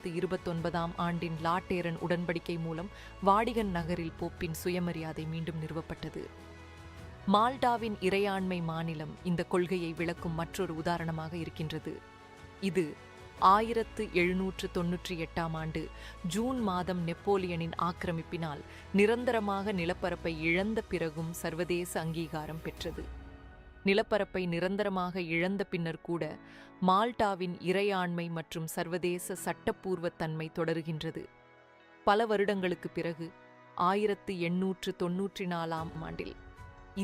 1929 ஆண்டின் லாட்டேரன் உடன்படிக்கை மூலம் வாடிகன் நகரில் போப்பின் சுயமரியாதை மீண்டும் நிறுவப்பட்டது. மால்டாவின் இறையாண்மை மாநிலம் இந்த கொள்கையை விளக்கும் மற்றொரு உதாரணமாக இருக்கின்றது. இது 1798 ஆண்டு ஜூன் மாதம் நெப்போலியனின் ஆக்கிரமிப்பினால் நிரந்தரமாக நிலப்பரப்பை இழந்த பிறகும் சர்வதேச அங்கீகாரம் பெற்றது. நிலப்பரப்பை நிரந்தரமாக இழந்த பின்னர் கூட மால்டாவின் இறையாண்மை மற்றும் சர்வதேச சட்டப்பூர்வத்தன்மை தொடருகின்றது. பல வருடங்களுக்கு பிறகு 1894 ஆண்டில்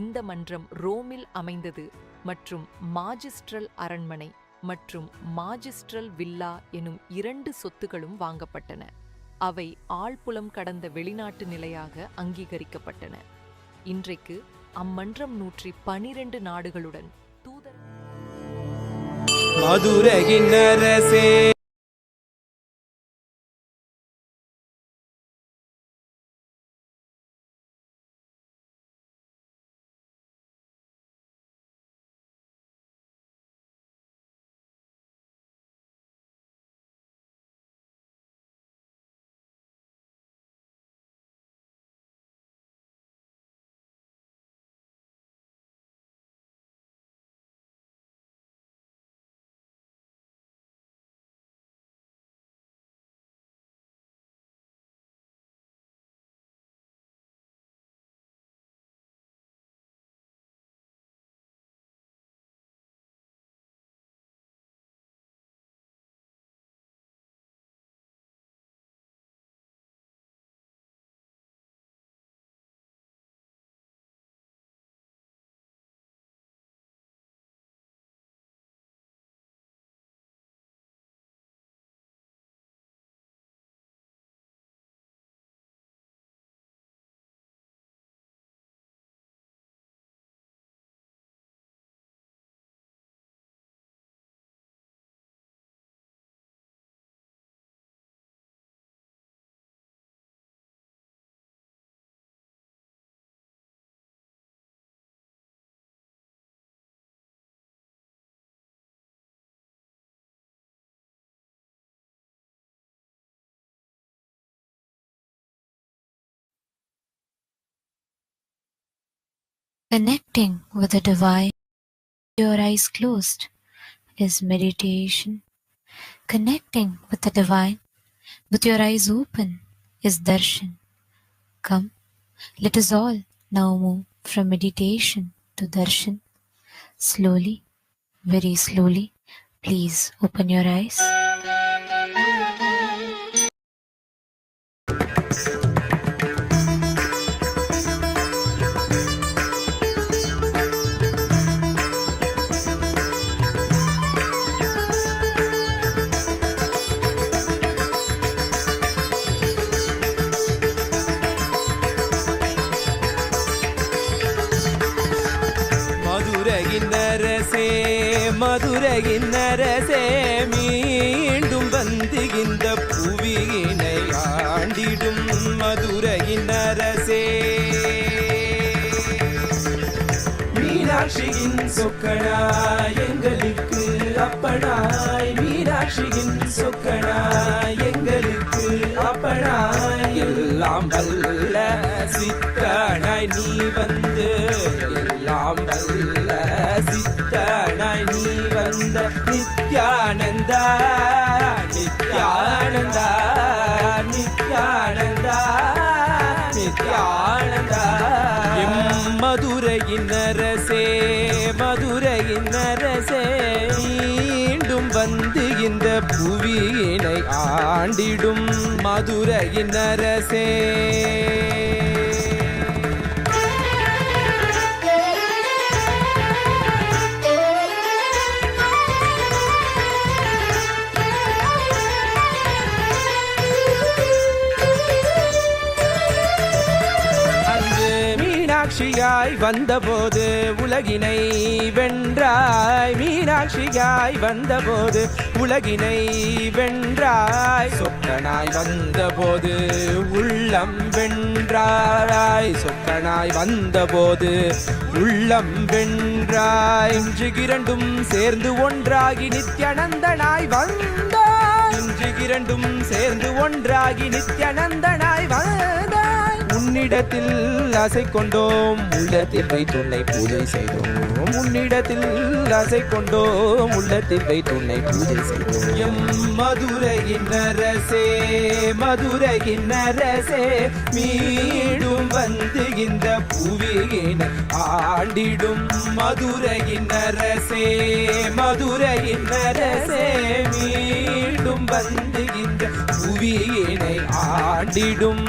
இந்த மன்றம் ரோமில் அமைந்தது மற்றும் மாஜிஸ்ட்ரல் அரண்மனை மற்றும் மாஜிஸ்ட்ரல் வில்லா எனும் 2 சொத்துகளும் வாங்கப்பட்டன. அவை ஆழ்புலம் கடந்த வெளிநாட்டு நிலையாக அங்கீகரிக்கப்பட்டன. இன்றைக்கு அம்மன்றம் 112 நாடுகளுடன் தூதர். மதுரையின் அரசே Connecting with the divine, your eyes closed, is meditation. Connecting with the divine, with your eyes open, is darshan. Come, let us all now move from meditation to darshan. Slowly, very slowly, please open your eyes. மதுரையின் அரசே மீண்டும் வந்து இந்த புவியினை ஆண்டிடும் மதுரையின் அரசே. மீனாட்சியின் சொக்கனாய் எங்களுக்கு அப்பனாய், மீனாட்சியின் சொக்கனாய் எங்களுக்கு அப்பனாய், எல்லாம் வல்ல சித்தனாய் நீ வந்து, எல்லாம் வல்ல சித்தனாய் நீ வந்த நித்யானந்தா நித்யானந்தா நித்யானந்தா நித்யானந்தா. மதுரையின் அரசே மதுரையின் அரசே மீண்டும் வந்து இந்த புவியினை ஆண்டிடும் மதுரையின் அரசே. மீனாட்சியாய் வந்தபோது உலகினை வென்றாய், மீனாட்சியாய் வந்தபோது உலகினை வென்றாய், சொக்கனாய் வந்தபோது உள்ளம் வென்றாய், சொக்கனாய் வந்தபோது உள்ளம் வென்றாய். இன்று இரண்டும் சேர்ந்து ஒன்றாகி நித்யானந்தனாய் வந்தாய், இன்று இரண்டும் சேர்ந்து ஒன்றாகி நித்யானந்தனாய் வந்தாய். உன்னிடத்தில் ஆசை கொண்டோம், உள்ளத்தில் வைத்துன்னை பூஜை செய்தோம். உன்னிடத்தில் ஆசை கொண்டோம், உள்ளத்தில் வைத்துன்னை பூஜை செய்தோம். எம் மதுரையின் அரசே, மதுரையின் அரசே, மீண்டும் வந்து இந்த புவியினை ஆண்டிடும். மதுரையின் அரசே, மதுரையின் அரசே, மீண்டும் வந்து இந்த புவியினை ஆண்டிடும்.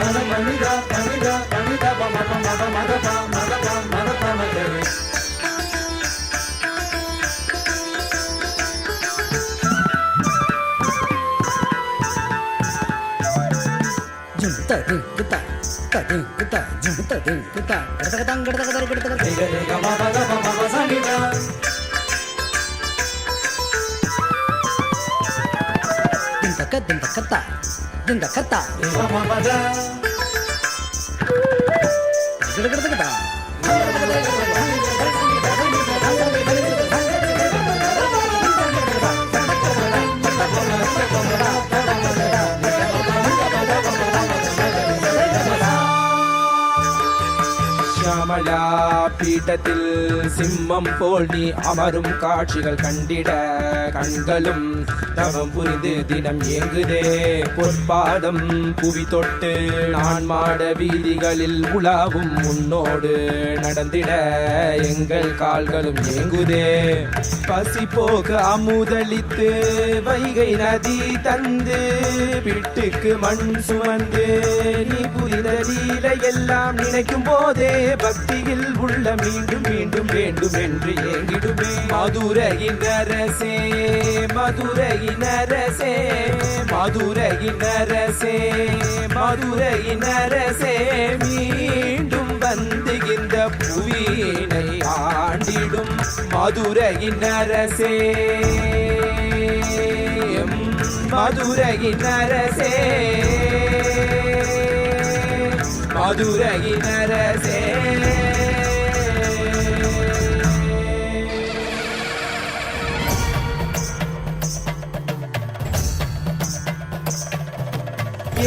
ஷியாமலா பீட்டத்தில் சிம்மம் போல் நீ அமரும் காட்சிகள் கண்டிட கண்களும் தவம் புரிந்து தினம் ஏங்குதே. பொற்பாதம் புவி தொட்டு நான் மாட வீதிகளில் உலாவும் முன்னோடு நடந்திட எங்கள் கால்களும் ஏங்குதே. பசி போக அமுதளித்து வைகை நதி தந்து பிட்டுக்கு மண் சுமந்து நீ புரிந்த லீலை எல்லாம் நினைக்கும் போதே பக்தியில் உள்ள மீண்டும் மீண்டும் வேண்டும் என்று ஏங்கிடுமே. மதுரையின் அரசே, மதுரையின் அரசே, மதுரையின் அரசே, மதுரையின் அரசே, மீண்டும் வந்து இந்த புவியினை ஆண்டிடும். மதுரையின் அரசே, மதுரையின் அரசே, மதுரையின் அரசே.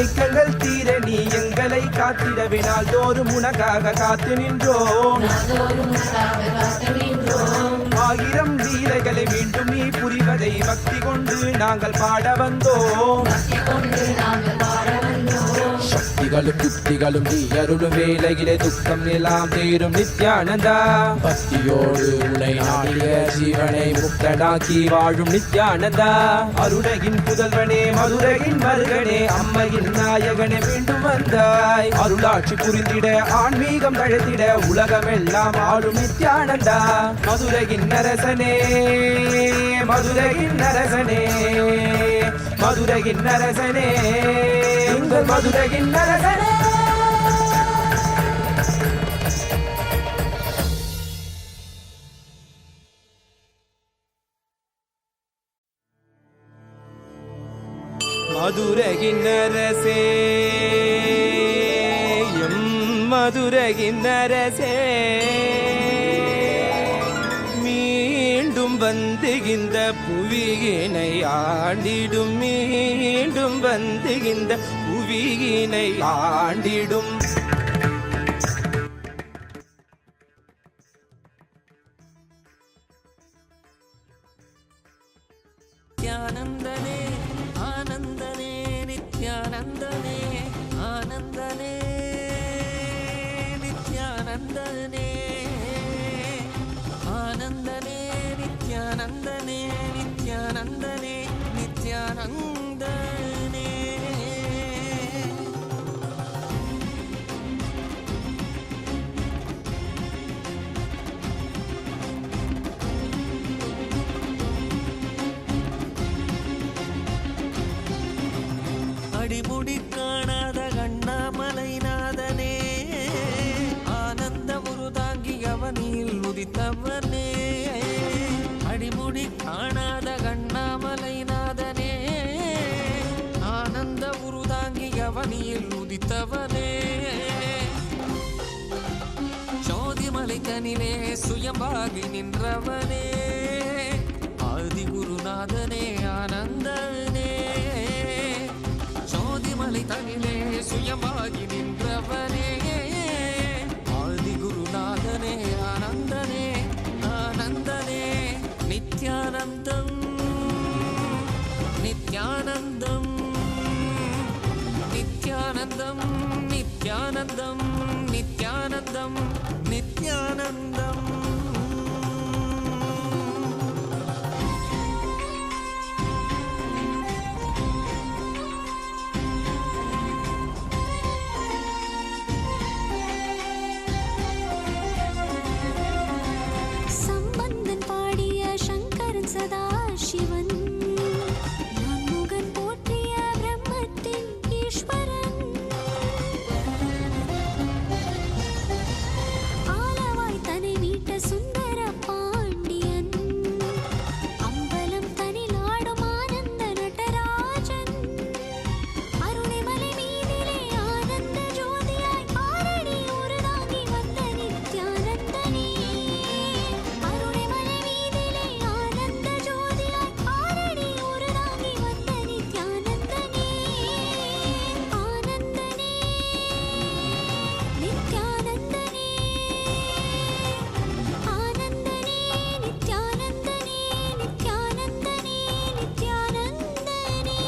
ஏக்கங்கள் தீர நீ எங்களை காத்திடவினால் தோறும் உனக்காக காத்து நின்றோம். ஆயிரம் லீலைகளை மீண்டும் நீ புரிவதை பக்தி கொண்டு நாங்கள் பாட வந்தோம். சக்திகளும் யுக்திகளும் நீ அருளும் வேலையிலே துக்கம் எல்லாம் தீரும் நித்யானந்தா. பக்தியோடு உனை நாடிய ஜீவனை முக்தனாக்கி வாழும் நித்யானந்தா. அருணையின் புதல்வனே, மதுரையின் மருகனே, அம்மையின் நாயகனே மீண்டும் வந்தாய். அருளாட்சி புரிந்திட ஆன்மீகம் தழைத்திட உலகமெல்லாம் ஆளும் நித்யானந்தா. மதுரையின் அரசனே, மதுரையின் அரசனே, மதுரையின் அரசனே, உங்கள் மதுரையின் அரசனே. மதுரையின் அரசே, எம் மதுரையின் அரசே, மீண்டும் வந்து இந்த புவியினை ஆண்டிடும். மீண்டும் வந்து இந்த புவியினை ஆண்டிடும். நித்யானந்தனே, ஆனந்தனே, நித்யானந்தனே, ஆனந்தனே, நித்யானந்தனே, ஆனந்தனே, நித்யானந்தனே, நித்யானந்தனே, நித்யானந்தனே. அடிமுடி காணாத கண்ணாமலைநாதனே, ஆனந்த முருதாங்கி அவனில் உதித்தவனே. அடிமுடி காணாத கண்ணாமலைநாதனே, ஆனந்த முருதாங்கி அவனில் உதித்தவனே. ஜோதிமலைக்கனிலே சுயம்பாகி நின்றவனே, ஆதி குருநாதனே, ஆனந்தனே. ஆனந்தம் நித்யானந்தம் நித்யானந்தம் நித்யானந்தம். சம்பந்தன் பாடிய சங்கரன் சதா சிவன், நான்முகன் போற்றிய பிரம்மத்தின் ஈஸ்வரன், ஆலவாய் தனை மீட்ட சுந்தர பாண்டியன், அம்பலம் தனில் ஆடும் ஆனந்த நடராஜன், அருணைமலை மீதிலே ஆனந்த ஜோதியாய் ஆரடி உருதாகி வந்த நித்யானந்தனே, அருணைமலை மீதிலே ஆனந்த ஜோதியாய் ஆரடி உருதாகி வந்த நித்யானந்தனே, ஆனந்தனே நித்யானந்தனே, ஆனந்தனே நித்யானந்தனே, நித்யானந்தனே நித்யானந்தனே.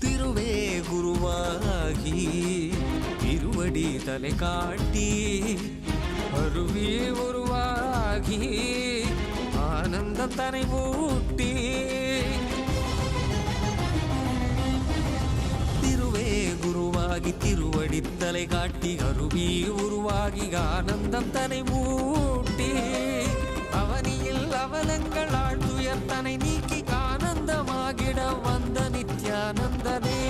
திருவே குருவாகி திருவடி தலை காட்டி அருவி உருவாகி ஆனந்தம் தனை மூட்டி, திருவே குருவாகி திருவடி தலை காட்டி அருவி உருவாகி ஆனந்தம் தனை மூட்டி, அவனியில் அவலங்கள் ஆழ்துயர் தனை நீக்கி ஆனந்தமாகிட வந்த நித்யானந்தனே,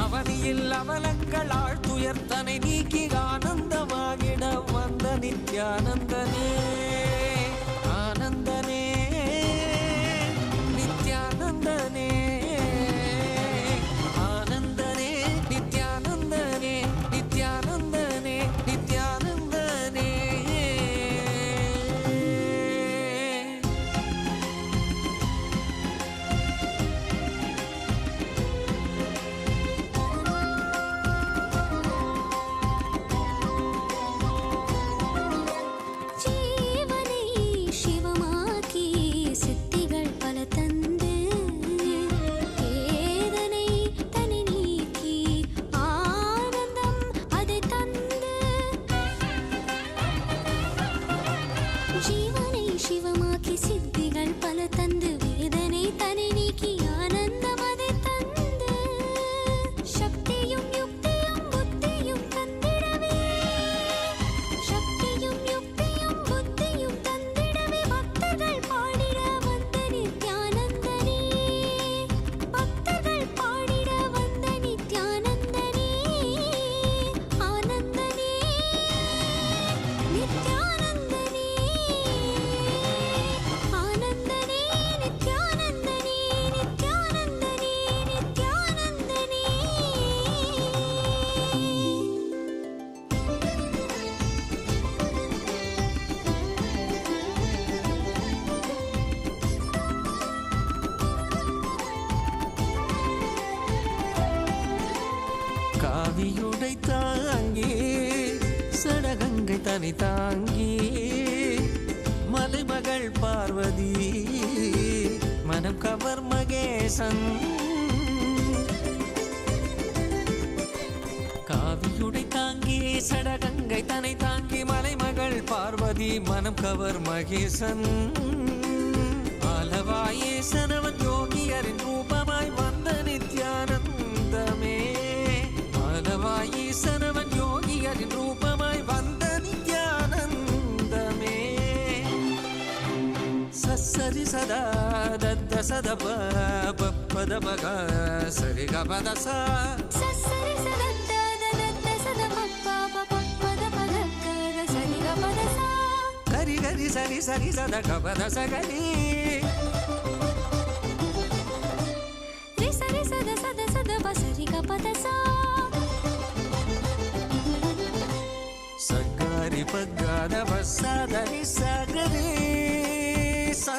அவனியில் அவலங்கள் ஆழ்துயர் தனை நீக்கி ஆனந்தமாகிட வந்த நித்யானந்தனே, ஆனந்தனே நித்யானந்தனே, ஆனந்தனே நித்யானந்தனே, நித்யானந்தனே நித்யானந்தனே. ஜீவனை சிவமாக்கி சித்திகள் பல தந்து, வேதனை தனி நீக்கி ஆனந்தம் அதை தந்து, ஜீவனை சிவமாக்கி சித்திகள் பல தந்து, வேதனை தனி நீக்கி ஆனந்தம் அதை தந்து, சக்தியும் யுக்தியும் புத்தியும் தந்திடவே, சக்தியும் யுக்தியும் புத்தியும் தந்திடவே, பக்தர்கள் பாடிட வந்த நித்யானந்தனே, பக்தர்கள் பாடிட வந்த நித்யானந்தனே, ஆனந்தனே நித்யானந்தனே, ஆனந்தனே நித்யானந்தனே, நித்யானந்தனே நித்யானந்தனே. காவியுடை தாங்கி சடகங்கை தனி தாங்கி மலைமகள் பார்வதி மனம் கவர் மகேசன், காவியுடை தாங்கி சடகங்கை தனை தாங்கி மலைமகள் பார்வதி மனம் கவர் மகேசன், ஆலவாயேசனவன் யோகியரின் ரூபமாய் வந்த நித்யானந்தமே, ஆலவாயேசனவன் யோகியரின் ரூபமாய் வந்த நித்யானந்தமே. சரி சதா தத்த சதப பப்பத பக சரி கபத சா, சரி சதத்த தத்த சத பப்பா பப்பத பதக்க சரி கபத சா, கரி கரி சரி சரி சத கபத சகரி, ரி சரி சத சத சத பசரி கபத சா, சகரி பகத பசதரி சகரி சா.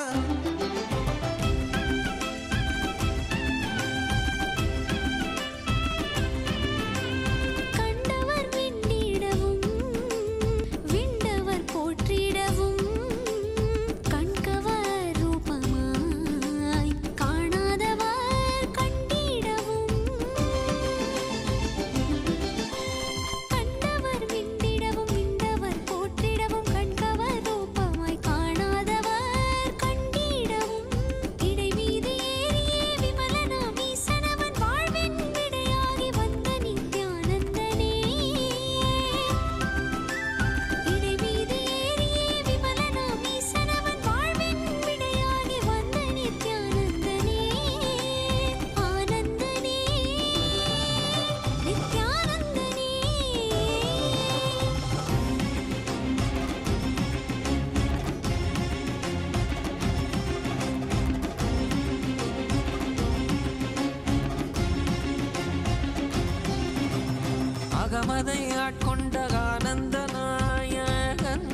அகமதை ஆட்கொண்ட ஆனந்த நாயகன்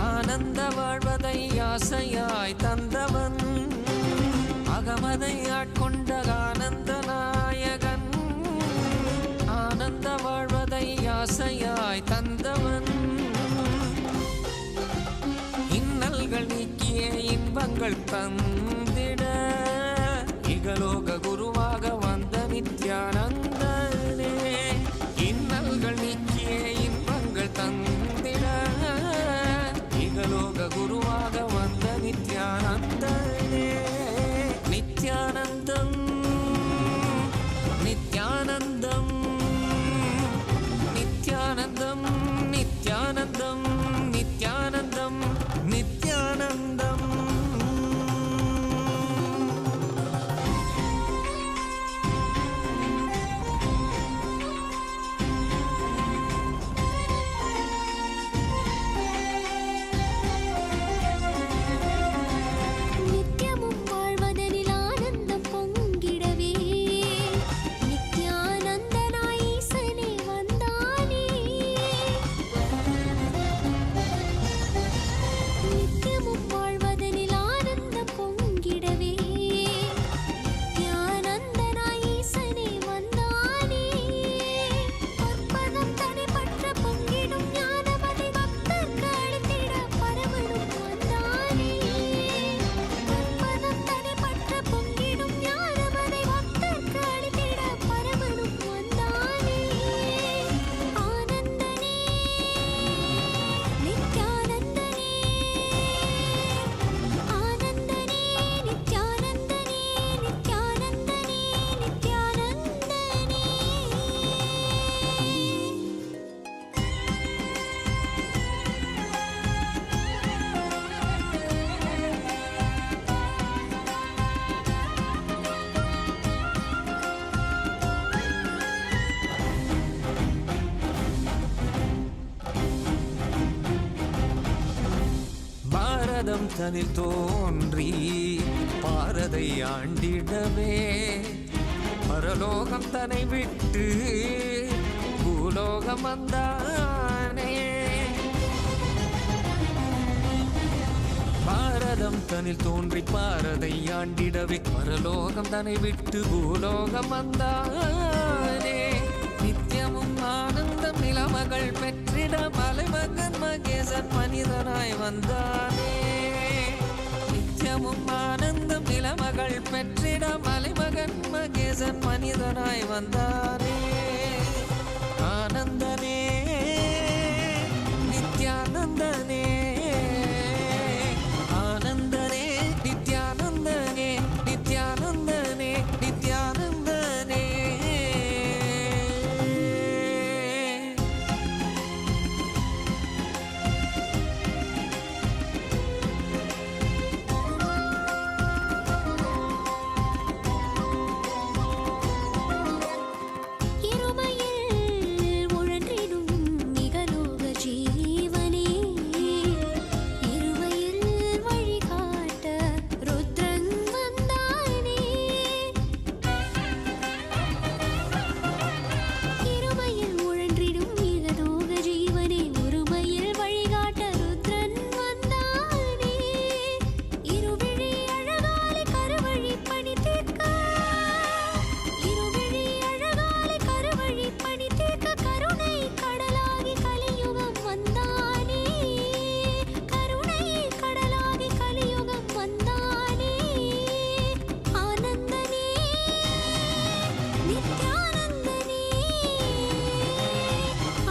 ஆனந்த வாழ்வதை ஆசையாய் தந்தவன் அகமதை ஆட்கொண்ட ஆனந்த நாயகன் ஆனந்த வாழ்வதை ஆசையாய் தந்தவன் இன்னல்கள் நீக்கிய இன்பங்கள் தந்திட இகலோக குருவாக வந்த நித்யானந்தனே இன்னல்கள் நீக்கிய இன்பங்கள் தந்திட இகலோக குருவாக வந்த நித்யானந்தனே நித்யானந்தம் நித்யானந்தம் நித்யானந்தம் நித்யானந்தம் நித்யானந்தம் நித்யானந்தம் நித்யமும் வாழ்வதனில் ஆனந்தம் பொங்கிடவே நித்யானந்தனாய் ஈசனே வந்தானே நித்யமும் வாழ்வதனில் ஆனந்தம் பொங்கிடவே நித்யானந்தனாய் ஈசனே வந்தானே பற்பதம் தனிப்பற்ற பொங்கிடும் ஞானமதை பக்தர்க்கு அளித்திட பரமனும் வந்தானே பற்பதம் தனிப்பற்ற பொங்கிடும் ஞானமதை பக்தர்க்கு அளித்திட பரமனும் வந்தானே ஆனந்தனே நித்யானந்தனே ஆனந்தனே நித்யானந்தனே நித்யானந்தனே நித்யானந்தனே பாரதம் தனில் தோன்றி பாரதை ஆண்டிடவே பரலோகம் தன்னை விட்டு பூலோகம் வந்தானே பாரதம் தனில் தோன்றி பாரதை ஆண்டிடவே பரலோகம் தன்னை விட்டு பூலோகம் வந்தானே நித்தியமும் ஆனந்தம் நிலமகள் பெற்றிட மலைமகன் மகேசன் மனிதனாய் வந்தானே நித்தியமும் ஆனந்தம் நிலமகள் பெற்றிட மலைமகன் மகேசன் மனிதனாய் வந்தானே ஆனந்தனே நித்யானந்தனே ஆனந்தனே நித்யானந்தனே நித்யானந்தனே நித்யானந்தனே இருமையில் உழன்றிடும் நிகலோக ஜீவனே இருமையில் வழிகாட்ட ருத்ரன் வந்தானே இருமையில் உழன்றிடும் நிகலோக ஜீவனே ஒருமையில் வழிகாட்ட ருத்ரன் வந்தானே இருவிழி அழகாலை கருவழி பணி தீர்க்க இருவிழி அழகாலை கருவழி பணி தீர்க்க கருணை கடலாகி கலியுகம் வந்தானே கருணை கடலாகி கலியுகம் வந்தானே ஆனந்தனே நித்யானந்தனே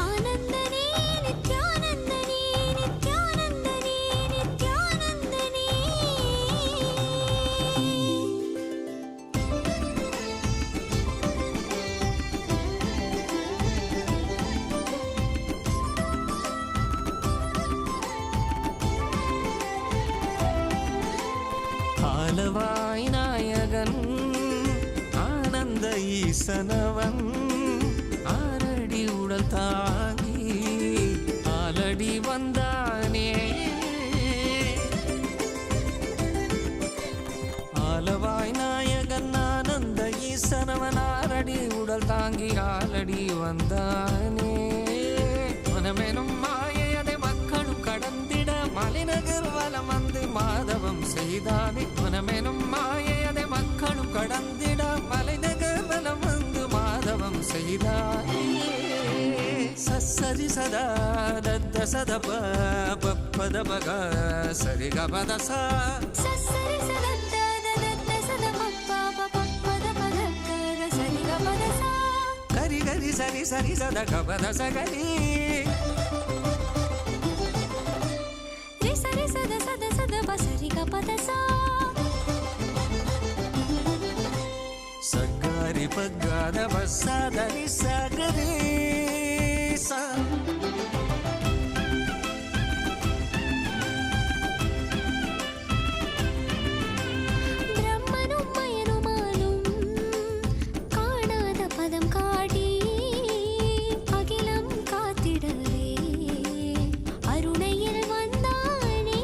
ஆனந்தனே நித்யானந்தனே நித்யானந்தனே நித்யானந்தனே ஆலவாய் நாயகன் ஆனந்த ஈசனவன் ஆரடி உடல் தாங்கி ஆலடி வந்தானே ஆலவாய் நாயகன் ஆனந்த ஈசனவன் ஆரடி உடல் தாங்கி ஆலடி வந்தானே மனமெனும் மாயதை மக்களும் கடந்திட மலைநகர் வலம் வந்து மாதவம் செய்தானே மனமெனும் மாயதை மக்களும் கடந்திட மலைநகர் வலம் வந்து மாதவம் செய்தானே சரி சதா தத்த சத பத பக சரி கபத சா சரி சதத்த தத்த சத பப்பா பப்பத பதக்க சரி கபத சா கரி கரி சரி சரி சத கபத சகரி ரி சரி சத சத சத பசரி கபத சா சகரி பகத பசதரி சகரி சா பிரம்மனும் மயனுமாலும் காணாத பதம் காட்டி அகிலம் காத்திடவே அருணையில் வந்தானே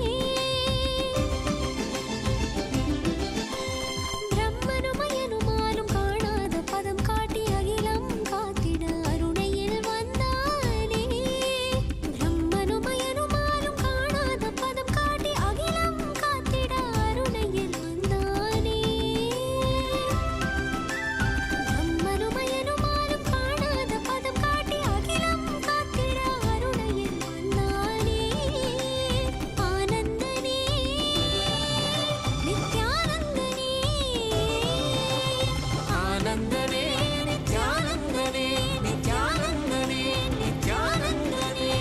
பிரம்மனும் மயனுமாலும் காணாத பதம் காட்டி அகிலம் காத்திட அருணையில் வந்தானே பிரம்மனும் மயனுமாலும் காணாத பதம் காட்டி அகிலம் காத்திட அருணையில் வந்தானே பிரம்மனும் மயனுமாலும் காணாத பதம் காட்டி அகிலம் காத்திட அருணையில் வந்தானே ஆனந்தனே நித்யானந்தனே ஆனந்தனே நித்யானந்தனே நித்யானந்தனே நித்யானந்தனே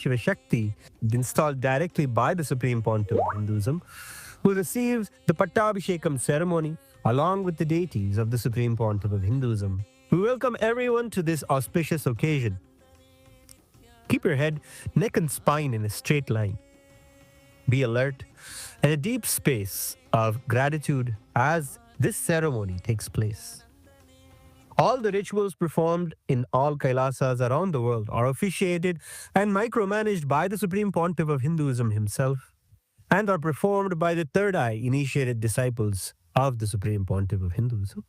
Shiva Shakti, installed directly by the Supreme Pontiff of Hinduism, who receives the Pattabhishekam ceremony along with the deities of the Supreme Pontiff of Hinduism. We welcome everyone to this auspicious occasion. Keep your head, neck and spine in a straight line. Be alert and a deep space of gratitude as this ceremony takes place. All the rituals performed in all Kailasas around the world are officiated and micromanaged by the Supreme Pontiff of Hinduism himself and are performed by the third eye initiated disciples of the Supreme Pontiff of Hinduism.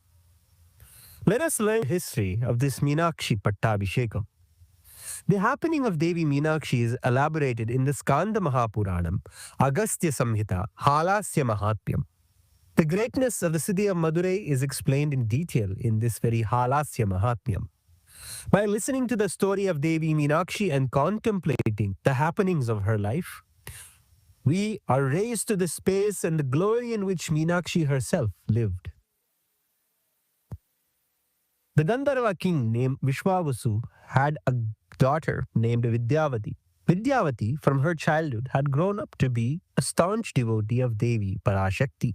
Let us learn the history of this Meenakshi Pattabhishekam. The happening of Devi Meenakshi is elaborated in the Skanda Mahapuranam, Agastya Samhita, Halasya Mahatmyam. The greatness of the city of Madurai is explained in detail in this very Halasya Mahatmyam. By listening to the story of Devi Meenakshi and contemplating the happenings of her life, we are raised to the space and the glory in which Meenakshi herself lived. The Gandharva king named Vishwavasu had a daughter named Vidyavati. Vidyavati, from her childhood, had grown up to be a staunch devotee of Devi Parashakti.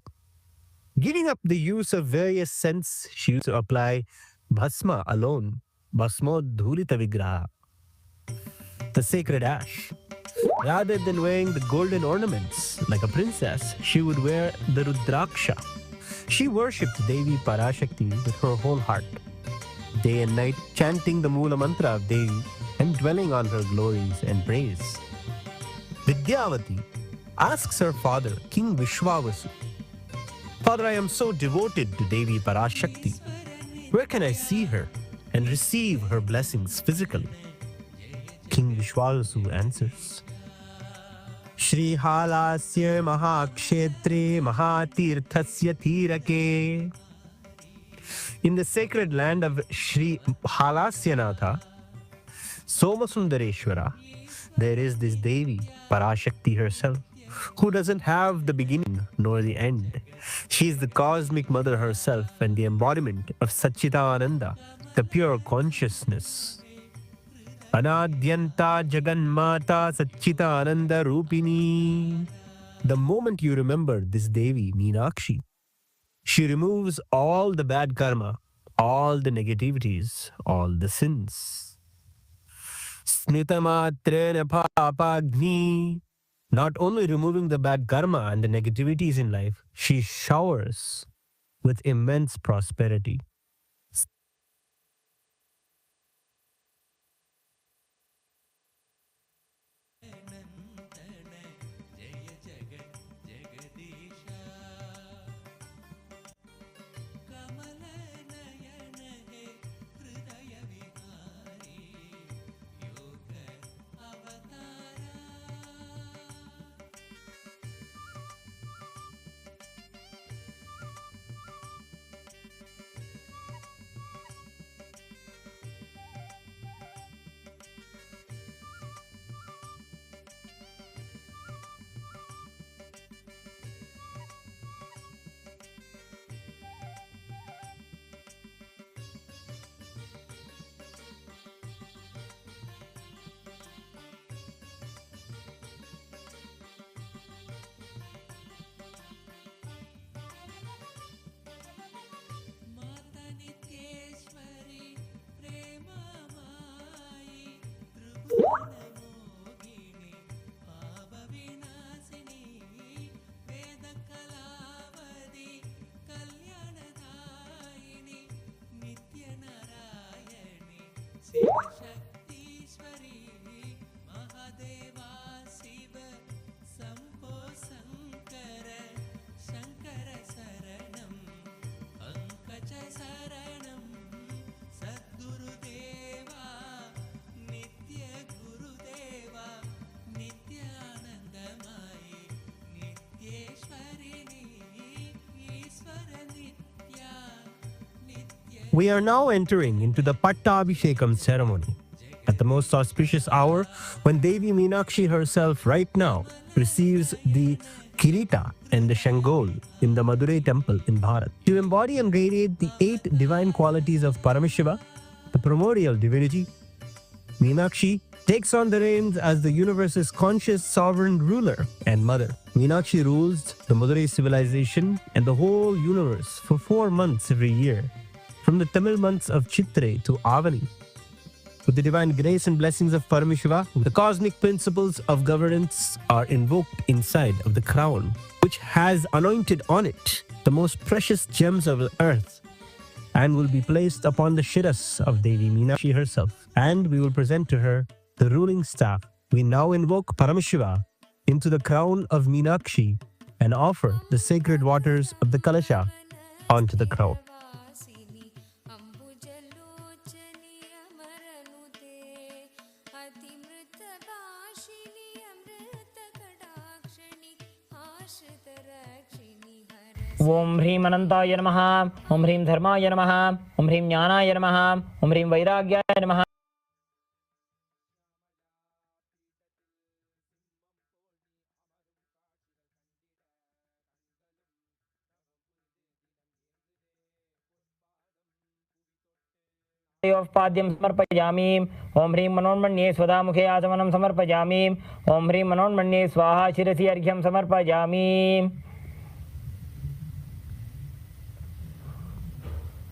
Giving up the use of various scents, she used to apply bhasma alone, bhasmo dhulita vigraha, the sacred ash. Rather than wearing the golden ornaments like a princess, she would wear the rudraksha. She worshipped Devi Parashakti with her whole heart, day and night chanting the Mula Mantra of Devi and dwelling on her glories and praise. Vidyavati asks her father, King Vishwavasu, "Father, I am so devoted to Devi Parashakti. Where can I see her and receive her blessings physically?" King Vishwavasu answers, "Shri Halasya Mahakshetre Mahatirthasya Tirake." In the sacred land of Shri Halasyanatha, Somasundareshwara, there is this Devi, Parashakti herself, who doesn't have the beginning nor the end. She is the cosmic mother herself and the embodiment of Satchitananda, the pure consciousness. Anadyanta Jaganmata Satchitananda Rupini. The moment you remember this Devi, Meenakshi, she removes all the bad karma, all the negativities, all the sins. Snitamatrena papagni. Not only removing the bad karma and the negativities in life, she showers with immense prosperity. We are now entering into the Pattabhishekam ceremony at the most auspicious hour when Devi Meenakshi herself right now receives the Kirita and the Shangol in the Madurai temple in Bharat. To embody and radiate the 8 divine qualities of Paramashiva, the primordial divinity, Meenakshi takes on the reins as the universe's conscious sovereign ruler and mother. Meenakshi rules the Madurai civilization and the whole universe for 4 months every year, from the Tamil months of Chitrai to Avani. With the divine grace and blessings of Paramashiva, the cosmic principles of governance are invoked inside of the crown, which has anointed on it the most precious gems of the earth, and will be placed upon the shiras of Devi Meenakshi herself, and we will present to her the ruling staff. We now invoke Paramashiva into the crown of Meenakshi and offer the sacred waters of the Kailasa onto the crown. ओम ह्रीं अनंताय नमः, ओम ह्रीं धर्माय नमः, ओम ह्रीं ज्ञानाय नमः, ओम ह्रीं वैराग्याय नमः. पाद्यं समर्पयामि. ओम ह्रीं मनोन्मन्ये स्वधा मुखे आचमनं समर्पयामि. ओम ह्रीं मनोन्मन्ये स्वाहा शिरसि अर्घ्यं समर्पयामि.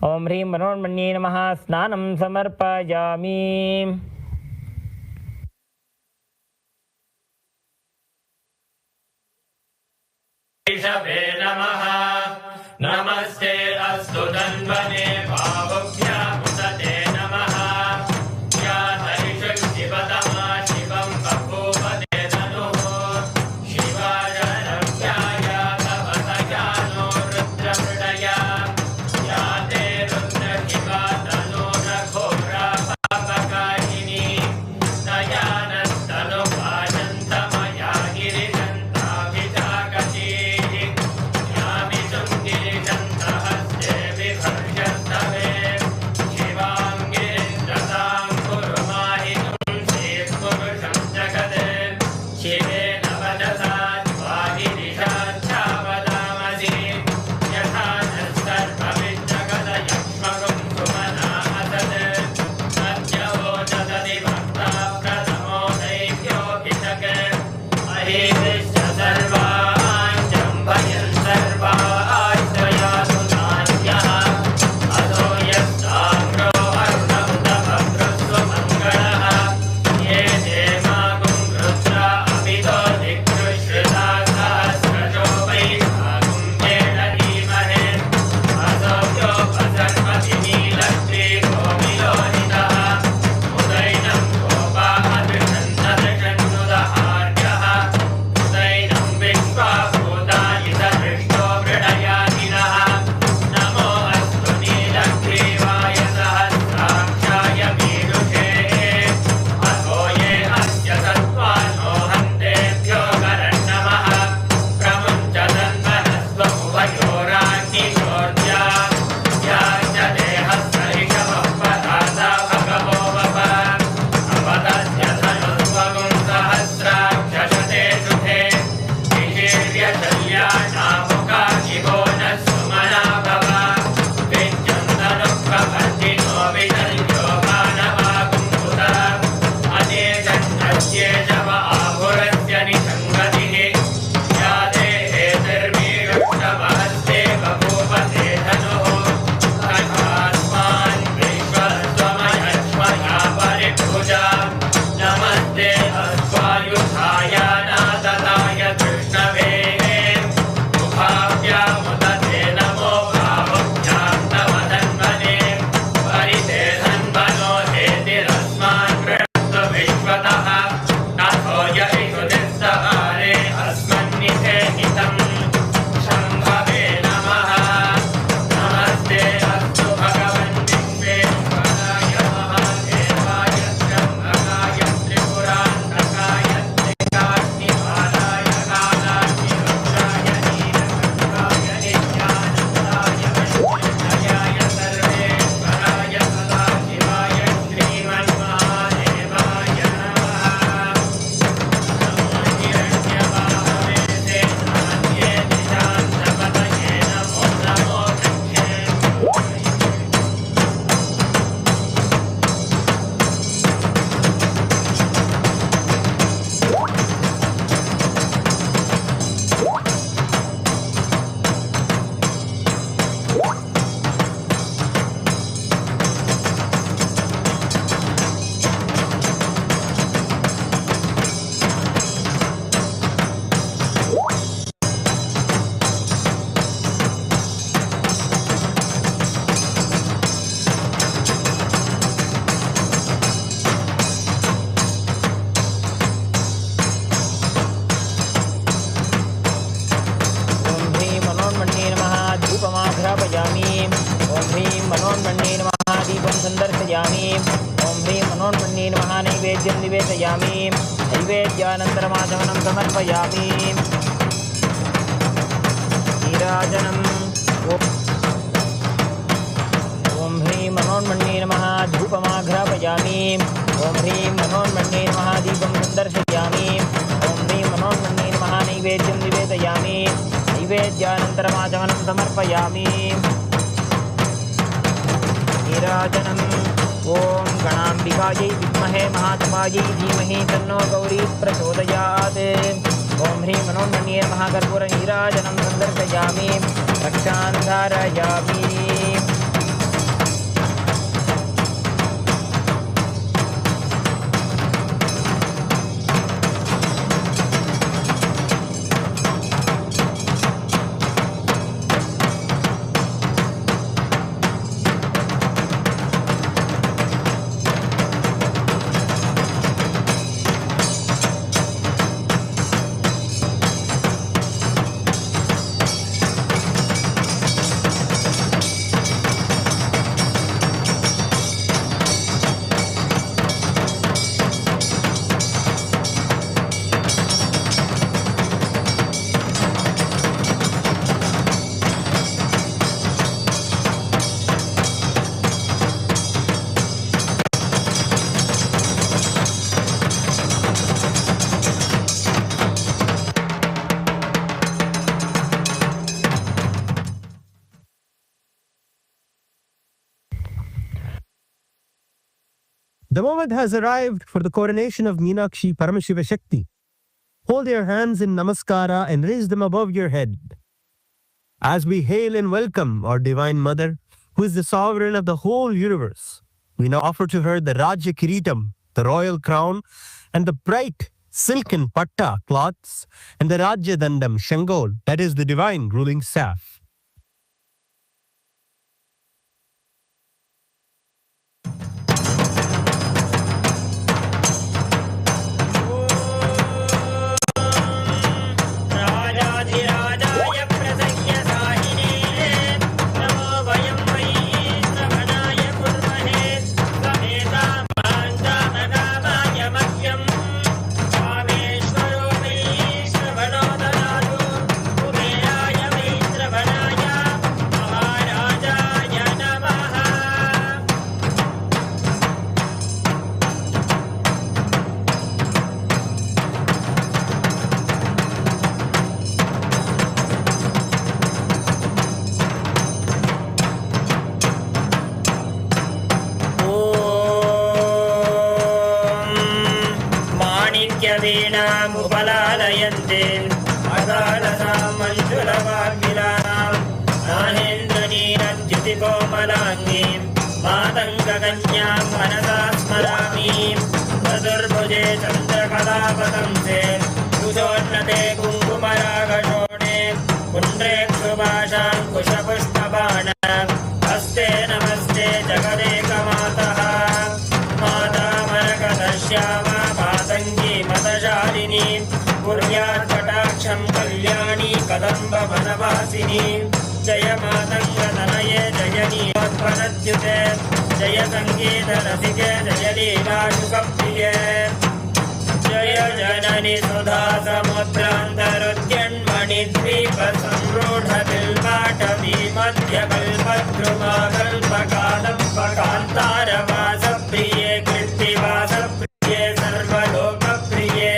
ओम ह्रीं मनोन्मन्ये नमः, स्नानं समर्पयामि. ऋषभे नमः. नमस्ते अस्तु धन्वने भावभ्याम् उदते नमः. यातरिषक्तिपदमा शिवं बभूवते धनुः. शिवाय नव्याय तपसया नो रुद्रमृडया. याते रुद्रशिवा तनो न घोरा पापकाहिनी. निवेदयामि नैवेद्यानन्तरमाचमनं समर्पयामि नीराजनम् ॐ ह्रीं मनोन्मन्ये नमः धूपमाघ्रापयामि ॐ ह्रीं मनोन्मन्ये नमः दीपं सन्दर्शयामि ॐ ह्रीं मनोन्मन्ये नमः नैवेद्यं निवेदयामि नैवेद्यानन्तरमाचमनं समर्पयामि नीराजनम् ॐ गणाम्बिकायै विद्महे महातपायै धीमहि तन्नो गौरी प्रचोदयात् ॐ ह्रीं मनोन्मन्ये नमः कर्पूरनीराजनं सन्दर्शयामि रक्षां धारयामि The moment has arrived for the coronation of Meenakshi Paramashiva Shakti. Hold your hands in namaskara and raise them above your head. As we hail and welcome our Divine Mother, who is the sovereign of the whole universe, we now offer to her the Rajya Kiritam, the royal crown, and the bright silken patta cloths, and the Rajya Dandam Shangol, that is the divine ruling staff. मुपलालयन्ते अदालसां मञ्जुलवाग्मिलानां नानेन्द्रनीरद्युतिकोमलाङ्गीं मातङ्गकन्यां मनसा स्मरामि चतुर्भुजे चन्द्रकलापतंसे कुशोन्नते कुङ्कुमरागशोणे कुण्ड्रे सुभाषाङ्कुशपुष्पबाण हस्ते नमस्ते जगदेकमातः माता मरकतश्यामा मातङ्गी मतशालिनी कुर्यात् कटाक्षं कल्याणी कदम्ब वनवासिनी जय मातङ्गतनये जय नीलोत्पलद्युते जय सङ्गीतरसिके जय लीलाशुकप्रिये जय जननि सुधा समुद्रान्तरुद्यन्मणि द्वीपसंरूढबिल्वाटवी मध्यकल्पद्रुमाकल्पकादम्बकान्तारवासप्रिये कृत्तिवासप्रिये सर्वलोकप्रिये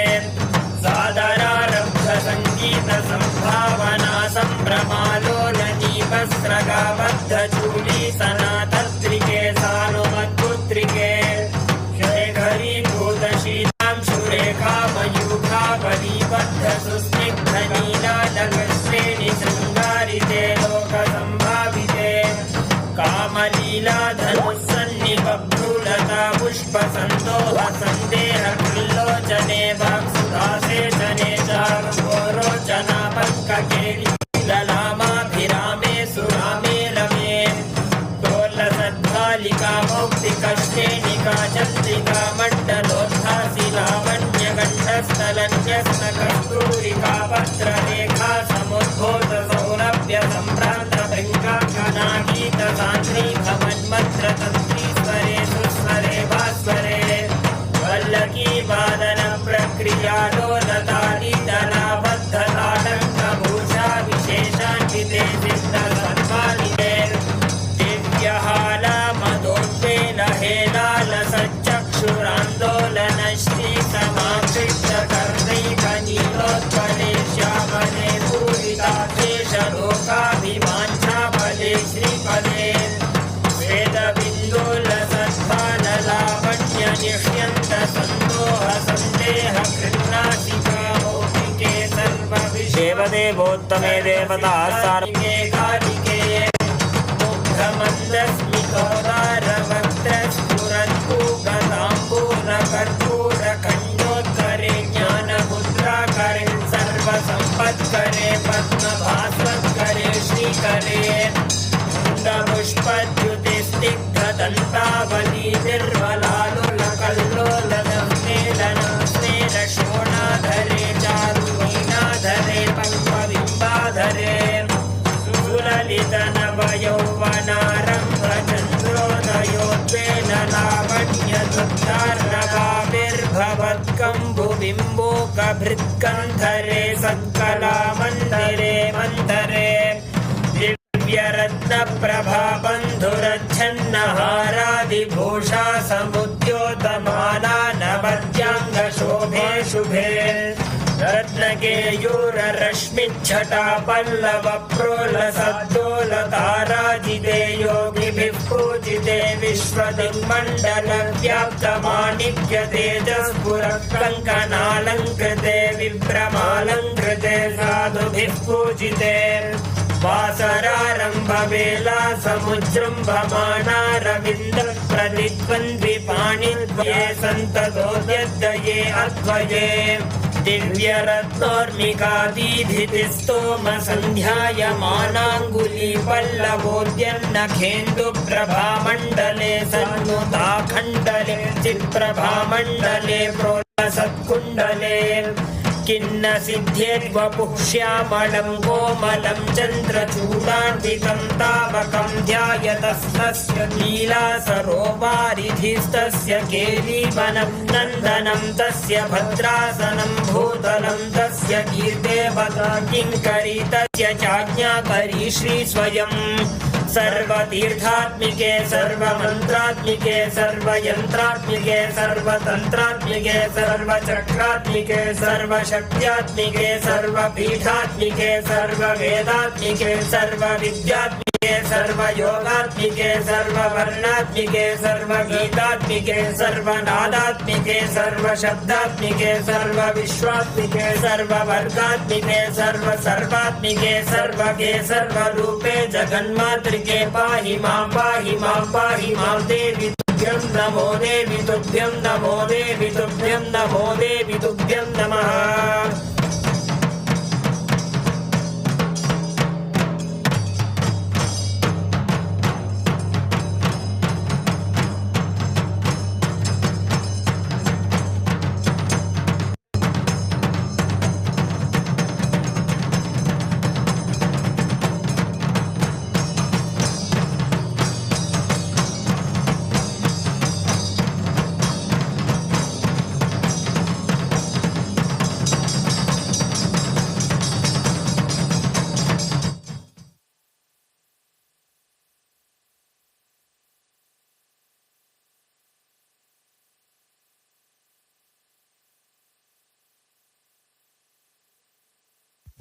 सादरारब्धसङ्गीतसम्भावना सम्भ्रमालोलनीवस्त्रगाबद्धचूली सनातत्रिके सानुमत्पुत्रिके शेखरीभूतशीलां सुरेखा मयूखावलीबद्धसुस्निग्धनीलालकश्रेणि शृङ्गारिते लोकसम्भाविते कामलीलाधनुस्सन्निबभ्रुलता पुष्पसन्दोहसन्देहकृल्लोचने वाक्सुधासेचने चारुरोचना पङ्ककेली ललामाभिरामे सुरामे रमे प्रोल्लसद्भालिका मौक्तिकश्रेणिका चन्द्रिका मण्डलोद्भासि लावण्यगण्ठस्थलन्यस्नकस्तूरिका पत्ररेखा समुद्भूत सौरभ्य सम्भ्रान्त भृङ्गाङ्गना गीतसान्द्री भवन्मन्त्रतन्त्री स्वरे सुस्वरे भास्वरे वल्लकी पदे श्रीपदे वेदबिन्दुलसद्भानलावण्य निष्यन्त सन्दोह सन्देह कृन्नासिका मौखिके सर्वविषेवदेवोत्तमे देवता सार्विके कालिके मुग्धमन्दस्मितोदारवक्त्रस्फुरत्पूगताम्बूरकर्पूरखण्डोत्करे ज्ञानमुद्राकरे सर्वसम्पत्करे पद्मभास्वत्करे श्रीकरे मुण्डपुष्पद्युतिस्निग्धदन्तावली निर्मलालोलकल्लोलदस्नेरशोणाधरे चारुमीनाधरे पङ्कबिम्बाधरे सुललितनवयौवनारम्भचन्द्रोदयोद्वेन लावण्यदुद्धार्णवाभिर्भवत्कम्बुबिम्बोकभृत्कन्धरे सत्कलामन्दिरे मन्धरे दिव्यरत्नप्रभाबन्धुरच्छन्नहारादिभूषा समुद्योतमाना नवत्याङ्गशोभे शुभे रत्नकेयूररश्मिच्छटा पल्लव प्रोलसद्दोलताराजिते योगिभिः पूजिते विश्वदिङ्मण्डलव्याप्तमाणिक्य तेजस्फुरकङ्कणालङ्कृते विभ्रमालङ्कृते साधुभिः पूजिते वासरारम्भवेला समुज्जृम्भमाणारविन्दप्रतिद्वन्द्विपाणिद्वये सन्ततोद्यद्वये अद्वये दिव्यरत्नोर्मिकादीधितिस्तोमसन्ध्यायमानाङ्गुलीपल्लवोद्यन्नखेन्दुप्रभामण्डले सन्नुताखण्डले चित्प्रभामण्डले प्रोलसत्कुण्डले किन्न सिद्ध्येद्वपुः श्यामलं कोमलं चन्द्रचूडान्वितं तावकं ध्यायतस्तस्य लीलासरोवारिधिस्तस्य केलीवनं नन्दनं तस्य भद्रासनं भूतलं तस्य कीर्तेवता किङ्करी तस्य चाज्ञाकरी श्रीस्वयं सर्वतीर्थात्मिके सर्वमन्त्रात्मिके सर्वयन्त्रात्मिके सर्वतन्त्रात्मिके सर्वचक्रात्मिके सर्वशक्त्यात्मिके सर्वपीठात्मिके सर्ववेदात्मिके सर्वविद्यात्मिके सर्वयोगात्मिके सर्ववर्णात्मिके सर्वगीतात्मिके सर्वनादात्मिके सर्वशब्दात्मिके सर्वविश्वात्मिके सर्ववर्गात्मिके सर्वसर्वात्मिके सर्वगे सर्वरूपे जगन्मातृके पाहि मां देवी तुभ्यं नमो देवी तुभ्यं नमो देवी तुभ्यं नमो देवी तुभ्यं नमः।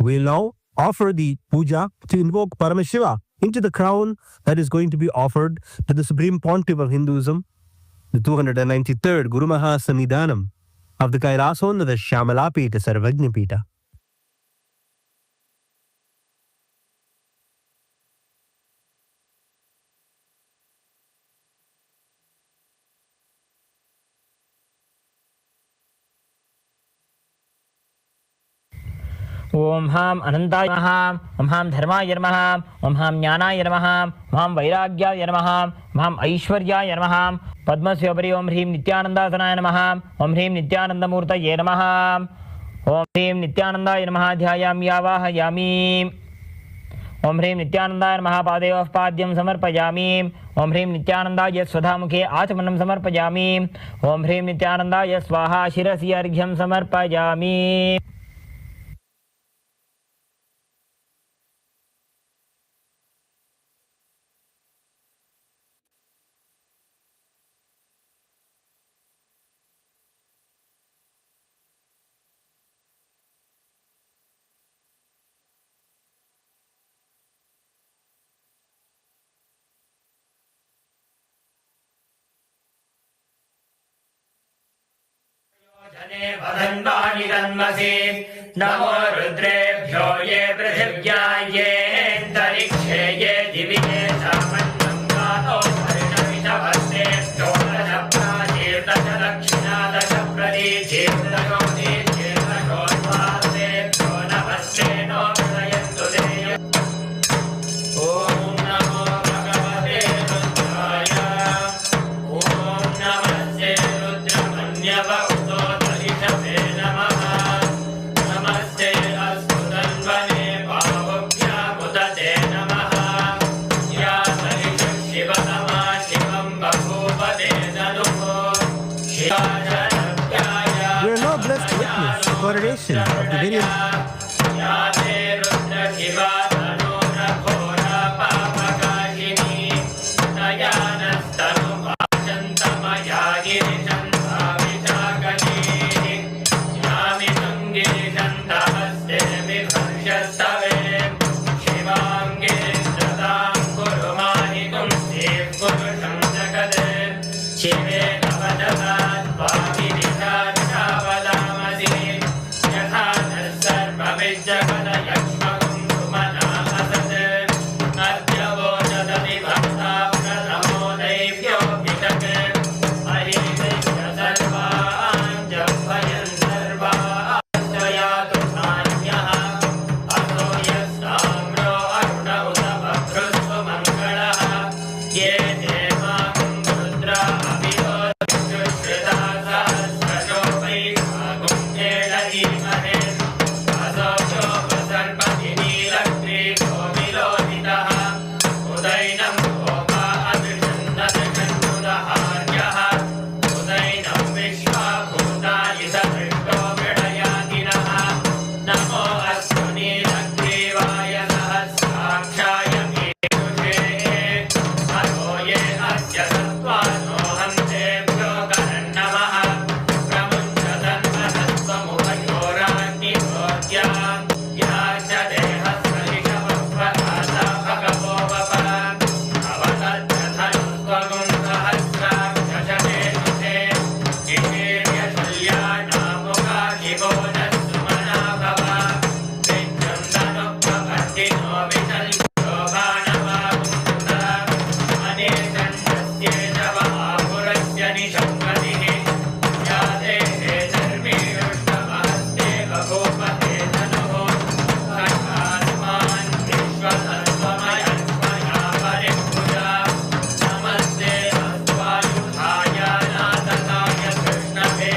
We'll now offer the puja to invoke Paramashiva into the crown that is going to be offered to the Supreme Pontiff of Hinduism, the 293rd Guru Maha Sannidhanam of the Kailasonnada Shyamalapita Sarvagnapita. ओम हां अनंताय नमः, ओम हां धर्माय नमः, ओम हां ज्ञानाय नमः, ओम हां वैराग्याय नमः, ओम हां ऐश्वर्याय नमः, पद्मस्योपरि ओम ह्रीं नित्यानन्दासनाय नमः, ओम ह्रीं नित्यानन्दमूर्तये नमः, ओम ह्रीं नित्यानन्दाय नमः ध्यायामि आवाहयामि, ओम ह्रीं नित्यानन्दाय नमः पादयोः पाद्यं समर्पयामि, ओम ह्रीं नित्यानन्दाय स्वधामुखे आचमनं समर्पयामि, ओम ह्रीं नित्यानन्दाय स्वाहा शिरसि अर्घ्यं समर्पयामि। निदन्मसि नमो रुद्रेभ्यो ये पृथिव्या ये अन्तरिक्षे ये दिवि ये सामन्नं गातो वर्णविषभस्तेभ्यो दश प्राचीर्दश दक्षिणा दश प्रदीचीर्दशो दीचीर्दशोन्वासेभ्यो नमस्ते नो प्रदयन्तु देय ॐ नमो भगवते रुद्राय ॐ नमस्ते रुद्रमन्यवतो दरिषभे नमः नमस्ते अस्तु तन्वने बाहुभ्यामुदते नमः या दरिषः शिवतमा शिवं बभूवते ननुः शिवाजनव्याय We are now blessed to witness the coronation of the very या ते रुद्र शिवा तनूरघोरा पापकाशिनी दयानस्तनुभाषन्तमया गिरिशन्ताविशाकनीः यामितं गिरिशन्तहस्ते विभर्षस्तवे शिवां गिरिन्द्रतां कुरु माहितुं पुरुषं जगत् शिवे नवदधात्वागिरिशावदामसि यथा नः सर्वविज्जगदयक्ष्मकुं सुमनामसत् अद्यवो ददति भक्ता प्रथमो दैव्योऽपितक् हरिदैश्च सर्वान् जह्वयन् सर्वाश्रयातु नान्यः अतो यस्ताम्रो अरुण उत बभ्रुस्तु मङ्गलः ये देवां रुद्रा अभिहोश्रुता सहस्रशो वैशाखं एषधीमहे असोऽपसर्पति नीलग्रीवो विलोहितः उदैनं गोपा अभिषन्ददशन्नुदहार्यः उदैनं विश्वाभूतानि सदृष्टो मृडयातिनः नमो अस्तु नीलग्रीवाय सहस्राक्षाय मीदुषे अतो ये अस्य सत्त्वानो हन्तेभ्यो करन्नमः प्रमुञ्चतन्महत्त्वमुभयोराग्निभोज्याम् याश्च देहस्वरिषवस्वरासा भगवो वप अवतद्यथनुस्त्वगुं सहस्राक्षशते निषेर्यशल्यानामुखाशिवो नः सुमना भव विजृम्भनुप्रवर्तिनो विशल्यो भाणवागुंसुत अनेकण्डस्येतवाहुरस्य निशम्पतिः या देहे धर्मीरुष्टमहस्ते बभूवते तनुः कण्ठास्मान् विश्वतत्त्वमयत्वया परिपूजा नमस्ते अस्त्वायुधाय नाथकाय कृष्णवे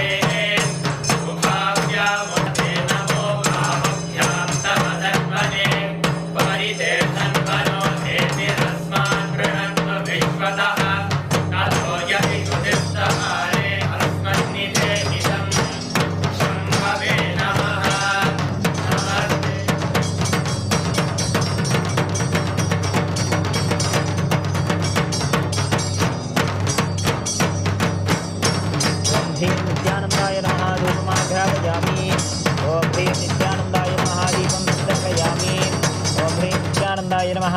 उभाभ्यामुते नमो बाहुभ्यां तव धन्वने परिते धन्वनो धेतिरस्मान् गृह्णत्व विश्वतः अतो यदि कुदिष्टहारे अस्मन्निधेहितं शम्भवे नमः नमस्ते ॐ ह्रीं नित्यानन्दाय नमः धूपमाघ्रापयामि ॐ ह्रीं नित्यानन्दाय नमः दीपं दर्शयामि ॐ ह्रीं नित्यानन्दाय नमः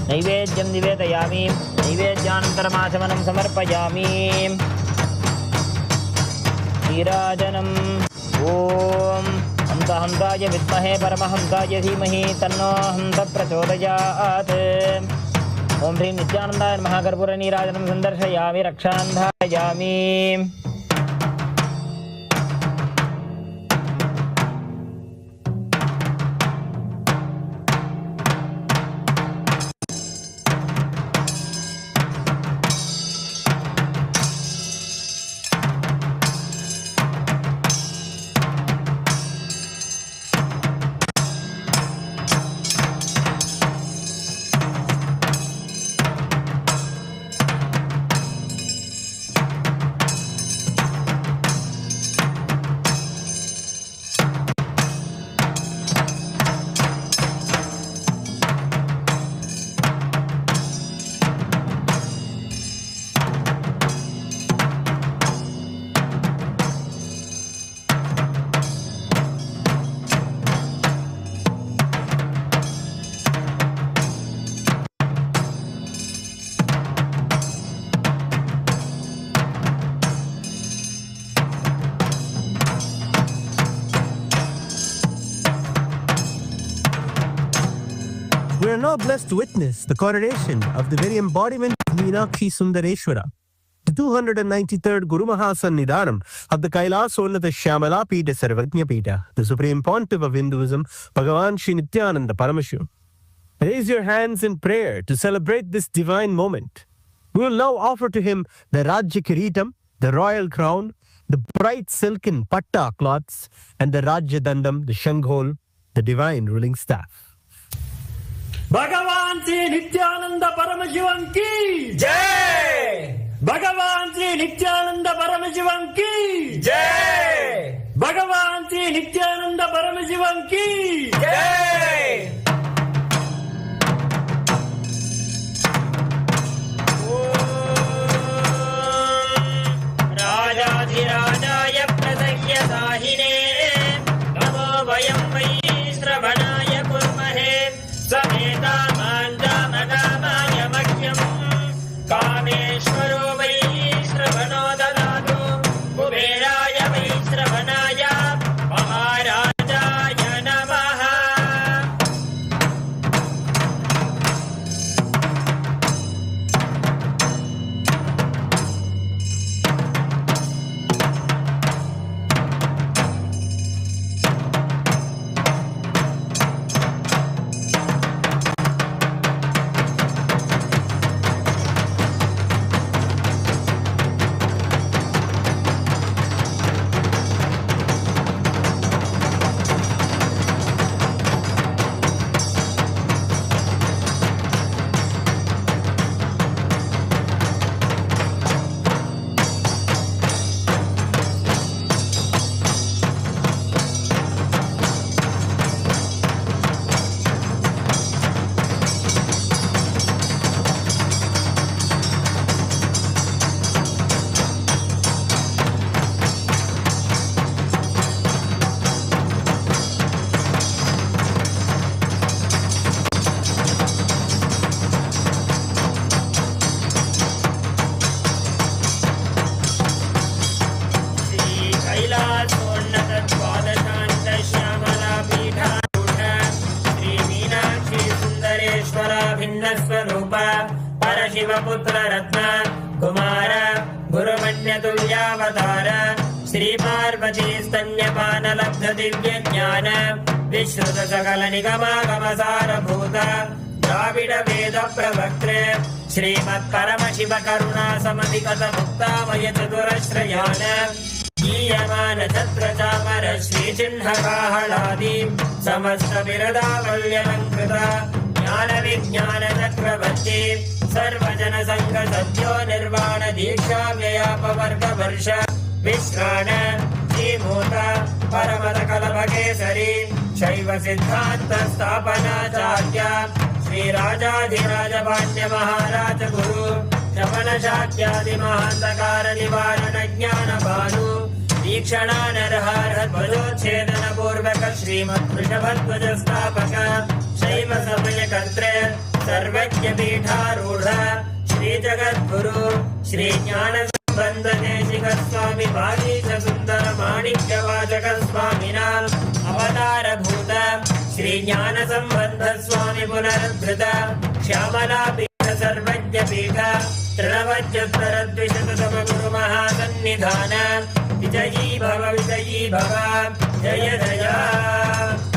नैवेद्यं निवेदयामि नैवेद्यानन्तरमाचमनं समर्पयामि नीराजनम् ॐ हंसाय विद्महे परमहंसाय धीमहि तन्नो हंस प्रचोदयात् ॐ ह्रीं नित्यानन्दाय नमः कर्पूरनीराजनं सन्दर्शयामि रक्षान्धारयामि now blessed to witness the coronation of the very embodiment of Meenakshi Sundareshwara, the 293rd Guru Mahasannidhanam of the Kailasa Unnata Shyamala Pita Sarvajna Pita, the Supreme Pontiff of Hinduism, Bhagavan Nithyananda Paramashivam. Raise your hands in prayer to celebrate this divine moment. We will now offer to him the Rajya Kiritam, the royal crown, the bright silken patta cloths, and the Rajya Dandam, the Shanghol, the divine ruling staff. Bhagavan Sri Nithyananda Paramashivam ki Jai! Bhagavan Sri Nithyananda Paramashivam ki Jai! Bhagavan Sri Nithyananda Paramashivam ki Jai! राजाधिराजाय प्रसह्य साहिने नमो वयं वै श्रवणाय कुर्महे समेता माञ्जामकामाय मह्यं कामेश्वरो वै श्रवणो ददातु कुबेराय वै श्रवणाय महाराजाय नमः परशिवपुत्र रत्न कुमार गुरुमन्यतुल्यावतार श्री पार्वती स्तन्यपान लब्ध दिव्य ज्ञान विश्रुत सकल निगमागम सारभूत द्राविड वेद प्रवक्त्रे श्रीमत् परमशिव करुणा समधिगत मुक्तामय चतुरश्रयान गीयमान छत्र चामर श्री चिह्न काहलादि समस्त बिरदावल्यलंकृत ज्ञान विज्ञान चक्रवर्ती सर्वजन संघ सद्यो निर्वाण दीक्षा व्ययापवर्ग वर्ष विश्राण श्रीमूत परमद कलभ केसरी शैव सिद्धांत स्थापनाचार्य श्री राजाधिराज पाण्ड्य महाराज गुरु शमन शाक्यादि महांतकार निवारण ज्ञान भानु दीक्षणा नरहर ध्वजोच्छेदन पूर्वक श्रीमत् वृषभध्वज स्थापक शैव समय कर्त्रे सर्वज्ञ पीठारूढ़ श्री जगद्गुरु श्री ज्ञान संबंध देशिक स्वामी भागीश सुंदर माणिक्य वाचक स्वामिना अवतार भूत श्री ज्ञान संबंध स्वामी पुनरुद्धृत श्यामला पीठ सर्वज्ञ पीठ तृणवज्योत्तर द्विशततम गुरु महासन्निधान विजयी भव जय जय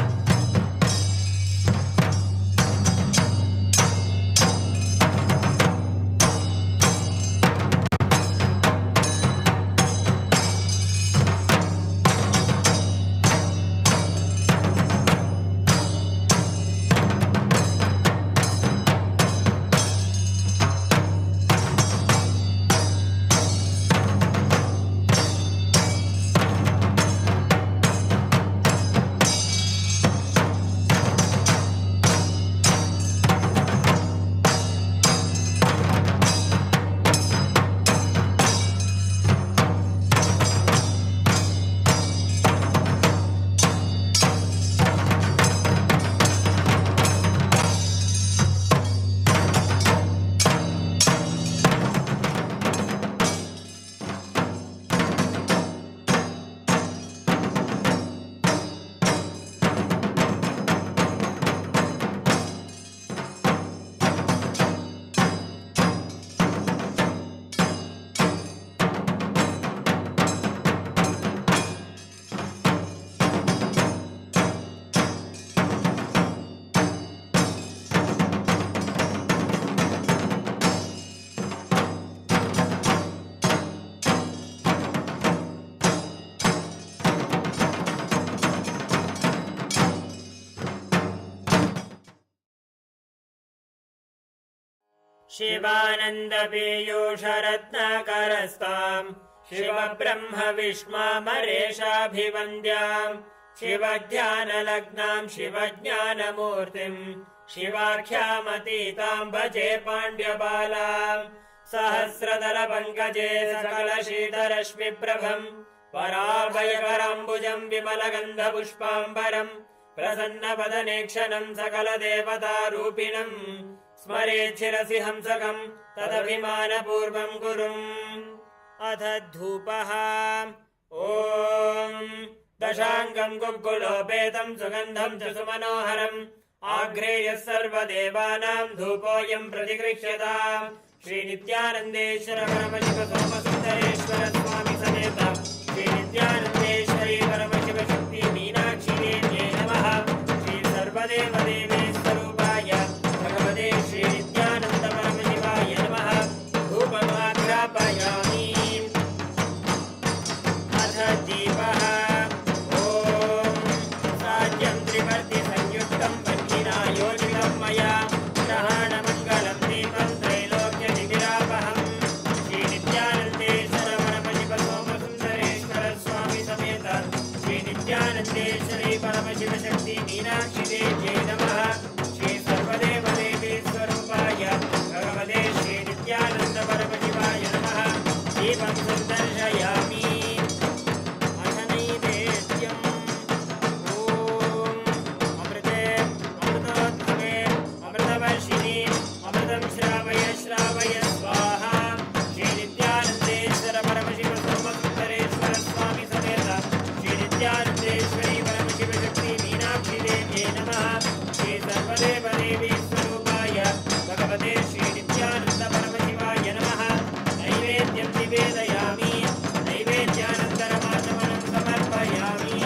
शिवानन्दपीयूषरत्नाकरस्ताम् शिवब्रह्मविष्मामरेशाभिवन्द्याम् शिवध्यानलग्नाम् शिवज्ञानमूर्तिम् शिवाख्यामतीताम् भजे पाण्ड्यबालाम् सहस्रदलपङ्कजे सकलशीतरश्मिप्रभम् पराभयकराम्बुजम् विमलगन्धपुष्पाम्बरम् प्रसन्नवदनेक्षणम् सकलदेवतारूपिणम् स्मरेच्छिरसि हंसकम् तदभिमानपूर्वम् गुरुम् अथ धूपः ॐ दशाङ्गम् गुग्गुलोपेतम् सुगन्धम् च सुमनोहरम् आग्रेयः सर्वदेवानाम् धूपोऽयम् प्रतिगृह्यताम् श्रीनित्यानन्देश्वर परमशिव सोमसुन्दरेश्वर स्वामी समेत श्रीनित्यानन्देश्वरी परमशिव शक्ति मीनाक्षी देव्यै नमः श्री सर्वदेवदेवेश्वरूपाय भगवते श्रीनित्यानन्द परमशिवाय नमः धूपमाघ्रापयामि अथ दीपः ॐ साध्यं त्रिवर्ति संयुक्तं वह्निना योजितं मया ग्रहाणमङ्गलं दीपं त्रैलोक्यदिविरापहम् श्रीनित्यानन्देश्वर परमशिव सोमसुन्दरेश्वर स्वामी समेत श्रीनित्यानन्देश्वरी परमशिव शक्ति मीनाक्षी देव्यै नमः श्री सर्वदेवदेवेश्वरूपाय भगवते श्रीनित्यानन्द परमशिवाय नमः दीपं सन्दर्शयामि अथ नैवेद्यम् ॐ अमृते अमृतोद्भवे अमृतवर्षिणि अमृतं श्रावय श्रावय स्वाहा श्रीनित्यानन्देश्वर परमशिव सोमसुन्दरेश्वर स्वामी समेत श्रीनित्यानन्देश्वरी परमशिव शक्ति मीनाक्षी देव्यै नमः श्री सर्वदेवदेवीस्वरूपाय भगवते श्रीनित्यानन्द परमशिवाय नमः नैवेद्यं निवेदयामि नैवेद्यानन्तरमाचमनं समर्पयामि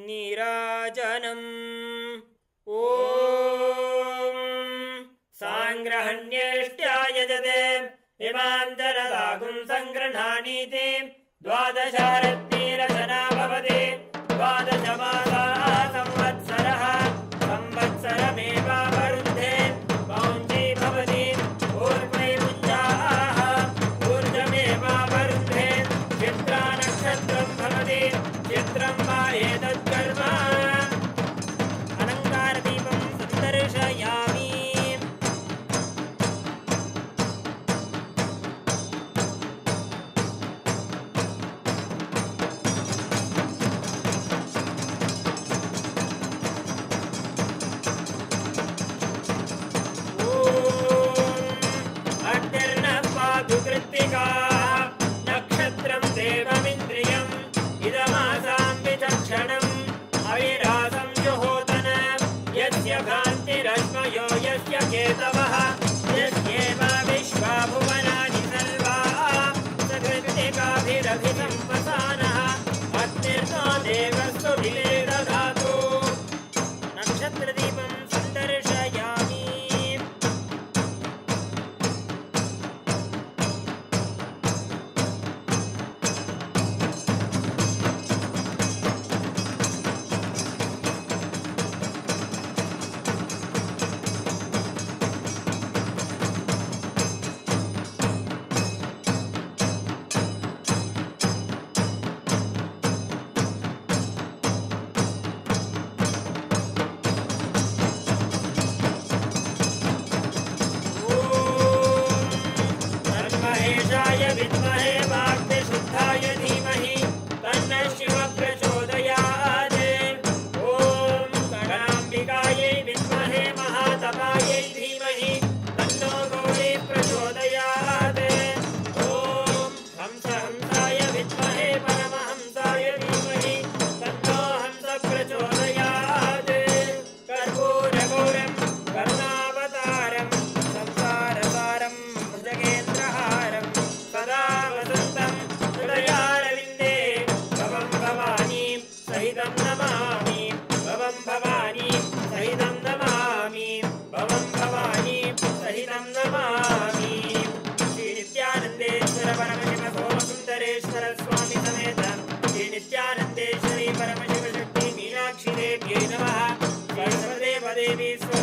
नीराजनम् ॐ साङ्ग्रहण्येष्ट्यायजते इमां जनदागुं सङ्गृह्णानीति द्वादशारत्नीरचना भवति द्वादशमासाः संवत्सरः संवत्सरमेवावरुद्धे पौञ्जी भवति ऊर्ध्वै मुञ्जाः ऊर्ध्वमेवावरुद्धे चित्रा नक्षत्रं भवति चित्रं वा एतत्कर्म अलङ्कारदीपं सन्दर्शयामि नक्षत्रं देवमिन्द्रियम् इदमासां विचक्षणम् अविरासं जुहोतन यस्य कान्तिरश्मयो यस्य केतवः यस्येव विश्वा भुवनानि सर्वाः सकृत्तिकाभिरभिसंवसानः अग्निर्नो देवस्तु दधातु नक्षत्रदीपं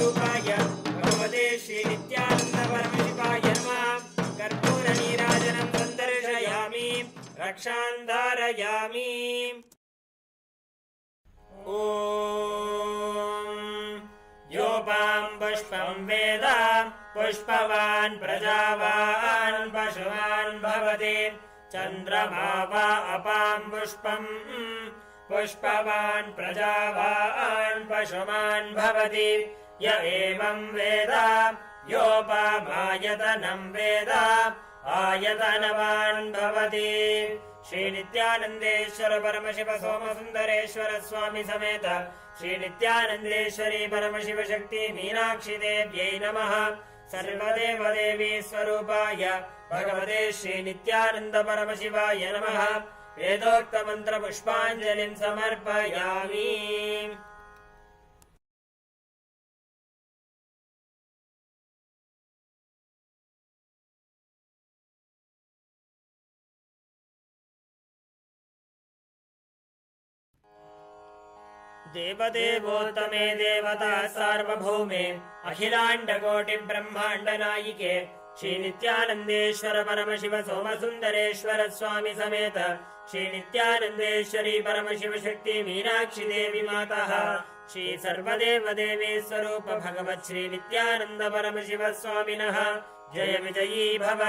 स्वरूपाय भगवते श्री नित्यानंद परमशिवाय नमः कर्पूर नीराजनं सन्दर्शयामि रक्षां धारयामि। ॐ योपां पुष्पं वेद पुष्पवान् प्रजावान् पशुवान् भवति चन्द्रमा वा अपां पुष्पं पुष्पवान् प्रजावान् पशुमान् भवति य एवं वेद योपामायतनं वेद आयतनवान् भवति। श्री नित्यानंदेश्वर परमशिव सोमसुंदरेश्वर स्वामी समेत श्री नित्यानंदेश्वरी परमशिव शक्ति मीनाक्षी देव्यै नमः। सर्वदेव देवी स्वरूपाय भगवते श्री नित्यानंद परमशिवाय नमः। वेदोक्त मंत्र पुष्पांजलिं समर्पयामि। देवदेवोत्तमे देवता सार्वभौमे अखिलांड कोटि ब्रह्मांड नायिके श्री नित्यानंदेश्वर परमशिव सोमसुंदरेश्वर स्वामी समेत श्री नित्यानंदेश्वरी परमशिव शक्ति मीनाक्षी देवी माता श्री सर्वदेव देवी स्वरूप भगवत् श्री नित्यानंद परमशिव स्वामिनः जय विजयी भव।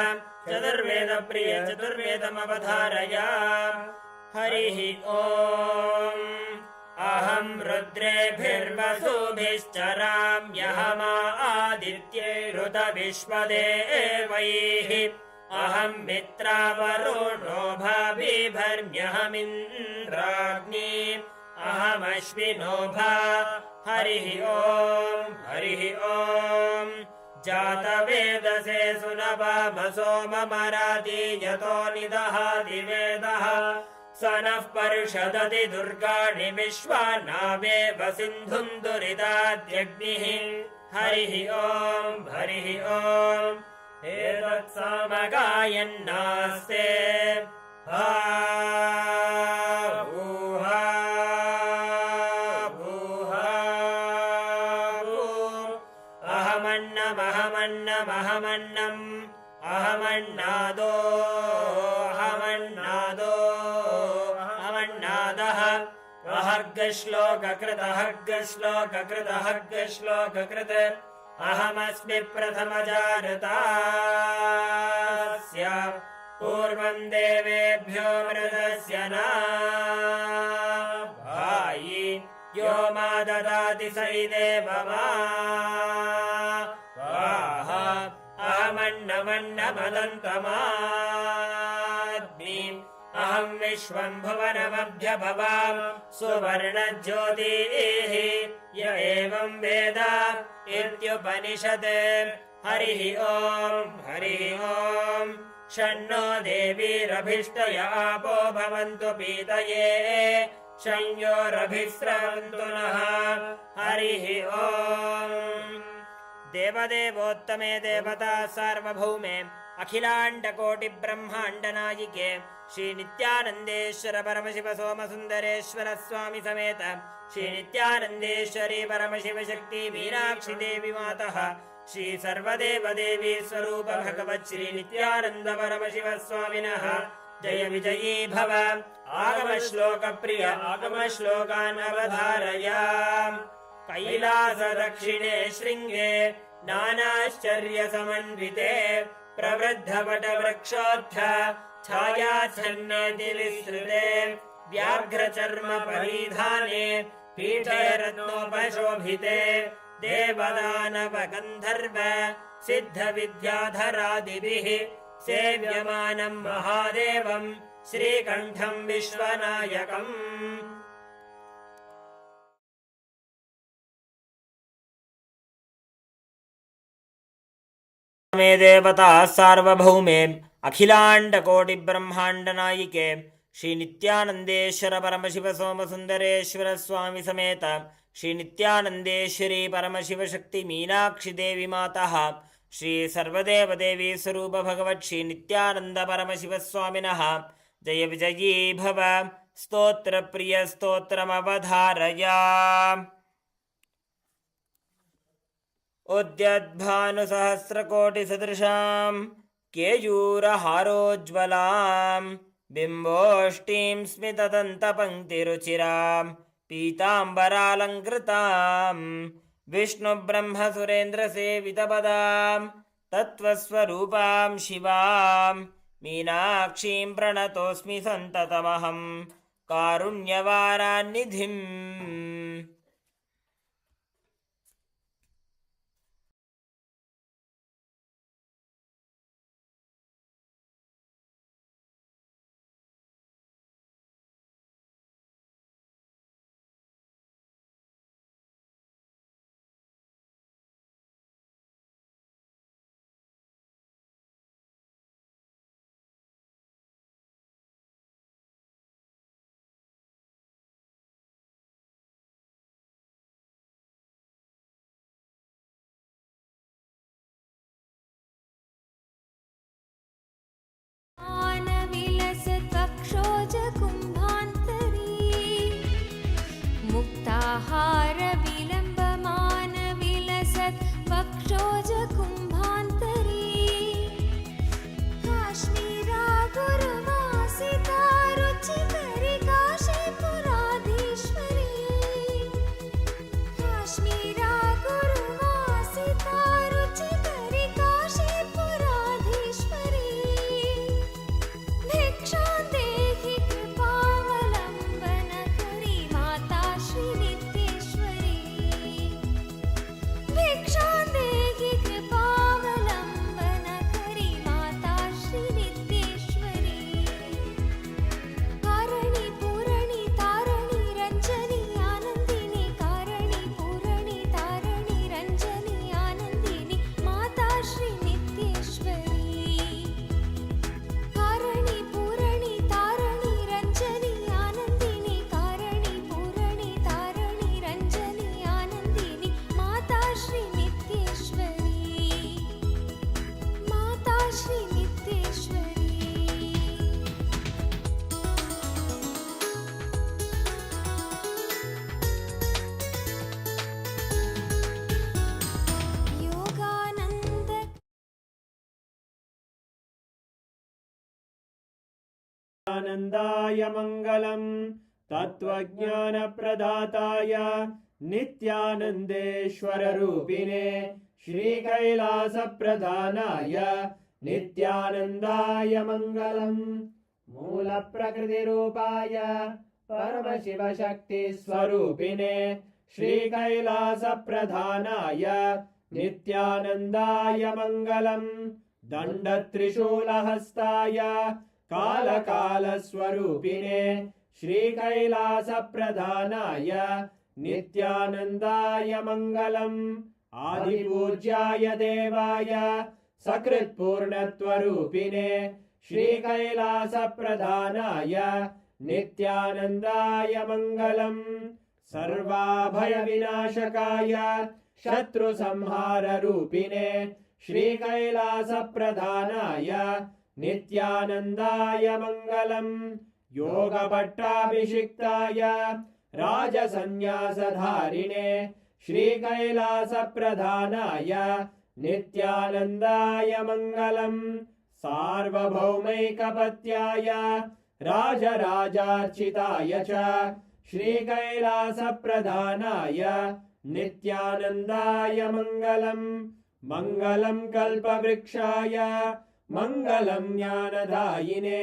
चतुर्वेद प्रिय चतुर्वेदमवधारया। हरिः ओम्। अहं रुद्रेभिर्वसुभिश्चराम्यहमादित्यैरुतविश्वदेवैः अहं मित्रावरुणो भाविभर्म्यहमिन्द्राग्नि अहमश्विनो भा। हरिः ओम् हरिः ओम्। जातवेदसे सुनवामसो ममराति यतो निदहाति वेदः स नः पर्षदति दुर्गाणि विश्वानावेव सिन्धुं दुरिताद्यग्निः। हरिः ओम् हरिः ओम्। एतत्सामगायन्नास्ते भूहा भूहा अहमन्नमहमन्नमहमन्नम् अहमन्नादो अहमन्नादो अहमन्नादः। अहर्गश्लोककृत हर्गश्लोककृत हर्गश्लोककृत अहमस्मि प्रथमजारतास्य पूर्वं देवेभ्यो मृतस्य न भायि यो मा ददाति स इदेव मा वाह। अहमन्नमन्नमदन्तमाद्मिम् अहं विश्वं भुवनमभ्यभवां सुवर्णज्योतिः य एवं वेद इत्युपनिषत्। हरिः ओम् हरिः ओम्। शन्नो देवीरभिष्टय आपो भवन्तु पीतये शंयोरभिस्रवन्तु नः। हरिः ओम्। देवदेवोत्तमे देवता सार्वभौमे अखिलांड कोटि ब्रह्मांड नायिके श्री नित्यानंदेश्वर परमशिव सोमसुंदरेश्वर स्वामी समेत श्री नित्यानंदेश्वरी परमशिव शक्ति मीनाक्षी देवी माता श्री सर्वदेव देवी स्वरूप भगवत् श्री नित्यानंद परमशिव स्वामिनः जय विजयी भव। आगम श्लोक प्रिय आगम श्लोकान् अवधारया। कैलास दक्षिणे शृंगे नानाश्चर्य समन्विते प्रवृद्धवट वृक्षोत्थ छायाच्छन्नति विस्तृते व्याघ्रचर्म परिधाने पीठे रत्नोपशोभिते देवदानव गन्धर्व सिद्ध विद्याधरादिभिः सेव्यमानं महादेवं श्रीकण्ठं विश्वनायकम्। मे देवता सार्वभौमे अखिलांड कोटि ब्रह्मांड नायिके श्री नित्यानंदेश्वर परमशिव सोमसुंदरेश्वर स्वामी समेत श्री नित्यानंदेश्वरी परमशिव शक्ति मीनाक्षी देवी माता श्री सर्वदेव देवी स्वरूप भगवत् श्री नित्यानंद परमशिव स्वामिनः जय विजयी भव। स्तोत्र प्रिय स्तोत्रमवधारया। उद्यद्भानुसहस्रकोटिसदृशां केयूरहारोज्ज्वलां बिम्बोष्टीं स्मितदन्तपङ्क्तिरुचिरां पीताम्बरालङ्कृतां विष्णुब्रह्मसुरेन्द्रसेवितपदां तत्त्वस्वरूपां शिवां मीनाक्षीं प्रणतोऽस्मि सन्ततमहं कारुण्यवारान्निधिम्। आनन्दाय मङ्गलम् तत्त्वज्ञानप्रदाताय नित्यानन्देश्वररूपिणे श्रीकैलासप्रधानाय नित्यानन्दाय मङ्गलम् मूलप्रकृतिरूपाय परमशिवशक्तिस्वरूपिणे श्रीकैलासप्रधानाय नित्यानन्दाय मङ्गलम् दण्डत्रिशूलहस्ताय कालकालस्वरूपिणे श्रीकैलासप्रधानाय नित्यानन्दाय मङ्गलम् आदिपूज्याय देवाय सकृत्पूर्णत्वरूपिणे श्रीकैलासप्रधानाय नित्यानन्दाय मङ्गलम् सर्वाभयविनाशकाय शत्रुसंहाररूपिणे श्रीकैलासप्रधानाय नित्यानन्दाय मङ्गलम् योगपट्टाभिषिक्ताय राजसन्न्यासधारिणे श्रीकैलासप्रधानाय नित्यानन्दाय मङ्गलम् सार्वभौमैकपत्याय राजराजार्चिताय च श्रीकैलासप्रधानाय नित्यानन्दाय मङ्गलम् मङ्गलम् कल्पवृक्षाय मङ्गलम् ज्ञानदायिने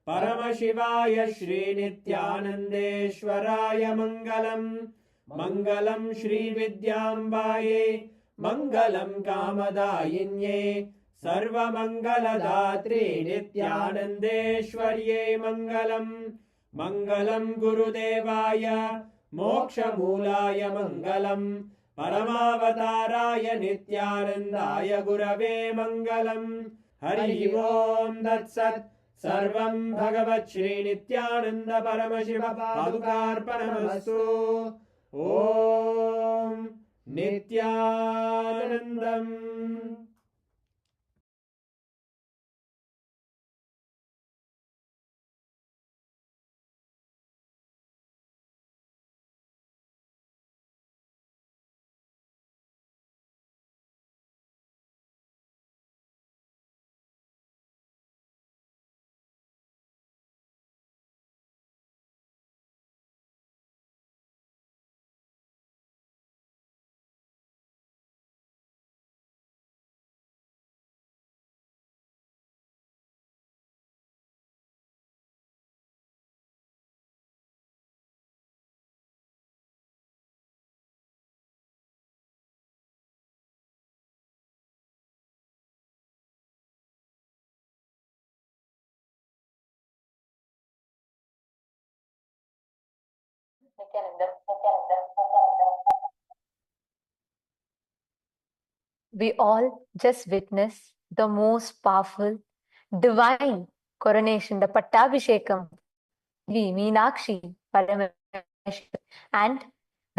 परमशिवाय श्रीनित्यानन्देश्वराय मङ्गलम् मङ्गलम् श्रीविद्याम्बायै मङ्गलम् कामदायिन्यै सर्वमङ्गलदात्रे नित्यानन्देश्वर्यै मङ्गलम् मङ्गलम् गुरुदेवाय मोक्षमूलाय मङ्गलम् परमावताराय नित्यानन्दाय गुरवे मङ्गलम् हरि ओम् तत्सत् सर्वम् भगवत् श्रीनित्यानन्द परमशिव पादुकार्पणमस्तु ॐ नित्यानन्दम्। We all just witnessed the most powerful divine coronation, the Pattabhishekam, Devi, Meenakshi, Paramashivam, and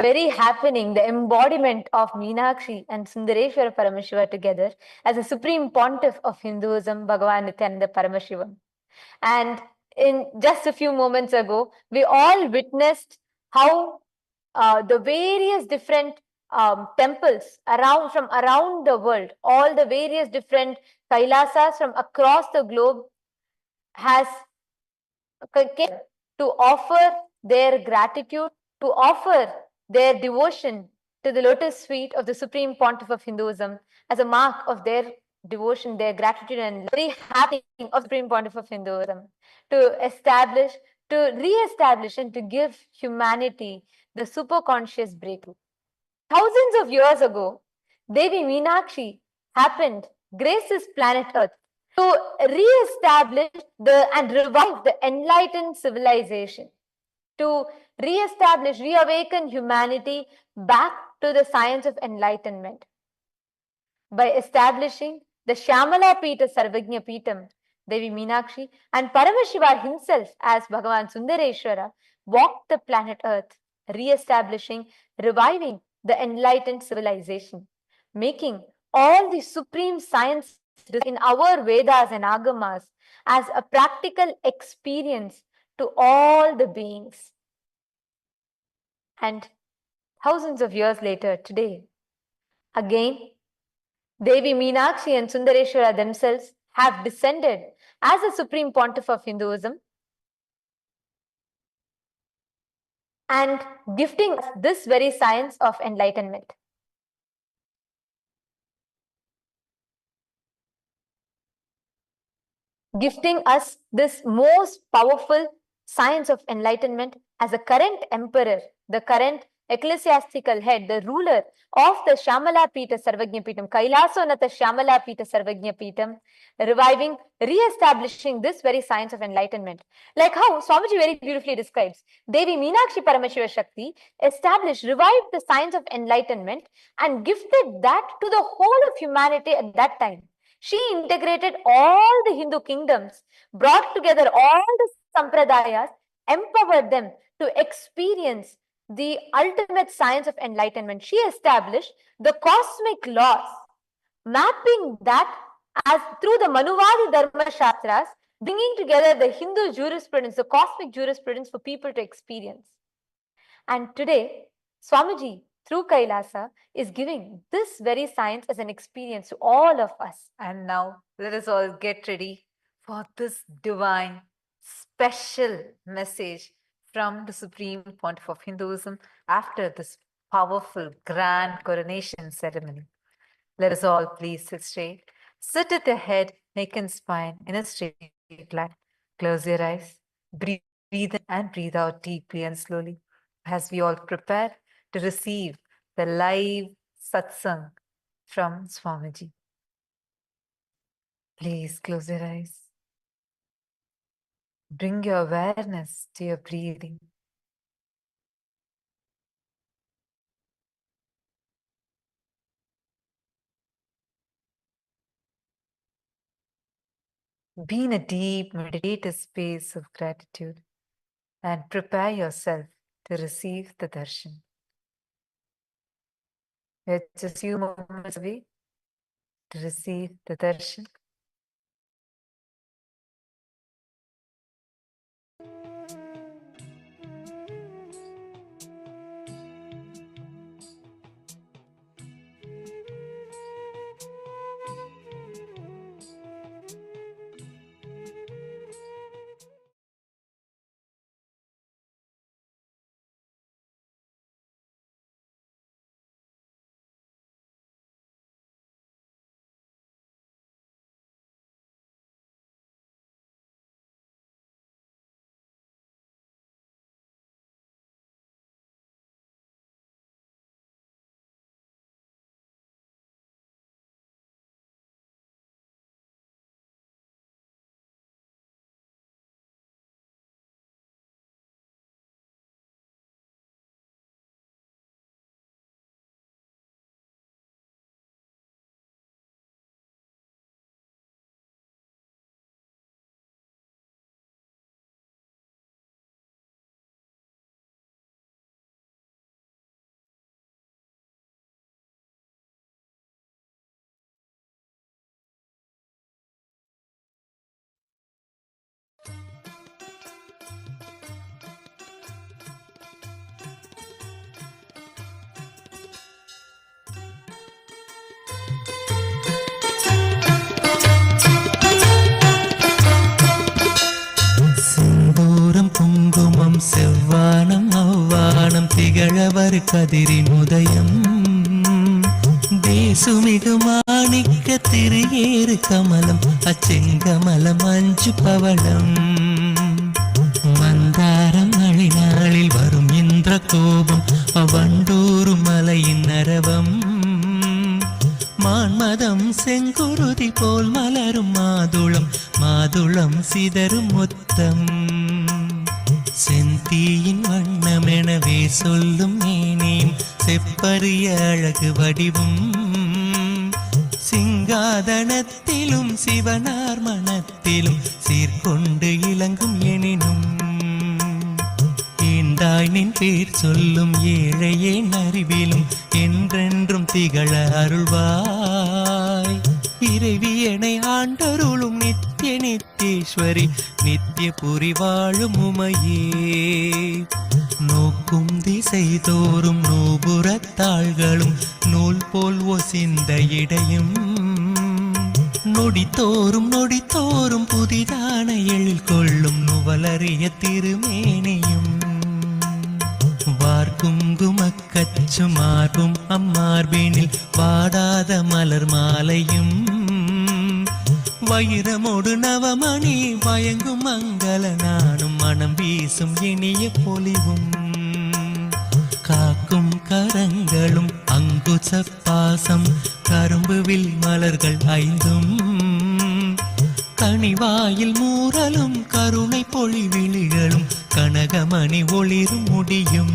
very happening, the embodiment of Meenakshi and Sundareshwara Paramashiva together as a Supreme Pontiff of Hinduism, Bhagavan Nithyananda Paramashivam. And in just a few moments ago, we all witnessed how the various different temples from around the world, all the various different Kailasas from across the globe has came to offer their gratitude, to offer their devotion to the lotus feet of the Supreme Pontiff of Hinduism as a mark of their devotion, their gratitude, and very happy of Supreme Pontiff of Hinduism to establish, to re-establish, and to give humanity the superconscious breakthrough. Thousands of years ago, Devi Meenakshi happened, graced this planet Earth to re-establish and revive the enlightened civilization, to re-establish, reawaken humanity back to the science of enlightenment by establishing the Shyamala Pita Sarvagnya Pitam. Devi Meenakshi and Paramashiva himself as Bhagavan Sundareshwara walked the planet Earth, re-establishing, reviving the enlightened civilization, making all the supreme science in our Vedas and Agamas as a practical experience to all the beings. And thousands of years later, today, again, Devi Meenakshi and Sundareshwara themselves have descended as a Supreme Pontiff of Hinduism and gifting us this very science of enlightenment. Gifting us this most powerful science of enlightenment as a current emperor, the current ecclesiastical head, the ruler of the Shyamala Pita Sarvagnya Pitam, Kailasa Nata Shyamala Pita Sarvagnya Pitam, reviving, re-establishing this very science of enlightenment. Like how Swamiji very beautifully describes, Devi Meenakshi Paramashiva Shakti established, revived the science of enlightenment and gifted that to the whole of humanity at that time. She integrated all the Hindu kingdoms, brought together all the sampradayas, empowered them to experience the ultimate science of enlightenment. She established the cosmic laws, mapping that as through the Manuvadi Dharma Shastras, bringing together the Hindu jurisprudence, the cosmic jurisprudence for people to experience. And today, Swamiji, through Kailasa, is giving this very science as an experience to all of us. And now, let us all get ready for this divine, special message from the Supreme Pontiff of Hinduism after this powerful, grand coronation ceremony. Let us all please sit straight. Sit at the head, neck and spine in a straight line. Close your eyes. Breathe in and breathe out deeply and slowly as we all prepare to receive the live satsang from Swamiji. Please close your eyes. Bring your awareness to your breathing. Be in a deep meditative space of gratitude and prepare yourself to receive the darshan. We're just a few moments away to receive the darshan. தவறு கதிரின் உதயம் தேசுமிகு மாணிக்க திரு கமலம் அச்செங்கமலம் அஞ்சு பவளம் மந்தாரம் மழை நாளில் வரும் இந்திர கோபம் வண்டூரு மலையின் நரவம் மான்மதம் செங்குருதி போல் மலரும் மாதுளம் சிதறும் முத்தம் செந்தீயின் வண்ணமெனவே சொல்லும் மேனியும் செப்பரிய அழகு வடிவும் சிங்காதனத்திலும் சிவனார் மனத்திலும் சீர்கொண்டு இலங்கும் எனினும் ஈண்டாய் நின் பேர் சொல்லும் ஏழையே அறிவிலும் என்றென்றும் திகழ அருள்வாய் இறைவியனை ஆண்டருளும் நித்திய நித்தேஸ்வரி நித்திய புரி வாழும் உமையே நோக்கும் திசை தோறும் நூபுறத்தாள்களும் நூல் போல் ஒசிந்த இடையும் நொடித்தோறும் புதிதான எழில் கொள்ளும் நுவலறிய திருமேனியும் வார்குங்குமக்கச்சு மார்பும் அம்மார்பினில் வாடாத மலர் மாலையும் வைரமோடு நவமணி வயங்கும் மங்கள நானும் மனம் வீசும் இனிய பொலிவும் காக்கும் கரங்களும் அங்குச பாசம் கரும்புவில் மலர்கள் ஐந்தும் கனிவாயில் மூரலும் கருணை பொழிவிழிகளும் கனகமணி ஒளிரும் முடியும்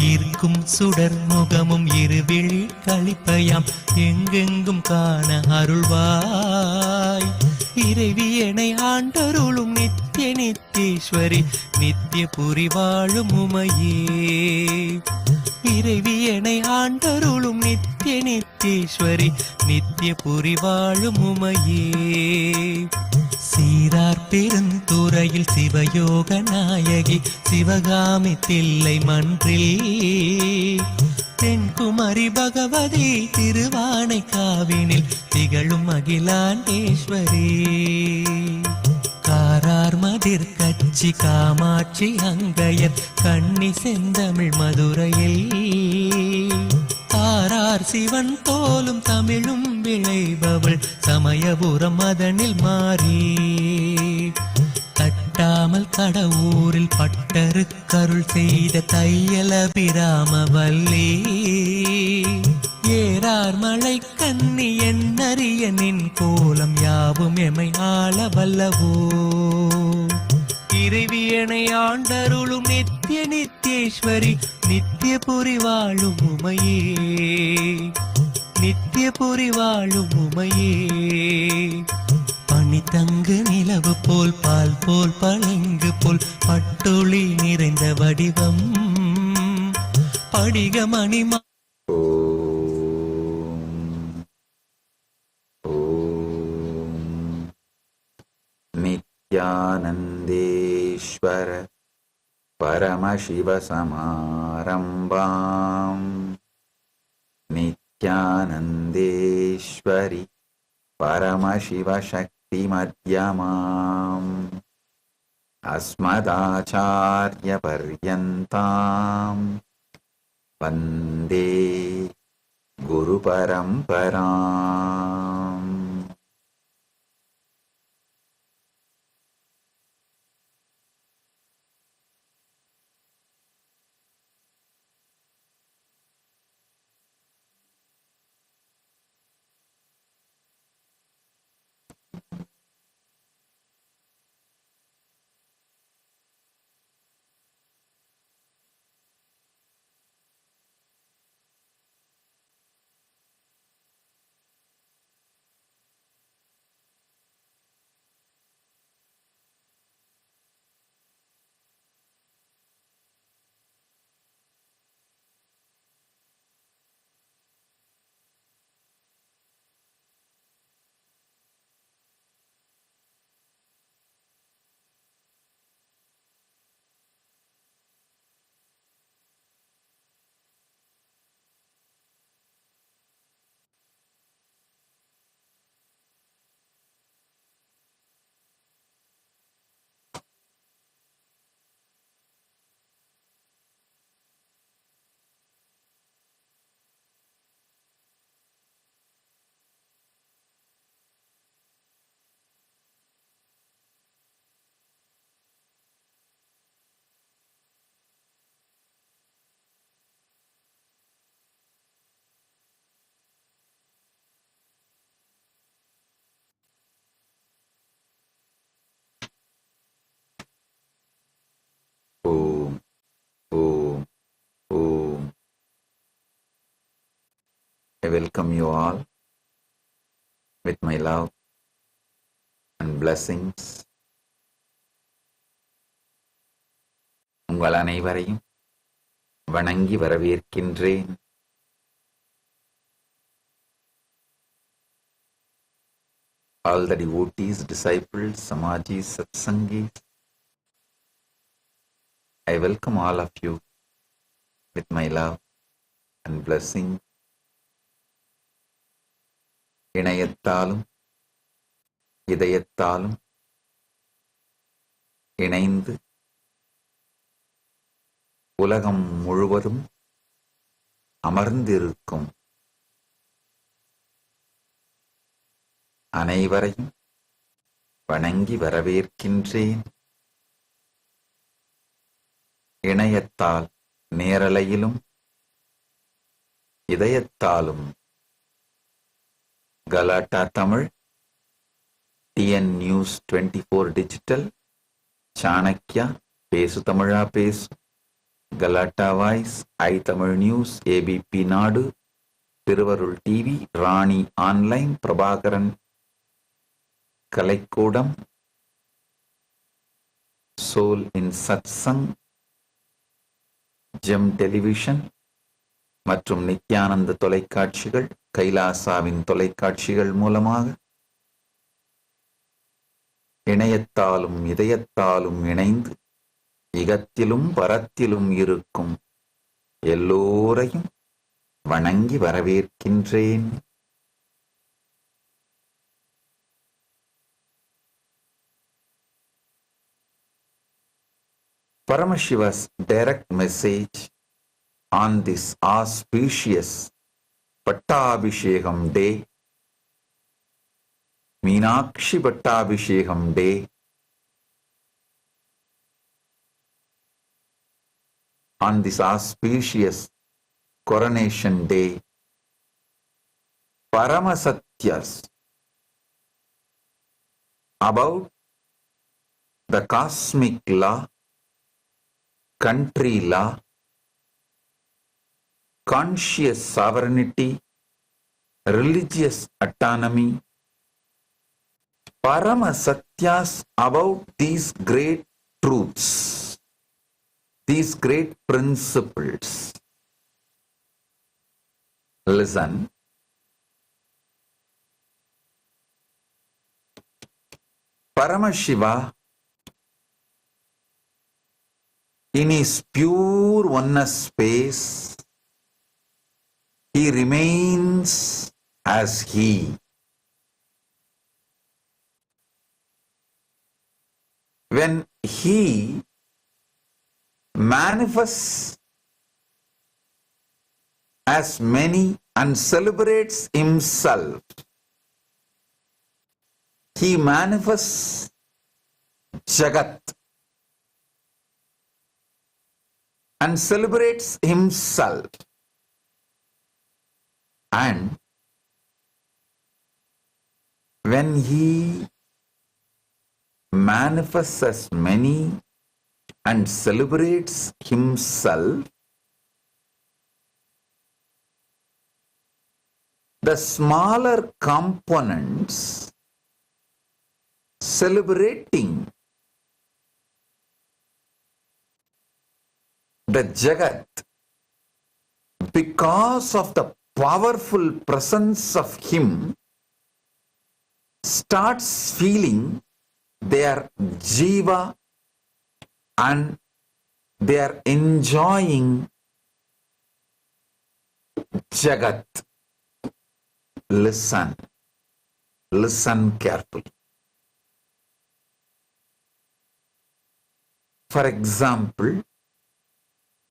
ஈர்க்கும் சுடர் முகமும் இருவிழி கழிப்பயாம் எங்கெங்கும் காண அருள்வாய் இறைவியனை ஆண்டருளும் நித்திய நித்தேஸ்வரி நித்திய புரி வாழும் உமையே இறைவியனை ஆண்டருளும் நித்திய நித்தேஸ்வரி நித்திய புரி வாழும் உமையே சீரார் பெருந்துறையில் சிவயோக நாயகி சிவகாமி தில்லை மன்றில் தென்குமரி பகவதி திருவானை காவினில் திகழும் அகிலாண்டேஸ்வரி காரார் மதிர் கச்சி காமாட்சி அங்கையர் கண்ணி செந்தமிழ் மதுரையில் தாரார் சிவன் போலும் தமிழும் விளைபவள் சமயபுரம் மதனில் மாறி தட்டாமல் கடவுரில் பட்டரு கருள் செய்த தையலபிராம வல்லி ஏறார் மலை கண்ணி என்னறிய நின் கோலம் யாவும் எமை ஆள வல்லவோ இறைவியனை ஆண்டருளும் நித்திய நித்தேஸ்வரி நித்திய புரி வாழும் உமையே நித்திய புரி வாழும் உமையே பனி தங்கு நிலவு போல் பால் போல் பளிங்கு போல் பட்டொளி நிறைந்த வடிவம் படிக மணிமா नित्यानन्देश्वर परमशिवसमारम्भाम् नित्यानन्देश्वरि परमशिवशक्तिमध्यमाम् अस्मदाचार्यपर्यन्ताम् वन्दे गुरुपरम्पराम् I welcome you all with my love and blessings. உங்கள் அனைவரையும் வணங்கி வரவேற்கின்றேன். All the devotees, disciples, Samajis, Satsangis, I welcome all of you with my love and blessing. இணையத்தாலும் இதயத்தாலும் இணைந்து உலகம் முழுவதும் அமர்ந்திருக்கும் அனைவரையும் வணங்கி வரவேற்கின்றேன். இணையத்தால் நேரலையிலும் இதயத்தாலும் Galatta Tamil, TN news 24 digital, Chanakya, பேசு தமிழா பேசு, Galatta voice, I Tamil news, ABP Nadu, Thiruvarul TV, Rani online, Prabhakaran Kalaikoodam, soul in Satsang, gem television மற்றும் நித்யானந்த தொலைக்காட்சிகள், கைலாசாவின் தொலைக்காட்சிகள் மூலமாக இணையத்தாலும் இதயத்தாலும் இணைந்து இகத்திலும் பரத்திலும் இருக்கும் எல்லோரையும் வணங்கி வரவேற்கின்றேன். Paramashiva's direct message on this auspicious Pattabhishekam day, Meenakshi Pattabhishekam day, on this auspicious coronation day, Paramasatyas about the cosmic law, country law, conscious sovereignty, religious autonomy, Paramasatyas about these great truths, these great principles. Listen. Paramashiva, in his pure oneness space, he remains as he. When he manifests as many and celebrates himself, he manifests Jagat and celebrates himself. And when he manifests as many and celebrates himself, the smaller components celebrating the Jagat, because of the powerful presence of him, starts feeling their jiva and they are enjoying Jagat. Listen. Listen carefully. For example,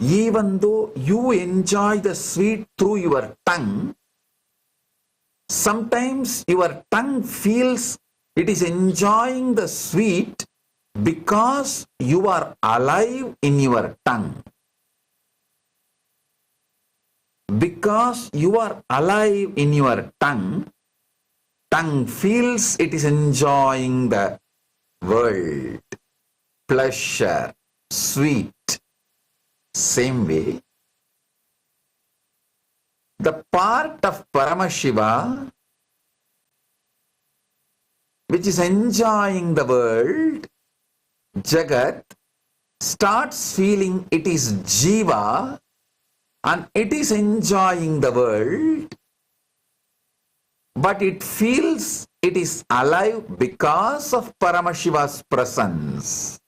even though you enjoy the sweet through your tongue, sometimes your tongue feels it is enjoying the sweet because you are alive in your tongue. Because you are alive in your tongue, tongue feels it is enjoying the world, pleasure, sweet. Same way, the part of Paramashiva which is enjoying the world, Jagat, starts feeling it is Jiva and it is enjoying the world, but it feels it is alive because of Paramashiva's presence.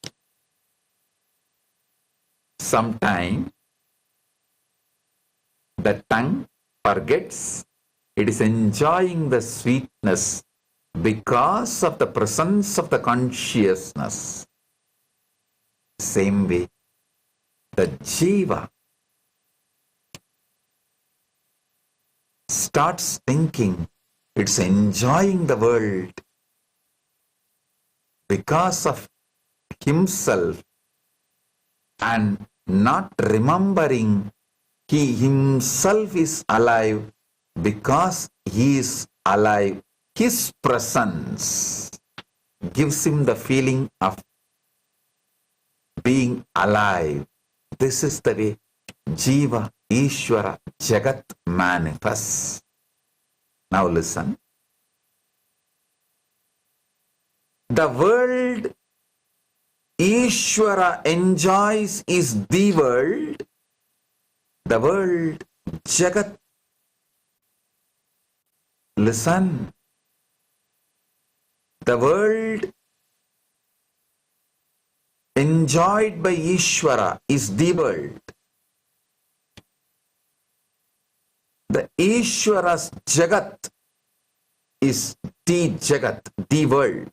Sometime the tongue forgets it is enjoying the sweetness because of the presence of the consciousness. Same way, the Jiva starts thinking it's enjoying the world because of himself and not remembering he himself is alive because he is alive. His presence gives him the feeling of being alive. This is the way Jiva, Ishvara, Jagat manifests. Now listen. The world Ishvara enjoys is the world. The world Jagat. Listen. The world enjoyed by Ishvara is the world. The Ishvara's Jagat is the Jagat, the world.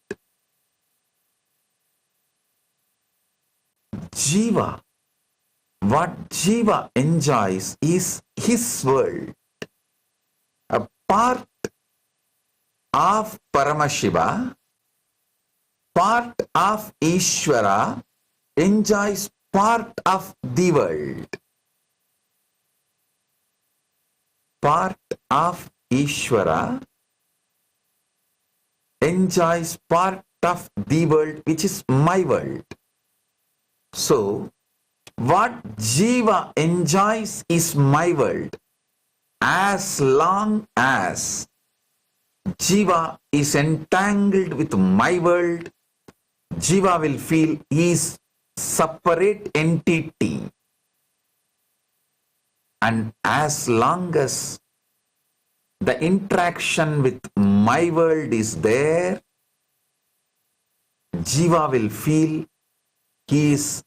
Jiva, what Jiva enjoys is his world. A part of Paramashiva, part of Ishvara enjoys part of the world. Part of Ishvara enjoys part of the world, which is my world. So, what Jiva enjoys is my world. As long as Jiva is entangled with my world, Jiva will feel he is separate entity. And as long as the interaction with my world is there, Jiva will feel he is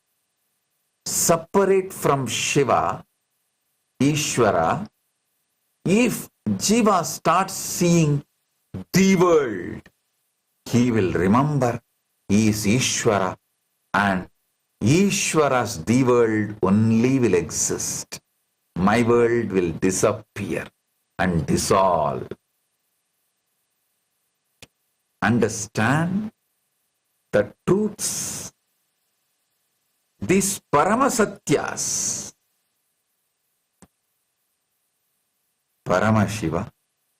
separate from Shiva, Ishvara. If Jiva starts seeing the world, he will remember he is Ishvara and Ishvara's the world only will exist. My world will disappear and dissolve. Understand the truths. These Paramasatyas, Paramashiva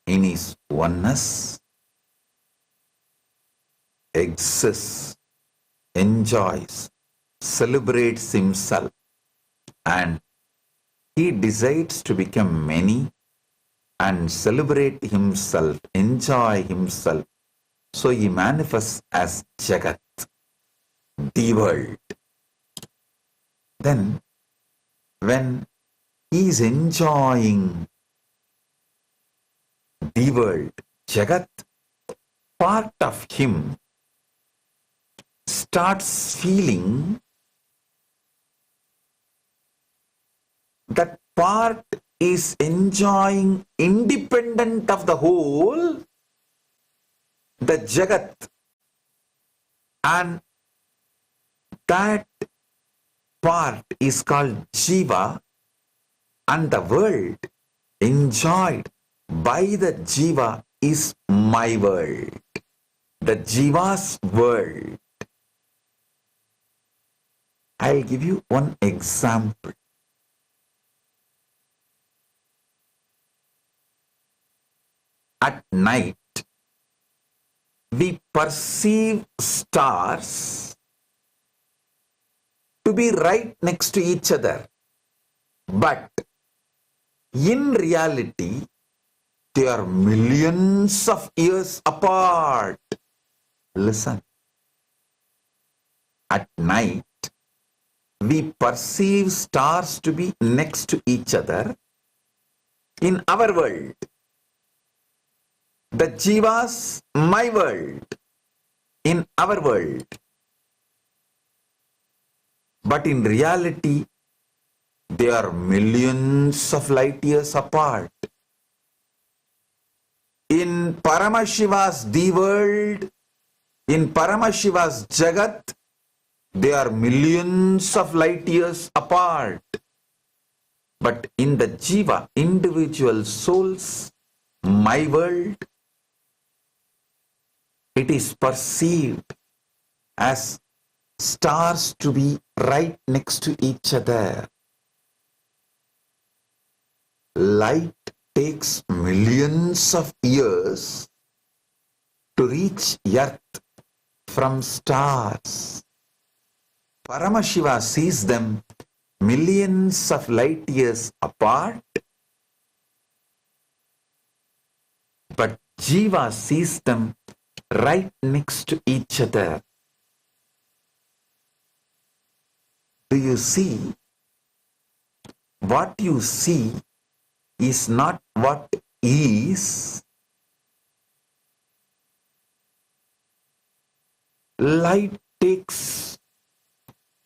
in his oneness exists, enjoys, celebrates himself, and he decides to become many and celebrate himself, enjoy himself. So he manifests as Jagat, the world. Then, when he is enjoying the world, Jagat, part of him starts feeling that part is enjoying independent of the whole, the Jagat, and that part is called Jiva, and the world enjoyed by the Jiva is my world, the Jiva's world. I'll give you one example. At night, we perceive stars to be right next to each other. But In reality, they are millions of years apart. Listen. At night, we perceive stars to be next to each other in our world. The jivas, my world, in our world. But in reality, they are millions of light years apart. In Paramashiva's the world, in Paramashiva's Jagat, they are millions of light years apart. But in the Jiva, individual souls, my world, it is perceived as stars to be right next to each other. Light takes millions of years to reach earth from stars. Paramashiva sees them millions of light years apart, but Jiva sees them right next to each other. Do you see? What you see is not what is. Light takes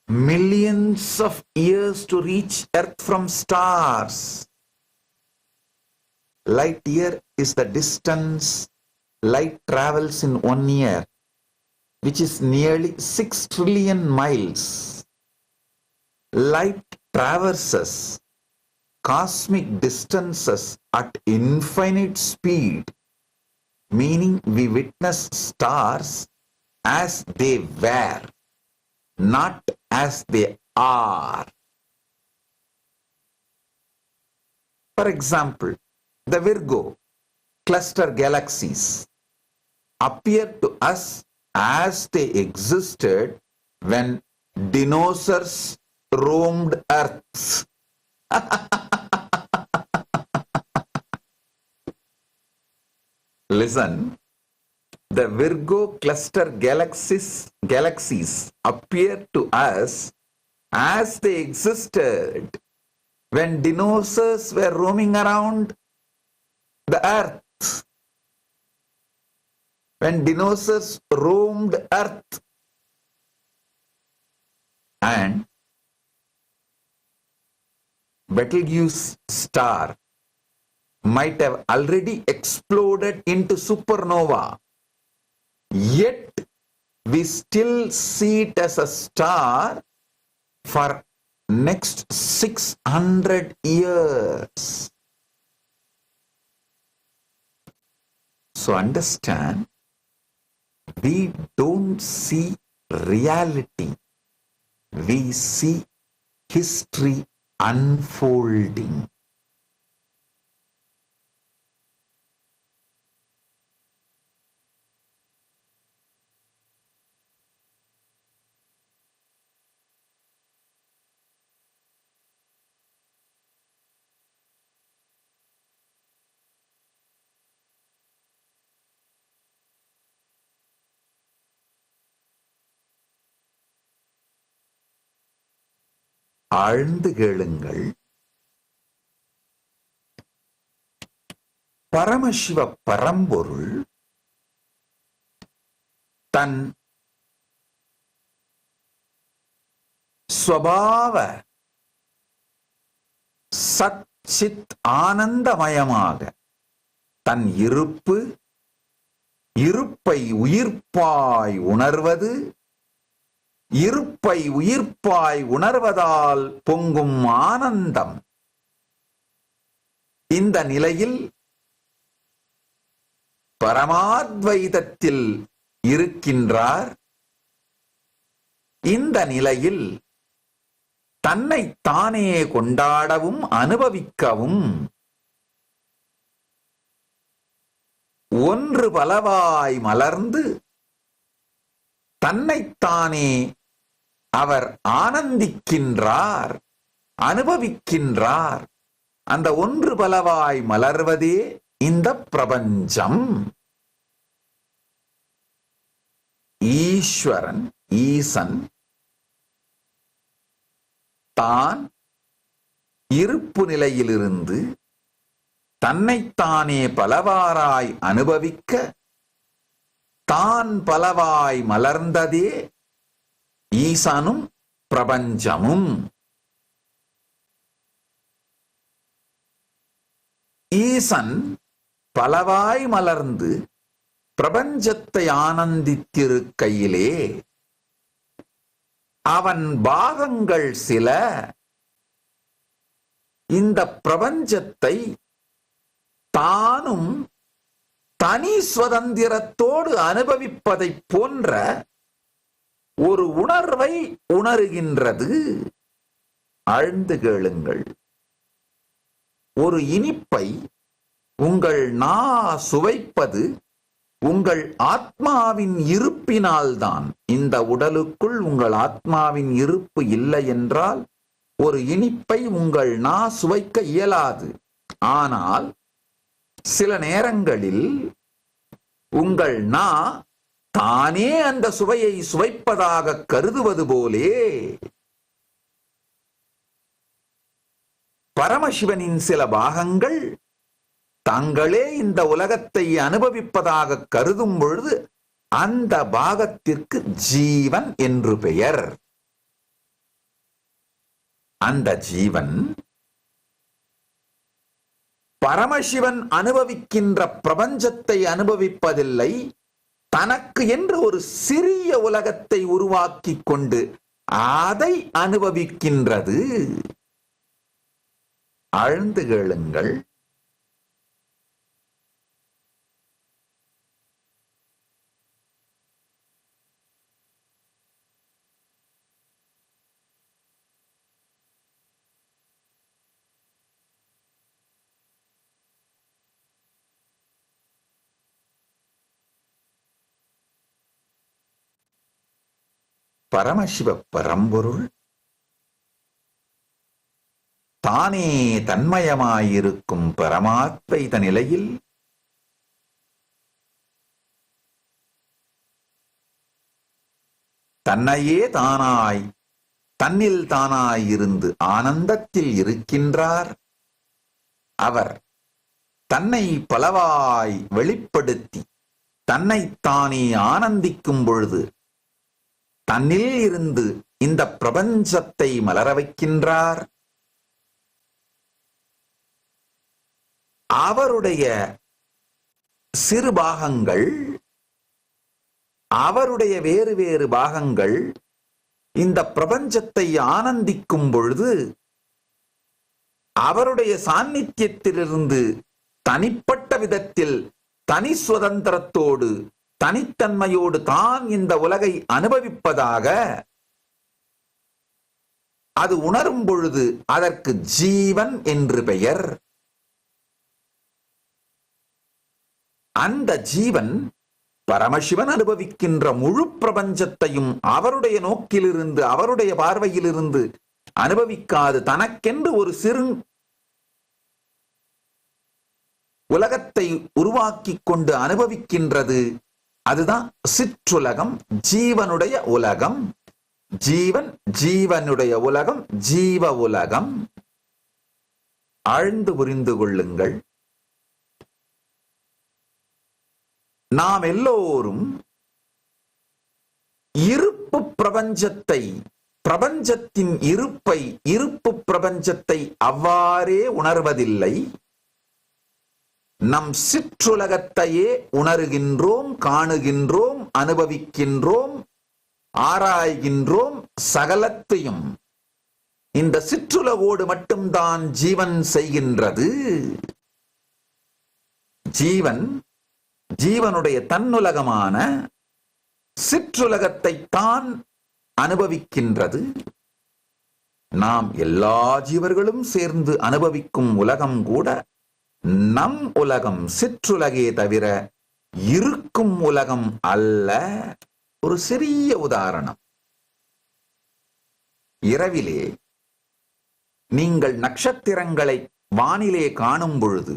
millions of years to reach earth from stars. Light year is the distance light travels in 1 year, which is nearly 6 trillion miles. Light traverses cosmic distances at infinite speed, meaning we witness stars as they were, not as they are. For example, the Virgo cluster galaxies appear to us as they existed when dinosaurs roamed Earth. Listen, the Virgo cluster galaxies appear to us as they existed when dinosaurs were roaming around the earth. When dinosaurs roamed earth. And Betelgeuse star might have already exploded into supernova. Yet, we still see it as a star for next 600 years. So understand, we don't see reality. We see history unfolding. ஆழ்ந்து கேளுங்கள். பரமசிவ பரம்பொருள் தன் ஸ்வபாவ சச்சித் ஆனந்தமயமாக தன் இருப்பை உயிர்ப்பாய் உணர்வது, இருப்பை உயிர்ப்பாய் உணர்வதால் பொங்கும் ஆனந்தம். இந்த நிலையில் பரமாத்வைதத்தில் இருக்கின்றார். இந்த நிலையில் தன்னை தானே கொண்டாடவும் அனுபவிக்கவும் ஒன்று பலவாய் மலர்ந்து தன்னைத்தானே அவர் ஆனந்திக்கின்றார், அனுபவிக்கின்றார். அந்த ஒன்று பலவாய் மலர்வதே இந்த பிரபஞ்சம். ஈஸ்வரன், ஈசன் தான் இருப்பு நிலையிலிருந்து தன்னைத்தானே பலவாராய் அனுபவிக்க தான் பலவாய் மலர்ந்ததே ஈசனும் பிரபஞ்சமும். ஈசன் பலவாய் மலர்ந்து பிரபஞ்சத்தை ஆனந்தித்திருக்கையிலே அவன் பாகங்கள் சில இந்த பிரபஞ்சத்தை தானும் தனி சுதந்திரத்தோடு அனுபவிப்பதை போன்ற ஒரு உணர்வை உணர்கின்றது. ஆழ்ந்து கேளுங்கள். ஒரு இனிப்பை உங்கள் நா சுவைப்பது உங்கள் ஆத்மாவின் இருப்பினால்தான். இந்த உடலுக்குள் உங்கள் ஆத்மாவின் இருப்பு இல்லை என்றால் ஒரு இனிப்பை உங்கள் நா சுவைக்க இயலாது. ஆனால் சில நேரங்களில் உங்கள் நா தானே அந்த சுவையை சுவைப்பதாக கருதுவது போலே பரமசிவனின் சில பாகங்கள் தாங்களே இந்த உலகத்தை அனுபவிப்பதாக கருதும் பொழுது அந்த பாகத்திற்கு ஜீவன் என்று பெயர். அந்த ஜீவன் பரமசிவன் அனுபவிக்கின்ற பிரபஞ்சத்தை அனுபவிப்பதில்லை, தனக்கு என்று ஒரு சிறிய உலகத்தை உருவாக்கி கொண்டு அதை அனுபவிக்கின்றது. ஆழ்ந்து கேளுங்கள். பரமசிவ பரம்பொருள் தானே தன்மயமாயிருக்கும் பரமாத்வைத நிலையில் தன்னையே தானாய் தன்னில் தானாயிருந்து ஆனந்தத்தில் இருக்கின்றார். அவர் தன்னை பலவாய் வெளிப்படுத்தி தன்னைத்தானே ஆனந்திக்கும் பொழுது தன்னில் இருந்து இந்த பிரபஞ்சத்தை மலர வைக்கின்றார். அவருடைய சிறு பாகங்கள், அவருடைய வேறு வேறு பாகங்கள் இந்த பிரபஞ்சத்தை ஆனந்திக்கும் பொழுது அவருடைய சாநித்தியத்திலிருந்து தனிப்பட்ட விதத்தில் தனி சுதந்திரத்தோடு தனித்தன்மையோடு தான் இந்த உலகை அனுபவிப்பதாக அது உணரும் பொழுது அதற்கு ஜீவன் என்று பெயர். அந்த ஜீவன் பரமசிவன் அனுபவிக்கின்ற முழு பிரபஞ்சத்தையும் அவருடைய நோக்கிலிருந்து அவருடைய பார்வையிலிருந்து அனுபவிக்காது தனக்கென்று ஒரு சிறு உலகத்தை உருவாக்கி கொண்டு அனுபவிக்கின்றது. அதுதான் சிற்றுலகம், ஜீவனுடைய உலகம். ஜீவன், ஜீவனுடைய உலகம், ஜீவ உலகம். ஆழ்ந்து புரிந்து கொள்ளுங்கள். நாம் எல்லோரும் இருப்பு பிரபஞ்சத்தை, பிரபஞ்சத்தின் இருப்பை, இருப்பு பிரபஞ்சத்தை அவ்வாறே உணர்வதில்லை. நம் சிற்றுலகத்தையே உணர்கின்றோம், காணுகின்றோம், அனுபவிக்கின்றோம், ஆராய்கின்றோம். சகலத்தையும் இந்த சிற்றுலகோடு மட்டும்தான் ஜீவன் செய்கின்றது. ஜீவன் ஜீவனுடைய தன்னுலகமான சிற்றுலகத்தை தான் அனுபவிக்கின்றது. நாம் எல்லா ஜீவர்களும் சேர்ந்து அனுபவிக்கும் உலகம் கூட நம் உலகம், சிற்றுலகே தவிர இருக்கும் உலகம் அல்ல. ஒரு சிறிய உதாரணம். இரவிலே நீங்கள் நட்சத்திரங்களை வானிலே காணும் பொழுது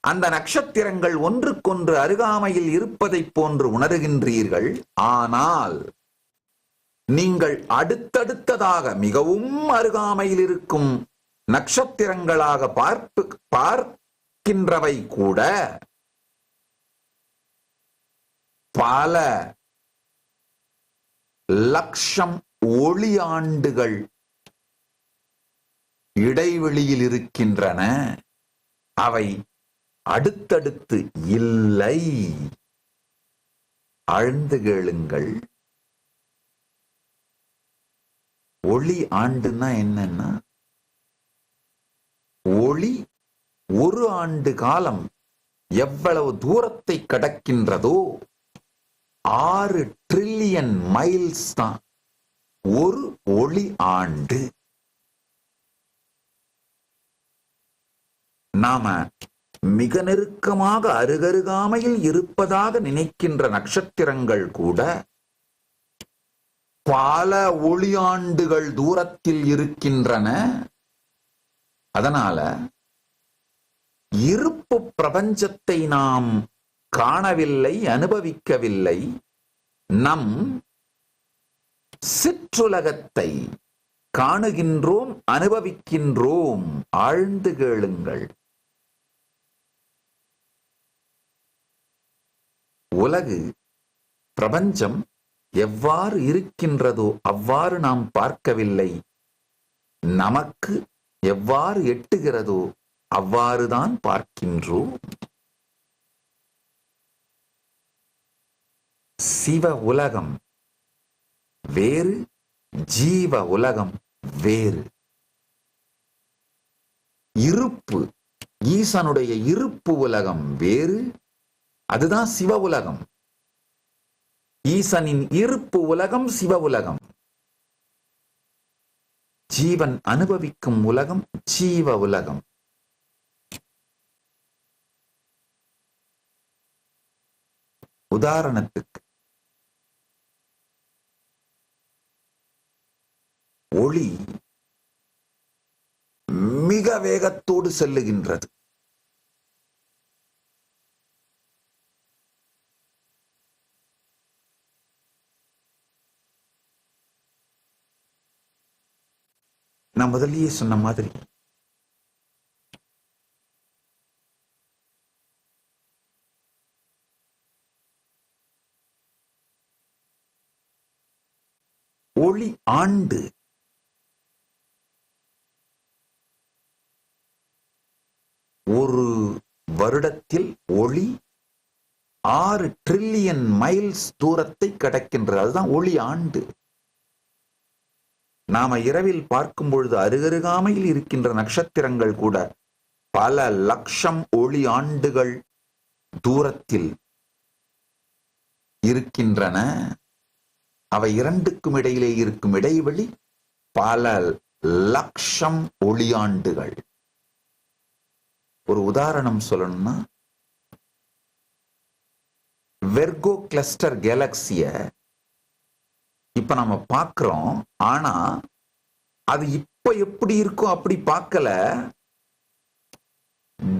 அந்த நட்சத்திரங்கள் ஒன்றுக்கொன்று அருகாமையில் இருப்பதைப் போன்று உணர்கின்றீர்கள். ஆனால் நீங்கள் அடுத்தடுத்ததாக மிகவும் அருகாமையில் இருக்கும் நட்சத்திரங்களாக பார்க்கின்றவை கூட பல லட்சம் ஒளியாண்டுகள் இடைவெளியில் இருக்கின்றன. அவை அடுத்தடுத்து இல்லை. ஆழ்ந்து கேளுங்கள். ஒளி ஆண்டுன்னா என்னன்னா, ஒளி ஒரு ஆண்டு காலம் எவ்வளவு தூரத்தை கடக்கின்றதோ 6 ட்ரில்லியன் மைல்ஸ் தான் ஒரு ஒளி ஆண்டு. நாம மிக நெருக்கமாக அருகருகாமையில் இருப்பதாக நினைக்கின்ற நட்சத்திரங்கள் கூட பல ஒளியாண்டுகள் தூரத்தில் இருக்கின்றன. அதனால இருப்பு பிரபஞ்சத்தை நாம் காணவில்லை, அனுபவிக்கவில்லை. நம் சிற்றுலகத்தை காணுகின்றோம், அனுபவிக்கின்றோம். ஆழ்ந்து கேளுங்கள். உலகு பிரபஞ்சம் எவ்வாறு இருக்கின்றதோ அவ்வாறு நாம் பார்க்கவில்லை. நமக்கு எவ்வாறு எட்டுகிறதோ அவ்வாறுதான் பார்க்கின்றோம். சிவ உலகம் வேறு, ஜீவ உலகம் வேறு. இருப்பு, ஈசனுடைய இருப்பு உலகம் வேறு, அதுதான் சிவ உலகம். ஈசனின் இருப்பு உலகம் சிவ உலகம். ஜீவன் அனுபவிக்கும் உலகம் ஜீவ உலகம். உதாரணத்துக்கு ஒளி மிக வேகத்தோடு செல்லுகின்றது. நான் முதலியே சொன்ன மாதிரி ஒளி ஆண்டு ஒரு வருடத்தில் ஒளி 6 ட்ரில்லியன் மைல்ஸ் தூரத்தை கடக்கின்றது. அதுதான் ஒளி ஆண்டு. நாம இரவில் பார்க்கும் பொழுது அருகருகாமையில் இருக்கின்ற நட்சத்திரங்கள் கூட பல லட்சம் ஒளி ஆண்டுகள் தூரத்தில் இருக்கின்றன. அவை இரண்டுக்கும் இடையிலே இருக்கும் இடைவெளி பல லட்சம் ஒளியாண்டுகள். ஒரு உதாரணம் சொல்லணும்னா, வெர்கோ கிளஸ்டர் கேலக்சிய இப்ப நம்ம பார்க்கிறோம். ஆனா அது இப்ப எப்படி இருக்கும் அப்படி பார்க்கல.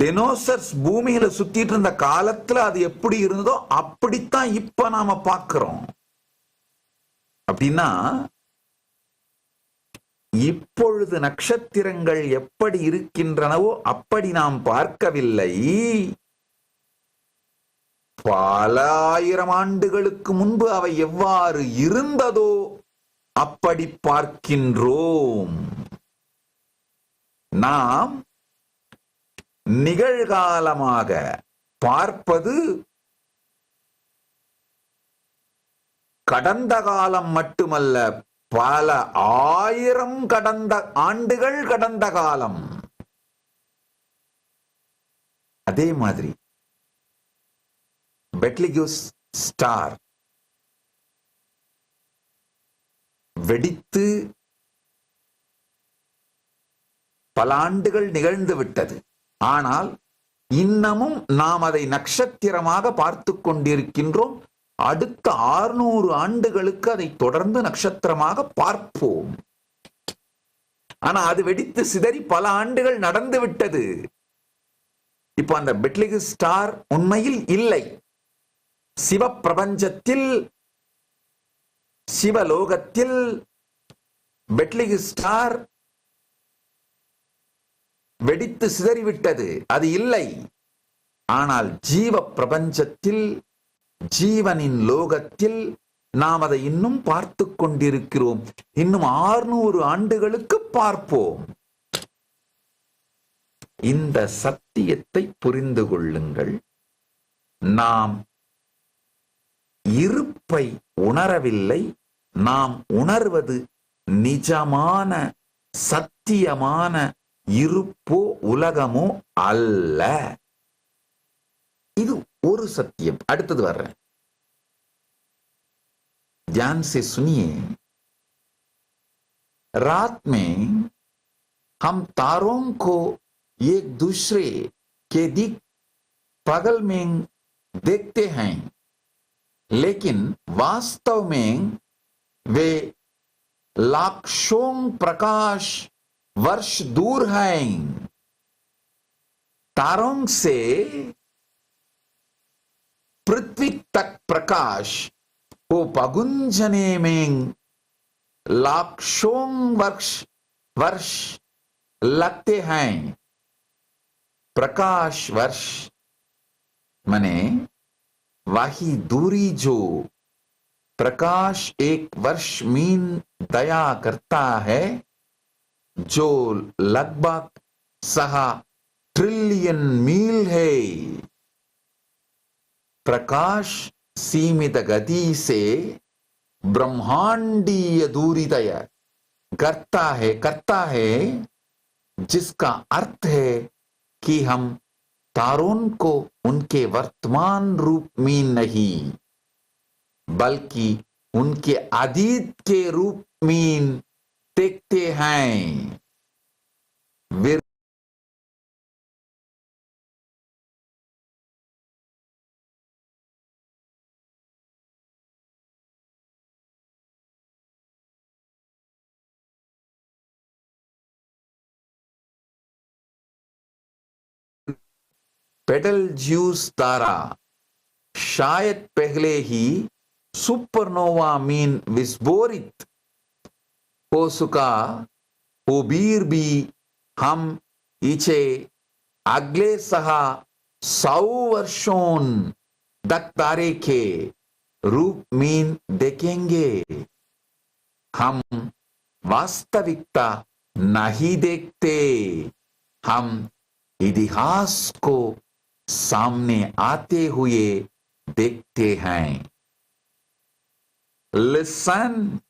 டினோசர்ஸ் பூமியில சுத்திட்டு இருந்த காலத்துல அது எப்படி இருந்ததோ அப்படித்தான் இப்ப நாம பார்க்கிறோம். அப்படின்னா இப்பொழுது நட்சத்திரங்கள் எப்படி இருக்கின்றனவோ அப்படி நாம் பார்க்கவில்லை. பல ஆயிரம் ஆண்டுகளுக்கு முன்பு அவை எவ்வாறு இருந்ததோ அப்படி பார்க்கின்றோம். நாம் நிகழ்காலமாக பார்ப்பது கடந்த காலம் மட்டுமல்ல, பல ஆயிரம் ஆண்டுகள் கடந்த காலம். அதே மாதிரி பெட்லிகியூஸ் ஸ்டார் வெடித்து பல ஆண்டுகள் நிகழ்ந்து விட்டது. ஆனால் இன்னமும் நாம் அதை நட்சத்திரமாக பார்த்து கொண்டிருக்கின்றோம். அடுத்த 600 ஆண்டுகளுக்கு அதை தொடர்ந்து நட்சத்திரமாக பார்ப்போம். ஆனா அது வெடித்து சிதறி பல ஆண்டுகள் நடந்து விட்டது. இப்போ அந்த பெட்லிகு ஸ்டார் உண்மையில் இல்லை. சிவ பிரபஞ்சத்தில், சிவலோகத்தில் பெட்லிகு ஸ்டார் வெடித்து சிதறிவிட்டது, அது இல்லை. ஆனால் ஜீவ பிரபஞ்சத்தில், ஜீவனின் லோகத்தில் நாம் அதை இன்னும் பார்த்து கொண்டிருக்கிறோம். இன்னும் 600 ஆண்டுகளுக்கு பார்ப்போம். இந்த சத்தியத்தை புரிந்து கொள்ளுங்கள். நாம் இருப்பை உணரவில்லை. நாம் உணர்வது நிஜமான சத்தியமான இருப்போ உலகமோ அல்ல. இது ஒரு சத்தியம். அடுத்தது வர்றேன், ध्यान से सुनिए. रात में हम तारों को एक दूसरे के दिक पगल में देखते हैं, लेकिन वास्तव में वे लाखों प्रकाश वर्ष दूर हैं. तारों से पृथ्वी तक प्रकाश को पगुंजने में लाखों वर्ष लगते हैं. प्रकाश वर्ष माने वही दूरी जो प्रकाश एक वर्ष मीन दया करता है, जो लगभग 6 ट्रिलियन मील है. प्रकाश सीमित गति से ब्रह्मांडीय दूरी तय करता है, जिसका अर्थ है कि हम तारों को उनके वर्तमान रूप में नहीं, बल्कि उनके अतीत के रूप में देखते हैं. बेटलज्यूस तारा शायद पहले ही सुपरनोवा मीन विस्फोरित हो चुका हो, भी हम इसे अगले 100 वर्षों तक तारे के रूप में देखेंगे. हम वास्तविकता नहीं देखते, हम इतिहास को सामने आते हुए देखते हैं. Listen.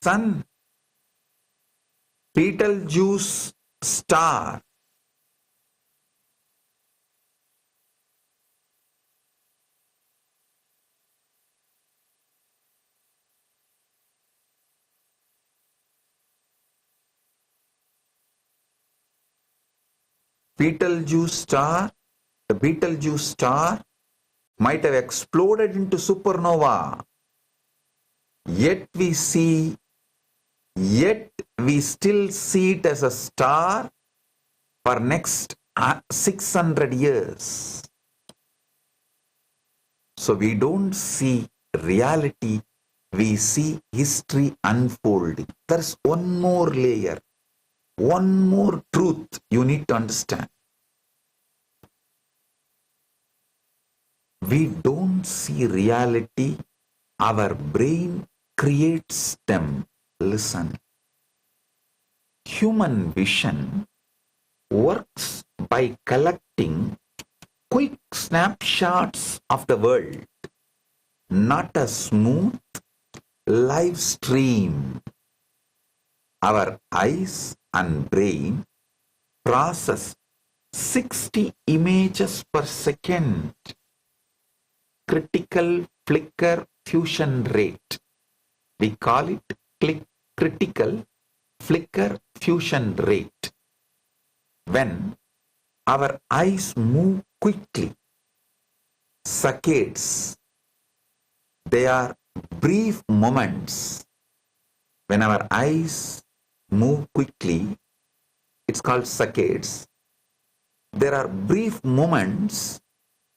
Sun, Betelgeuse star. Betelgeuse star, the Betelgeuse star might have exploded into supernova. Yet we still see it as a star for next 600 years. So we don't see reality, we see history unfolding. There's one more layer, one more truth you need to understand. We don't see reality, our brain creates them. Listen. Human vision works by collecting quick snapshots of the world, not a smooth live stream. Our eyes and brain process 60 images per second. Critical flicker fusion rate. We call it critical flicker fusion rate. When our eyes move quickly, saccades, they are brief moments. When our eyes move quickly, it's called saccades. There are brief moments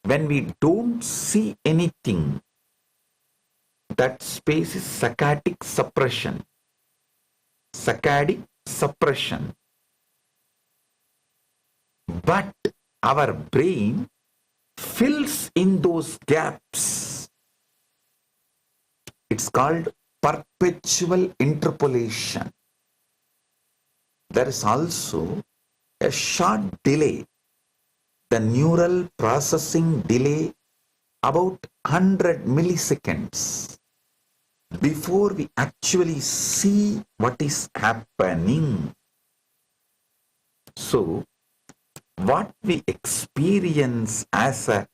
when we don't see anything. That space is saccadic suppression. Saccadic suppression. But our brain fills in those gaps. It's called perpetual interpolation. There is also a short delay, the neural processing delay, about 100 milliseconds before we actually see what is happening. So, what we experience as a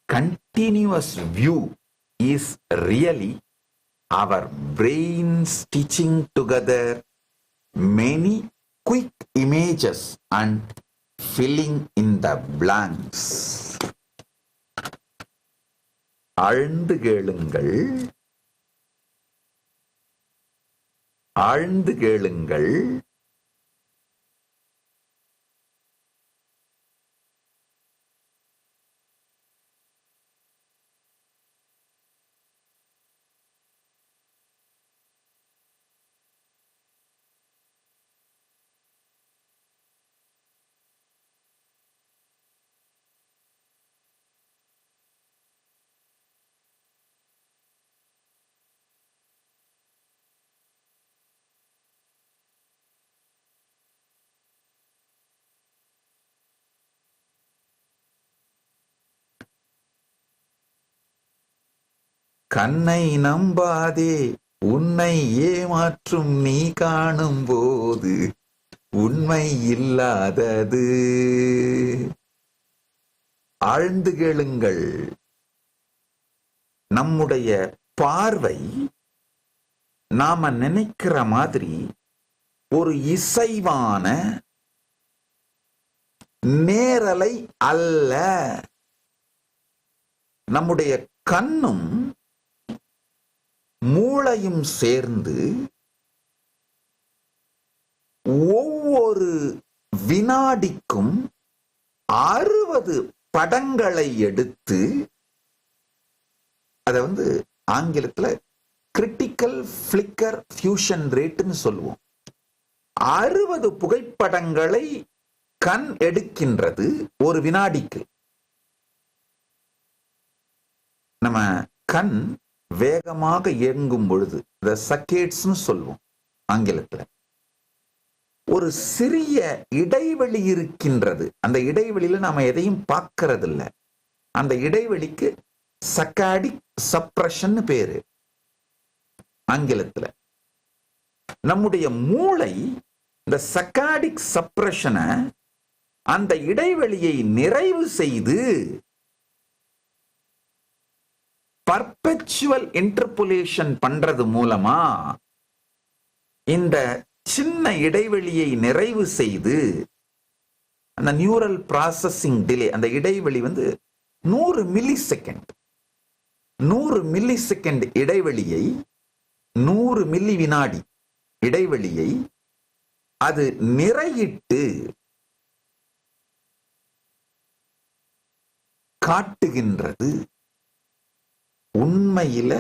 continuous view is really our brain stitching together many quick images and filling in the blanks. ஆழ்ந்து கேளுங்கள், ஆழ்ந்து கேளுங்கள். கண்ணை நம்பாதே, உன்னை ஏமாற்றும் நீ காணும் போது உண்மை இல்லாதது. ஆழ்ந்து கேளுங்கள். நம்முடைய பார்வை நாம நினைக்கிற மாதிரி ஒரு இசைவான நேரலை அல்ல. நம்முடைய கண்ணும் மூளையும் சேர்ந்து ஒவ்வொரு வினாடிக்கும் 60 படங்களை எடுத்து, அத ஆங்கிலத்துல கிரிட்டிக்கல் ஃபிளிக்கர் ஃபியூஷன் ரேட்னு சொல்லுவோம். 60 புகைப்படங்களை கண் எடுக்கின்றது ஒரு வினாடிக்கு. நம்ம கண் வேகமாக இயங்கும் பொழுது சக்கேட்ஸ்னு சொல்லுவோம் ஆங்கிலத்துல. ஒரு சிறிய இடைவெளி இருக்கின்றது. அந்த இடைவெளியில நாம எதையும் பார்க்கறது இல்லை. அந்த இடைவெளிக்கு சக்காடிக் சப்ரஷன் பேரு ஆங்கிலத்துல. நம்முடைய மூளை இந்த சக்காடிக் சப்ரஷனை, அந்த இடைவெளியை நிறைவு செய்து பர்பெச்சுவல் இன்டர்போலேஷன் பண்றது மூலமா இந்த சின்ன இடைவெளியை நிறைவு செய்து அந்த நியூரல் ப்ராசஸிங் டிலே, அந்த இடைவெளி 100 மில்லி செகண்ட், 100 மில்லி செகண்ட் இடைவெளியை, 100 மில்லி வினாடி இடைவெளியை அது நிறையிட்டு காட்டுகின்றது. உண்மையில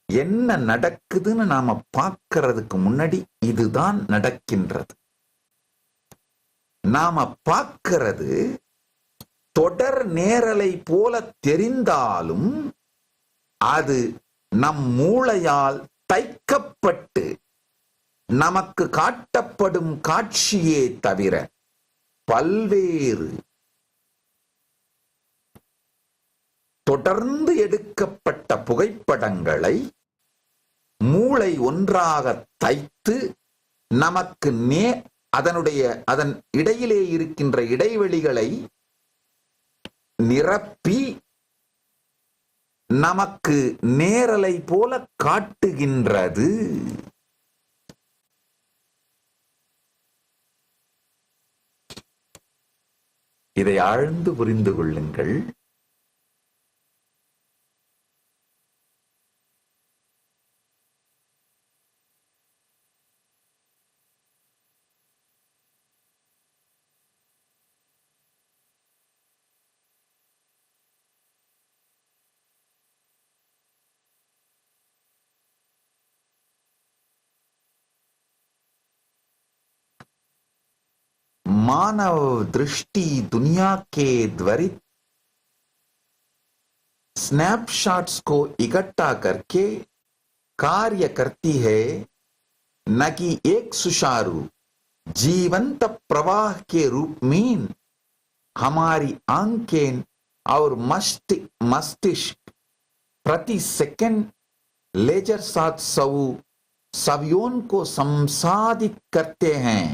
என்ன நடக்குதுன்னு நாம பார்க்கிறதுக்கு முன்னாடி இதுதான் நடக்கின்றது. நாம பார்க்கிறது தொடர் நேரலை போல தெரிந்தாலும் அது நம் மூளையால் தைக்கப்பட்டு நமக்கு காட்டப்படும் காட்சியே தவிர பல்வேறு தொடர்ந்து எடுக்கப்பட்ட புகைப்படங்களை மூளை ஒன்றாக தைத்து நமக்கு அதன் இடையிலே இருக்கின்ற இடைவெளிகளை நிரப்பி நமக்கு நேரலை போல காட்டுகின்றது. இதை ஆழ்ந்து புரிந்து கொள்ளுங்கள். मानव दृष्टि दुनिया के त्वरित स्नैपशॉट्स को इकट्ठा करके कार्य करती है, न कि एक सुचारू जीवंत प्रवाह के रूप में हमारी आंखें और मस्तिष्क प्रति सेकंड लेजर साथ सवियों को संसाधित करते हैं.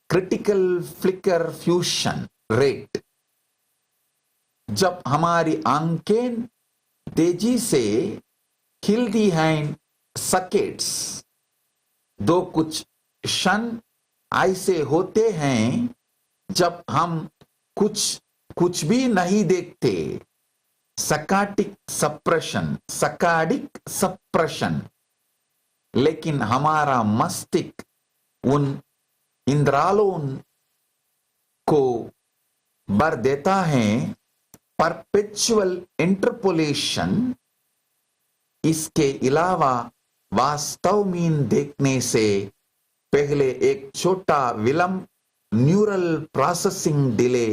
Critical flicker fusion rate. जब हमारी आंखें तेजी से खिलती हैं सकेट्स, दो कुछ क्षण ऐसे होते हैं जब हम कुछ भी नहीं देखते. सकाडिक सप्रेशन. लेकिन हमारा मस्तिष्क उन इंद्रालों को भर देता है. Perpetual interpolation. इसके अलावा वास्तव में देखने से पहले एक छोटा विलंब न्यूरल प्रोसेसिंग डिले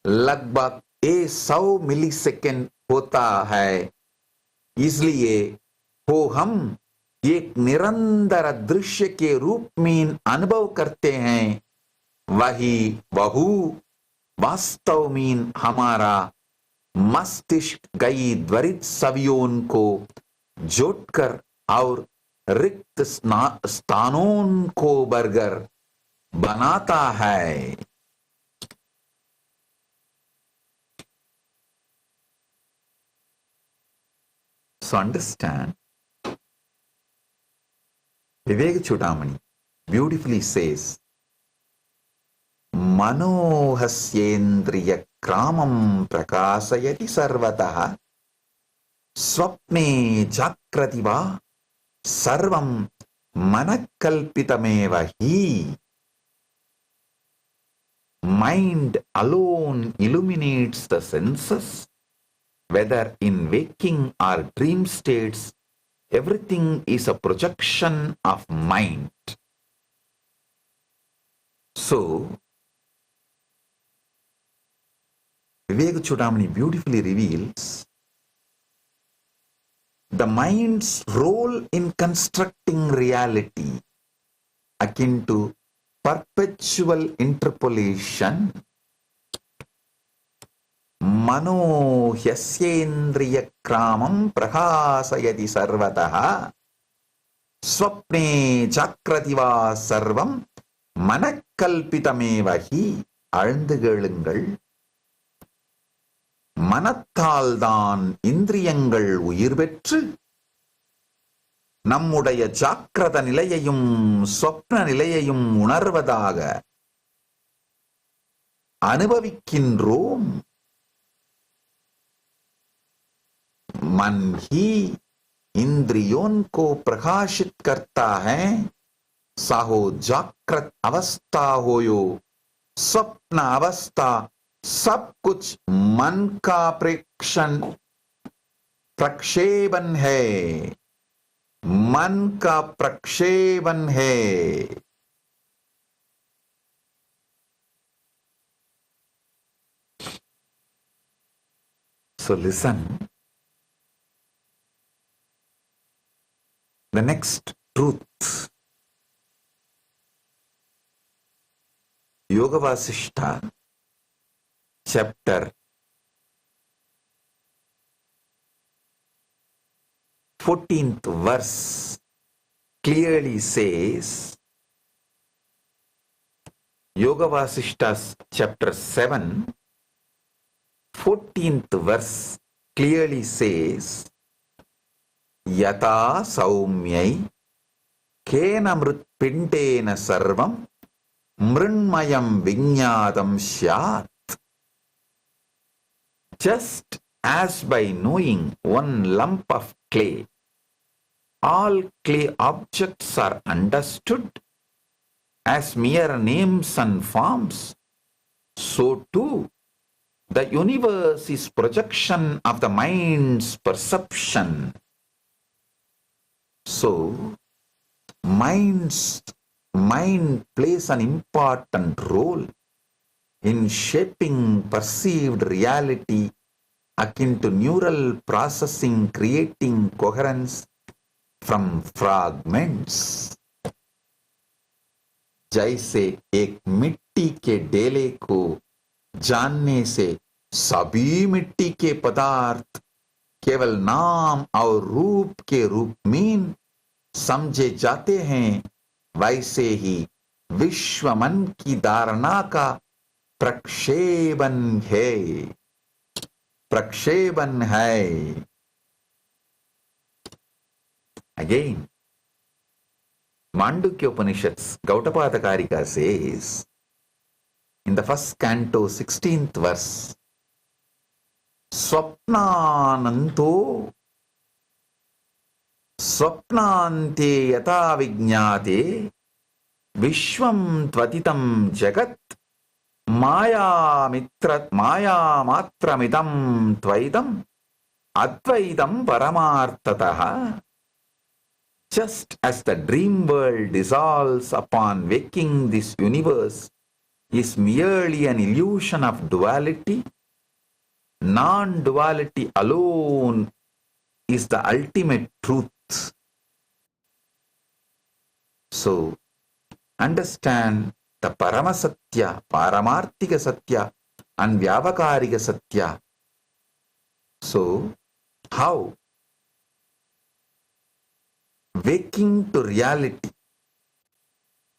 लगभग 100 मिलीसेकंड होता है. इसलिए हम एक निरंतर दृश्य के रूप में अनुभव करते हैं. वही वास्तव में हमारा मस्तिष्क कई त्वरित छवियों को जोड़कर और रिक्त स्थानों को भरकर बनाता है. So understand, Vivek Chudamani beautifully says, Manohasyendriya kramam prakasayati sarvataha swapne jakrativa sarvam manakalpitameva hi. Mind alone illuminates the senses, whether in waking or dream states. Everything is a projection of mind. So, Vivek Chudamani beautifully reveals the mind's role in constructing reality akin to perpetual interpolation. Mano hyasyendriya kramam prahasayati sarvataha swapne jakrativa sarvam manakalpitameva hi. ஆழ்ந்து கேளுங்கள். மனத்தால்தான் இந்திரியங்கள் உயிர் பெற்று நம்முடைய ஜாக்கிரத நிலையையும் சொப்ன நிலையையும் உணர்வதாக அனுபவிக்கின்றோம். मन ही इंद्रियों को प्रकाशित करता है. साहो जागृत अवस्था हो यो स्वप्न अवस्था, सब कुछ मन का प्रक्षेपण है. मन का प्रक्षेपण है. So listen. The next truth. Yoga Vasishta, chapter 14th verse clearly says, Yoga Vasishta chapter 7, 14th verse clearly says, Yata saumyai kena mritpindena sarvam mrinmayam vinyadam syat. Just as by knowing one lump of clay, all clay objects are understood as mere names and forms, so too the universe is projection of the mind's perception. So, mind plays an important role in shaping perceived reality akin to neural processing, creating coherence from fragments. जैसे एक मिट्टी के डेले को जानने से सभी मिट्टी के पदार्थ केवल नाम और रूप के रूप में समझे जाते हैं, वैसे ही विश्व मन की धारणा का प्रक्षेपण है. Again, Mandukya Upanishads, Gautapada Karika says, in the first canto, 16th verse, Swapnananto Swapnante yata vijñāte Vishvam tvatitam jagat Maya matramidam tvaidam Advaidam paramartataha. Just as the dream world dissolves upon waking, this universe is merely an illusion of duality. Non-duality alone is the ultimate truth. So, understand the Paramasatya, Paramartika Satya and Vyavakarika Satya. So, how? Waking to reality,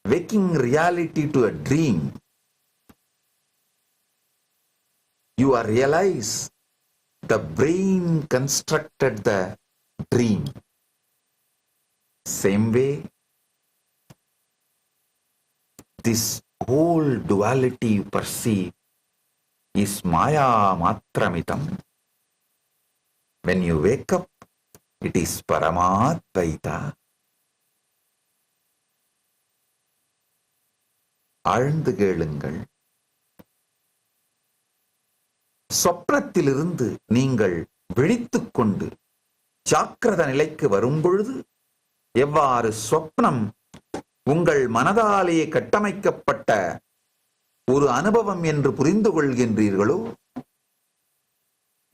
waking reality to a dream, you realize the brain constructed the dream. Same way, this whole duality you perceive is Maya Matramitam. When you wake up, it is Paramadvaita. ஆழ்ந்து கேளுங்கள். சொப்னத்திலிருந்து நீங்கள் விழித்துக் கொண்டு ஜாக்கிரத நிலைக்கு வரும்பொழுது எவ்வாறு சொப்னம் உங்கள் மனதாலே கட்டமைக்கப்பட்ட ஒரு அனுபவம் என்று புரிந்து கொள்கின்றீர்களோ,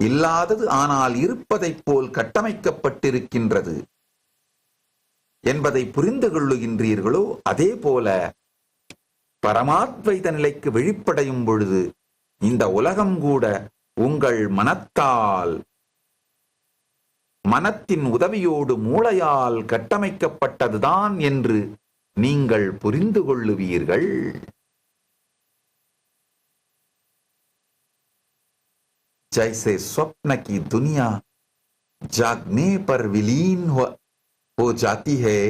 இல்லாதது ஆனால் இருப்பதைப் போல் கட்டமைக்கப்பட்டிருக்கின்றது என்பதை புரிந்து கொள்ளுகின்றீர்களோ, அதே போல பரமாத்வைத நிலைக்கு விழிப்படையும் பொழுது இந்த உலகம் கூட உங்கள் மனத்தால், மனத்தின் உதவியோடு மூளையால் கட்டமைக்கப்பட்டதுதான் என்று நீங்கள் புரிந்து கொள்ளுவீர்கள். जैसे स्वप्न की दुनिया जागने पर विलीन हो जाती है,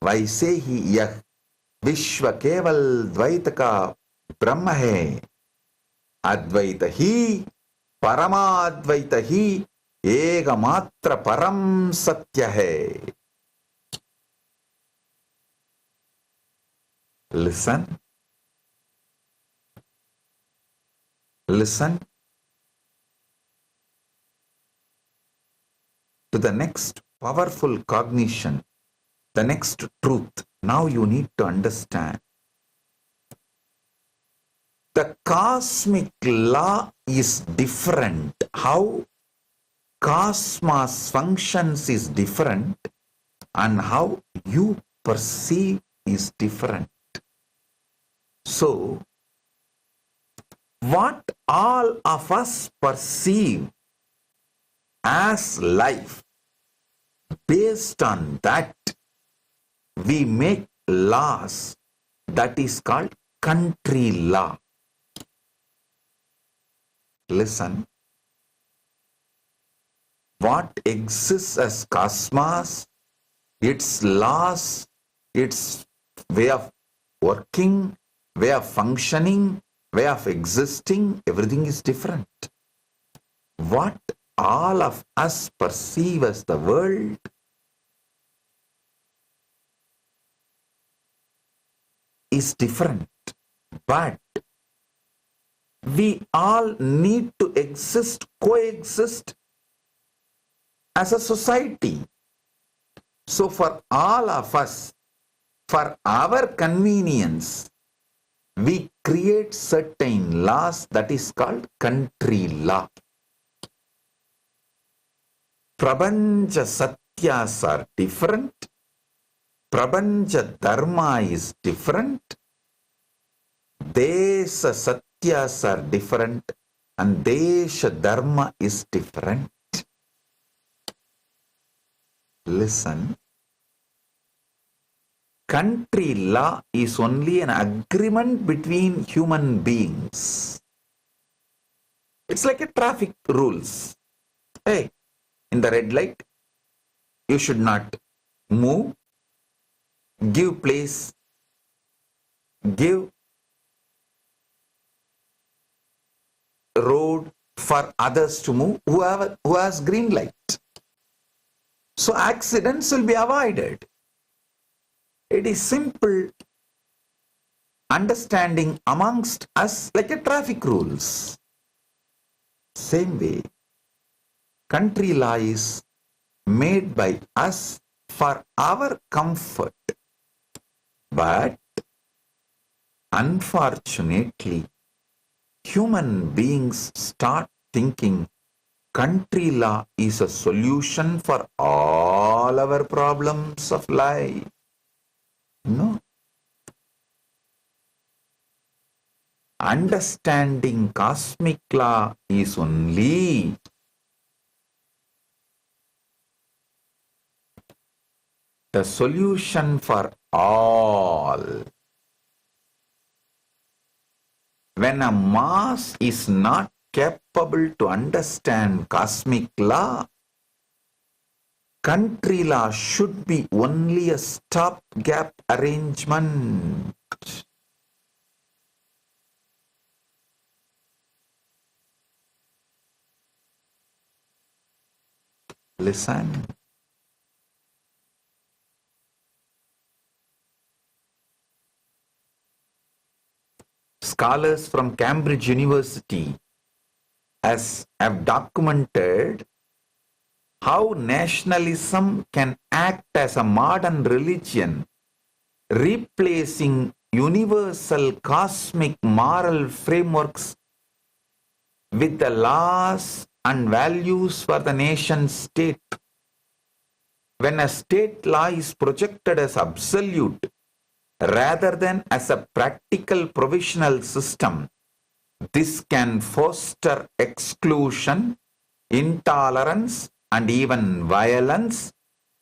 वैसे ही यह विश्व केवल द्वैत का ब्रह्म है. अद्वैत ही परमाद्वैत ही एकमात्र परम सत्य है. Listen. Listen to the next powerful cognition, the next truth. Now you need to understand. The cosmic law is different. How cosmos functions is different, and how you perceive is different. So, what all of us perceive as life, based on that we make laws. That is called country law. Listen. what exists as cosmos, its laws, its way of working, way of functioning, way of existing, everything is different. What all of us perceive as the world is different, but we all need to coexist as a society. So for all of us, for our convenience, we create certain laws that is called country law. Prabanja Satyas are different. Prabanja Dharma is different. Desha Satyas are different. And Desha Dharma is different. Listen. Country law is only an agreement between human beings. It's like a traffic rules. Hey, in the red light, you should not move, give place, give road for others to move who has green light. So accidents will be avoided. It is simple understanding amongst us like a traffic rules. Same way, country law is made by us for our comfort. But unfortunately, human beings start thinking country law is a solution for all our problems of life. No. Understanding cosmic law is only the solution for all. When a mass is not capable to understand cosmic law, country law should be only a stopgap arrangement. Listen. Scholars from Cambridge University have documented how nationalism can act as a modern religion, replacing universal cosmic moral frameworks with the laws and values for the nation state. When a state law is projected as absolute rather than as a practical provisional system, this can foster exclusion, intolerance, and even violence,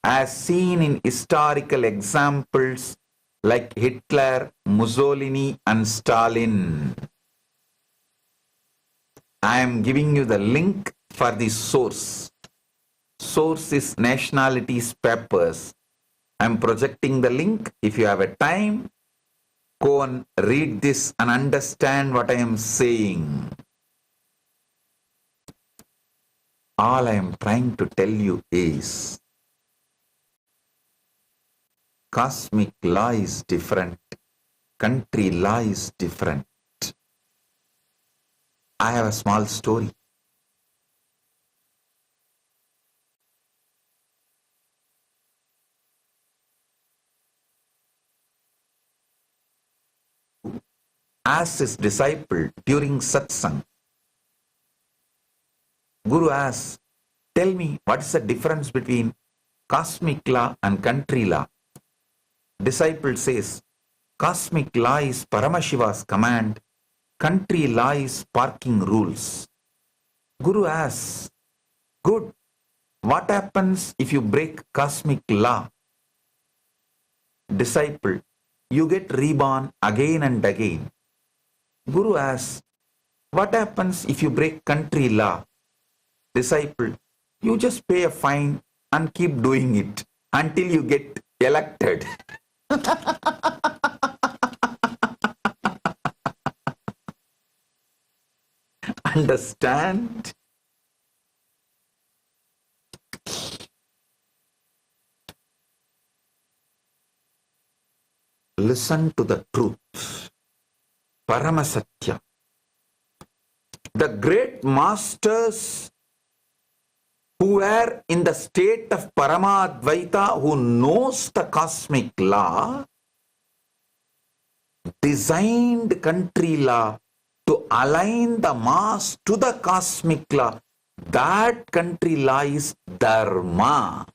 as seen in historical examples like Hitler, Mussolini, and Stalin. I am giving you the link for the source. Source is Nationalities Papers. I am projecting the link. If you have a time, go and read this and understand what I am saying. All I am trying to tell you is cosmic law is different. Country law is different. I have a small story. Asked his disciple during Satsang. Guru asks, tell me, what is the difference between cosmic law and country law? Disciple says, cosmic law is Paramashiva's command, country law is parking rules. Guru asks, good, what happens if you break cosmic law? Disciple, you get reborn again and again. Guru asks, what happens if you break country law? Disciple, You just pay a fine and keep doing it until you get elected. Understand? Listen to the truth. Paramasatya. The great masters who were in the state of Paramadvaita, who knows the cosmic law, designed country law to align the mass to the cosmic law. That country law is Dharma.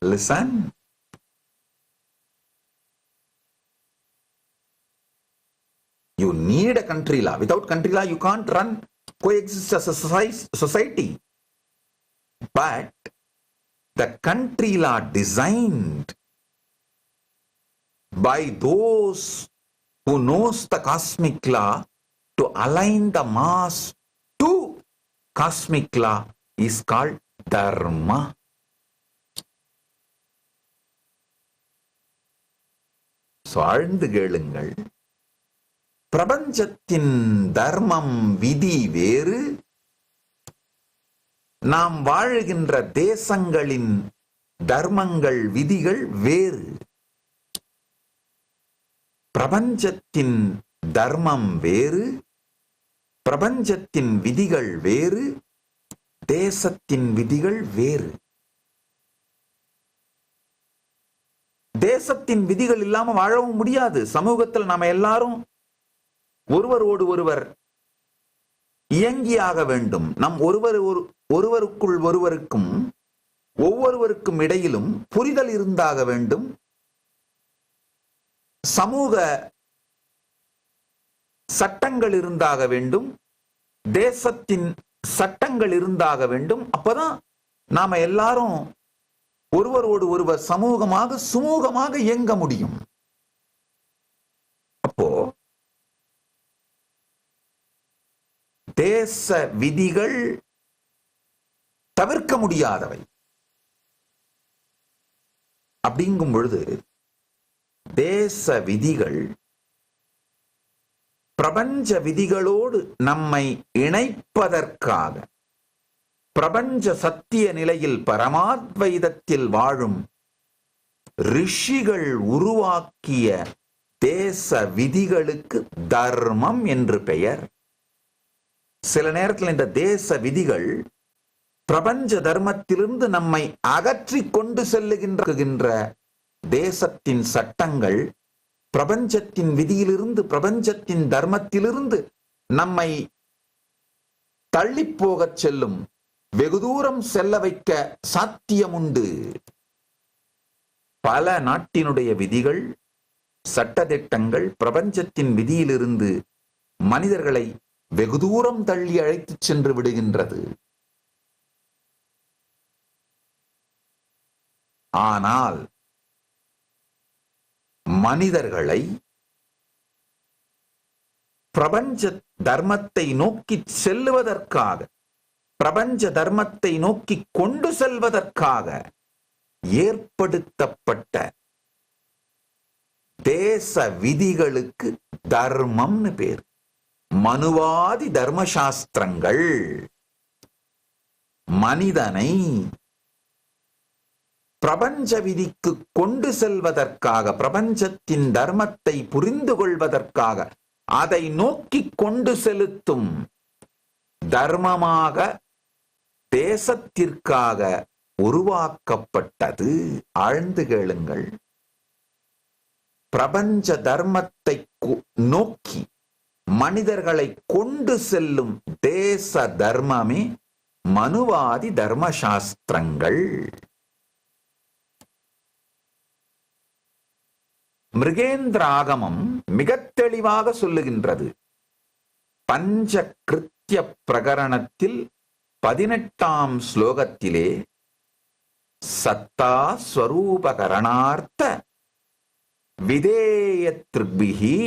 Listen. You need a country law. Without country law, you can't coexist as a society. But the country law designed by those who knows the cosmic law to align the mass to cosmic law is called Dharma. So, ஆழ்ந்து கேளுங்கள். பிரபஞ்சத்தின் தர்மம் விதி வேறு, நாம் வாழுகின்ற தேசங்களின் தர்மங்கள் விதிகள் வேறு. பிரபஞ்சத்தின் தர்மம் வேறு, பிரபஞ்சத்தின் விதிகள் வேறு, தேசத்தின் விதிகள் வேறு. தேசத்தின் விதிகள் இல்லாம வாழவும் முடியாது. சமூகத்தில் நாம எல்லாரும் ஒருவரோடு ஒருவர் இயங்கியாக வேண்டும். நம் ஒருவருக்குள் ஒருவருக்கும் ஒவ்வொருவருக்கும் இடையிலும் புரிதல் இருந்தாக வேண்டும். சமூக சட்டங்கள் இருந்தாக வேண்டும். தேசத்தின் சட்டங்கள் இருந்தாக வேண்டும். அப்பதான் நாம எல்லாரும் ஒருவரோடு ஒருவர் சமூகமாக சுமூகமாக இயங்க முடியும். அப்போ தேச விதிகள் தவிர்க்க முடியாதவை. அப்படிங்கும் பொழுது தேச விதிகள் பிரபஞ்ச விதிகளோடு நம்மை இணைப்பதற்காக, பிரபஞ்ச சத்திய நிலையில் பரமாத்வைதத்தில் வாழும் ரிஷிகள் உருவாக்கிய தேச விதிகளுக்கு தர்மம் என்று பெயர். சில நேரத்தில் இந்த தேச விதிகள் பிரபஞ்ச தர்மத்திலிருந்து நம்மை அகற்றி கொண்டு செல்லுகின்ற தேசத்தின் சட்டங்கள் பிரபஞ்சத்தின் விதியிலிருந்து, பிரபஞ்சத்தின் தர்மத்திலிருந்து நம்மை தள்ளி போகச் செல்லும், வெகு தூரம் செல்ல வைக்க சாத்தியமுண்டு. பல நாட்டினுடைய விதிகள், சட்டதிட்டங்கள் பிரபஞ்சத்தின் விதியிலிருந்து மனிதர்களை வெகு தூரம் தள்ளி அழைத்துச் சென்று விடுகின்றது. ஆனால் மனிதர்களை பிரபஞ்ச தர்மத்தை நோக்கி செல்லுவதற்காக, பிரபஞ்ச தர்மத்தை நோக்கி கொண்டு செல்வதற்காக ஏற்படுத்தப்பட்ட தேச விதிகளுக்கு தர்மம்னு பேர். மனுவாதி தர்மசாஸ்திரங்கள் மனிதனை பிரபஞ்ச விதிக்கு கொண்டு செல்வதற்காக, பிரபஞ்சத்தின் தர்மத்தை புரிந்து கொள்வதற்காக, அதை நோக்கி கொண்டு செலுத்தும் தர்மமாக தேசத்திற்காக உருவாக்கப்பட்டது. ஆழ்ந்து கேளுங்கள். பிரபஞ்ச தர்மத்தை நோக்கி மனிதர்களை கொண்டு செல்லும் தேச தர்மமே மனுவாதி தர்மசாஸ்திரங்கள். மிருகேந்திர ஆகமம் மிக தெளிவாக சொல்லுகின்றது. பஞ்ச கிருத்திய பிரகரணத்தில் 18ஆம் ஸ்லோகத்திலே சத்தா ஸ்வரூபகரணார்த்த விதேயத்ருபிஹி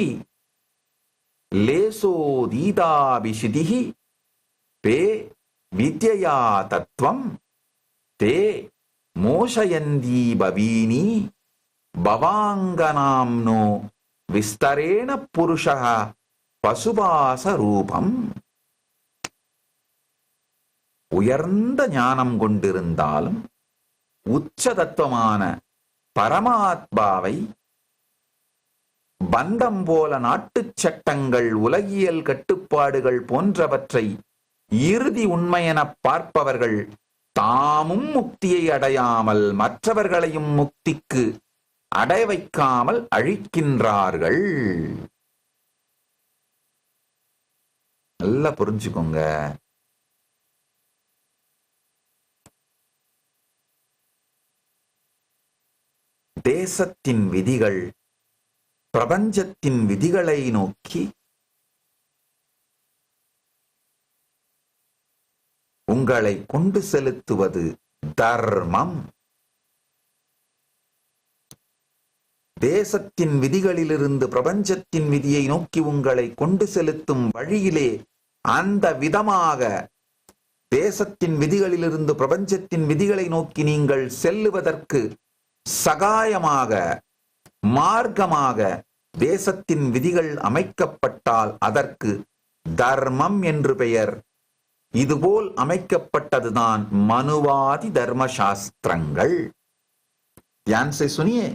லேசோதீதாபிஷிதிஹி பே வித்யயா தத்துவம் தே மோஷயந்தி பவீனி பவாங்கநாம்னோ விஸ்தரேண புருஷः பசுபாச ரூபம். உயர்ந்த ஞானம் கொண்டிருந்தாலும் உச்ச தத்துவமான பரமாத்மாவை பந்தம் போல நாட்டுச் சட்டங்கள், உலகியல் கட்டுப்பாடுகள் போன்றவற்றை இறுதி உண்மையெனப் பார்ப்பவர்கள் தாமும் முக்தியை அடையாமல் மற்றவர்களையும் முக்திக்கு அடைய வைக்காமல் அழிக்கின்றார்கள். நல்லா புரிஞ்சுக்கோங்க. தேசத்தின் விதிகள் பிரபஞ்சத்தின் விதிகளை நோக்கி உங்களை கொண்டு செலுத்துவது தர்மம். தேசத்தின் விதிகளிலிருந்து பிரபஞ்சத்தின் விதியை நோக்கி உங்களை கொண்டு செலுத்தும் வழியிலே அந்த விதமாக தேசத்தின் விதிகளிலிருந்து பிரபஞ்சத்தின் விதிகளை நோக்கி நீங்கள் செல்லுவதற்கு சகாயமாக, மார்க்கமாக தேசத்தின் விதிகள் அமைக்கப்பட்டால் அதற்கு தர்மம் என்று பெயர். இதுபோல் அமைக்கப்பட்டதுதான் மனுவாதி தர்ம சாஸ்திரங்கள். ध्यान से सुनिए,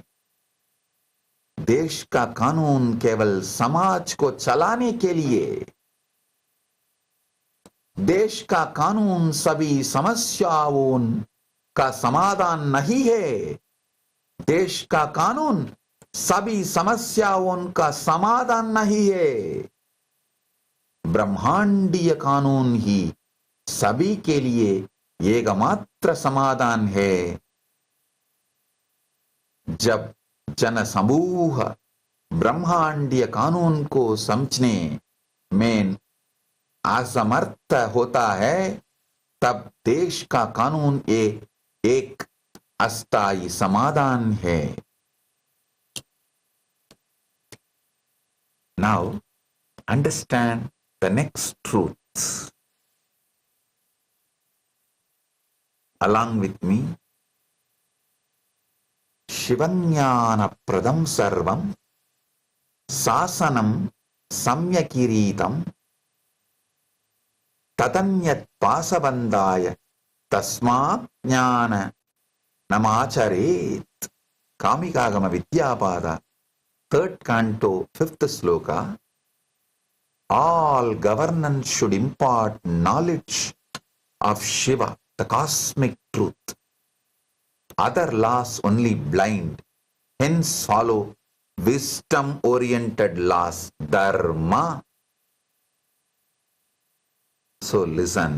देश का कानून केवल समाज को चलाने के लिए, देश का कानून सभी समस्याओं का समाधान नहीं है. देश का कानून सभी समस्याओं का समाधान नहीं है. ब्रह्मांडीय कानून ही सभी के लिए एकमात्र समाधान है. जब जन समूह ब्रह्मांडीय कानून को समझने में असमर्थ होता है, तब देश का कानून एक अस्थायी समाधान है. Now understand the next truth along with me. शिवज्ञान Padma सर्वं शासनं सम्यकीरीतं तदन्यत् पाशबन्धाय तस्मात् ज्ञान नमाचरेत्. कामिकागम विद्यापाद 3rd canto 5th sloka. All governance should impart knowledge of Shiva, the cosmic truth. Other laws only blind. Hence follow wisdom-oriented laws, dharma. So listen.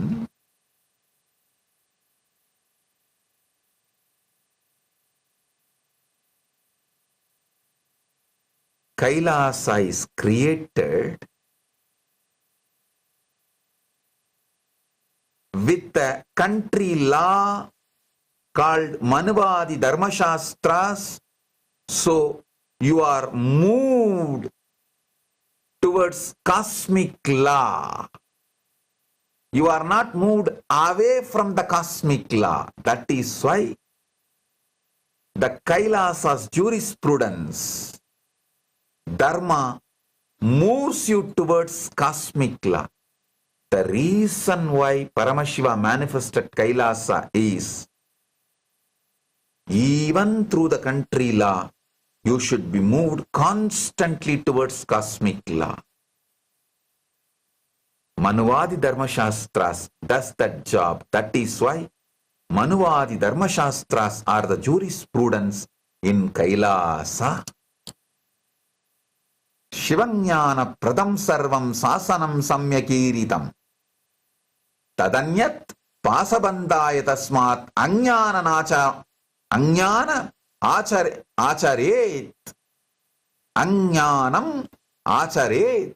Kailasa is created with a country law called Manuvadi Dharma Shastras. So you are moved towards cosmic law. You are not moved away from the cosmic law. That is why the Kailasa's jurisprudence, Dharma, moves you towards cosmic law. The reason why Paramashiva manifested Kailasa is, even through the country law, you should be moved constantly towards cosmic law. Manuvadi Dharma Shastras does that job. That is why Manuvadi Dharma Shastras are the jurisprudence in Kailasa. Shivanyana pradam sarvam sasanam samyakiritam tadanyat pasabandaya tasmat Anyana acharet. Anyanam acharet.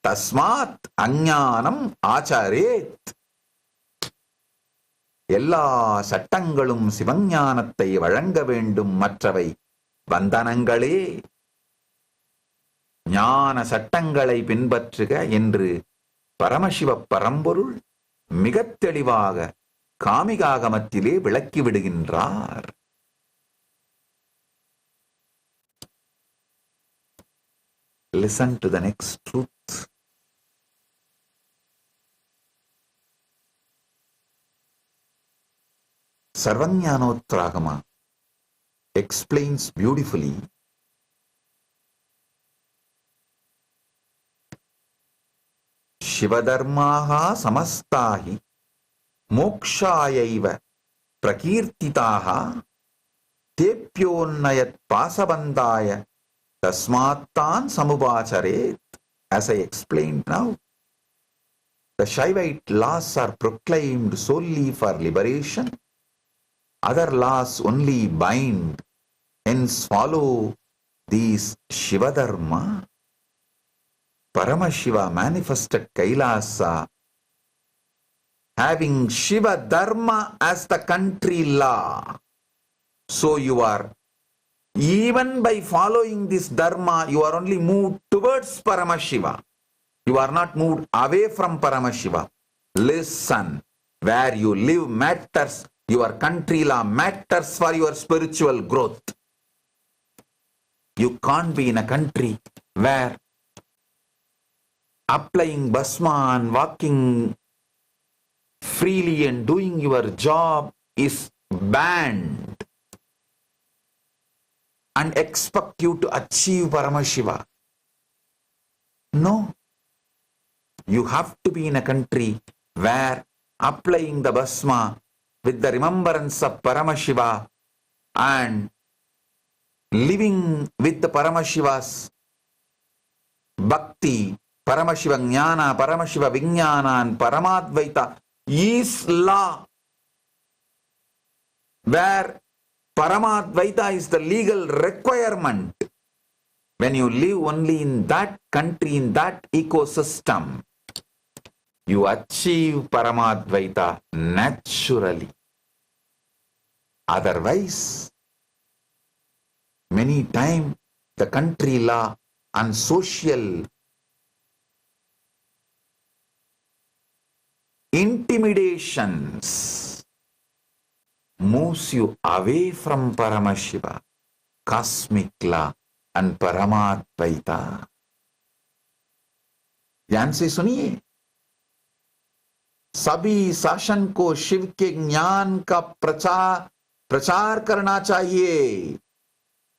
Tasmat anyanam acharet. எல்லா சட்டங்களும் சிவஞானத்தை வழங்க வேண்டும், மற்றவை வந்தனங்களே. ஞான சட்டங்களை பின்பற்றுக என்று பரமசிவ பரம்பொருள் மிகத் தெளிவாக காமிகாகமத்திலே விளக்கி விடுகின்றார். Listen to the next truth. Sarvanyanotragama explains beautifully Shivadharmaha samastahi mokshayaiva prakirtitaha tepyonnayat pasabandaya tasmattan samubacharet. As I explained now, the Shaivite laws are proclaimed solely for liberation. Other laws only bind. Hence follow these Shivadharma. Paramashiva manifested Kailasa, having Shiva Dharma as the country law. So you are, even by following this Dharma, you are only moved towards Paramashiva. You are not moved away from Paramashiva. Listen, where you live matters. Your country law matters for your spiritual growth. You can't be in a country where applying basma and walking freely and doing your job is banned and expect you to achieve Paramashiva. No. You have to be in a country where applying the basma with the remembrance of Paramashiva and living with the Paramashiva's bhakti, Paramashiva Jnana, Paramashiva Vijnana and Paramadvaita is law. Where Paramadvaita is the legal requirement. When you live only in that country, in that ecosystem, you achieve Paramadvaita naturally. Otherwise, many times the country law and social intimidations moves you away from Paramashiva, cosmic law and Paramadvaita. ध्यान से सुनिए. सभी शासन को शिव के ज्ञान का प्रचार करना चाहिए.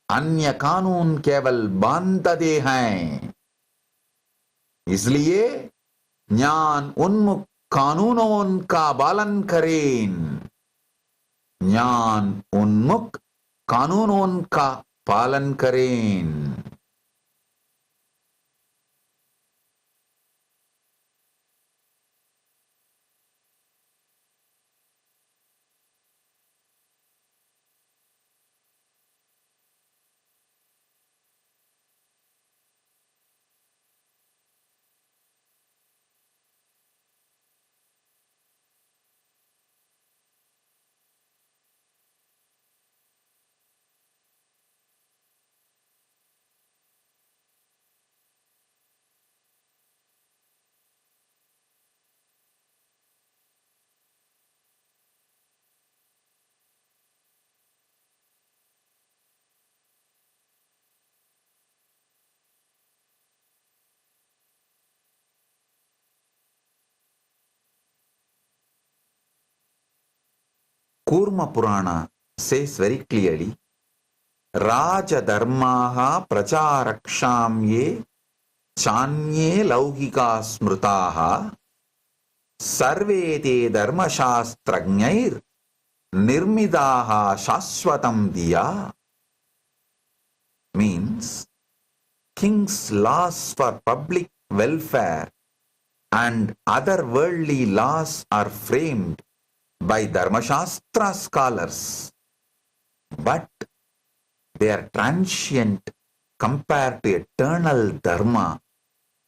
अन्य कानून केवल बांधते हैं. इसलिए ज्ञान उन्मुख कानूनों का पालन करें. ज्ञान उन्मुख कानूनों का पालन करें. Kurma Purana says very clearly, Raja Dharmaha Pracharakshamye Chanye Laugika Smrutaha Sarvete Dharma Shastrajnair Nirmidaha Shashwatam Diya. Means, king's laws for public welfare and other worldly laws are framed by Dharmashastra scholars, but they are transient compared to eternal Dharma.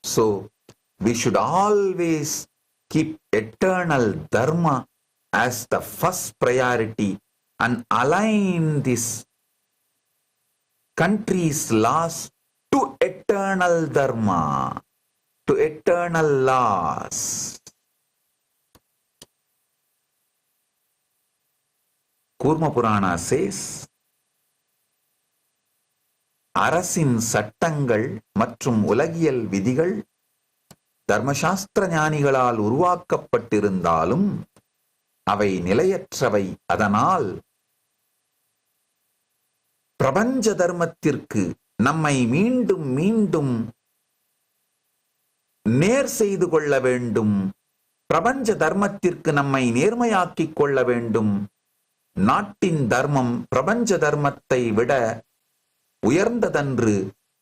So, we should always keep eternal Dharma as the first priority and align this country's laws to eternal Dharma, to eternal laws. Kurma Purana says, அரசின் சட்டங்கள் மற்றும் உலகியல் விதிகள் தர்மசாஸ்திர ஞானிகளால் உருவாக்கப்பட்டிருந்தாலும் அவை நிலையற்றவை. அதனால் பிரபஞ்ச தர்மத்திற்கு நம்மை மீண்டும் மீண்டும் நேர் செய்து கொள்ள வேண்டும். பிரபஞ்ச தர்மத்திற்கு நம்மை நேர்மையாக்கிக் கொள்ள வேண்டும். நாட்டின் தர்மம் பிரபஞ்ச தர்மத்தை விட உயர்ந்ததன்று.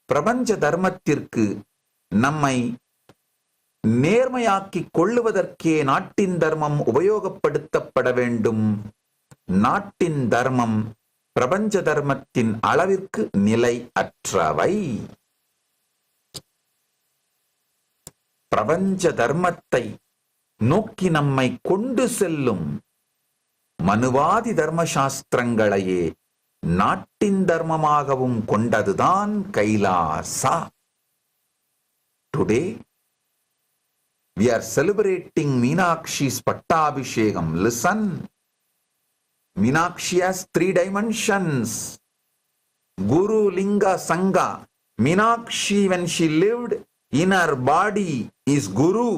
பிரபஞ்ச தர்மத்திற்கு நம்மை நேர்மையாக்கிக் கொள்ளுவதற்கே நாட்டின் தர்மம் உபயோகப்படுத்தப்பட வேண்டும். நாட்டின் தர்மம் பிரபஞ்ச தர்மத்தின் அளவிற்கு நிலை அற்றவை. பிரபஞ்ச தர்மத்தை நோக்கி நம்மை கொண்டு செல்லும் மனுவாதி தர்மசாஸ்திரங்களையே நாட்டின் தர்மமாகவும் கொண்டதுதான் Kailasa. Today we are celebrating Meenakshi's Pattabhishekam. Listen, Meenakshi has 3 dimensions: Guru, Linga, Sangha. Meenakshi, when she lived in her body, is Guru.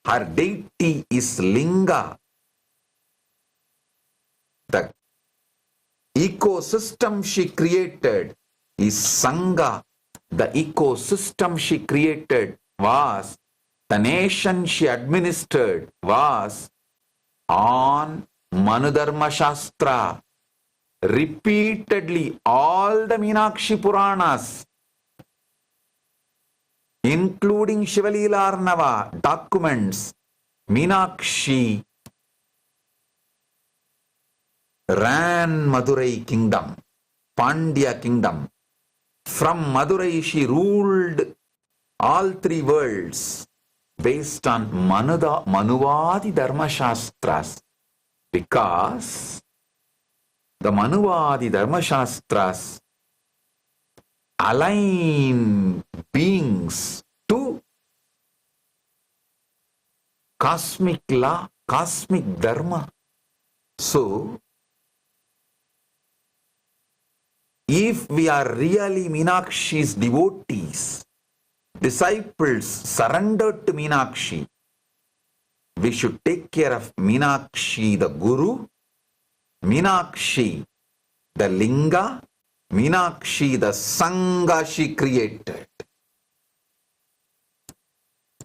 Her deity is Linga. The ecosystem she created is Sangha. The ecosystem she created was, the nation she administered was on Manudharma Shastra. Repeatedly, all the Meenakshi Puranas, including Shivalila Arnava documents, Meenakshi ran Madurai kingdom, Pandya kingdom. From Madurai she ruled all 3 worlds based on Manuvadi Dharma Shastras, because the Manuvadi Dharma Shastras align beings to cosmic law, cosmic dharma. So, if we are really Meenakshi's devotees, disciples surrendered to Meenakshi, we should take care of Meenakshi the Guru, Meenakshi the Linga, Meenakshi the Sangha she created.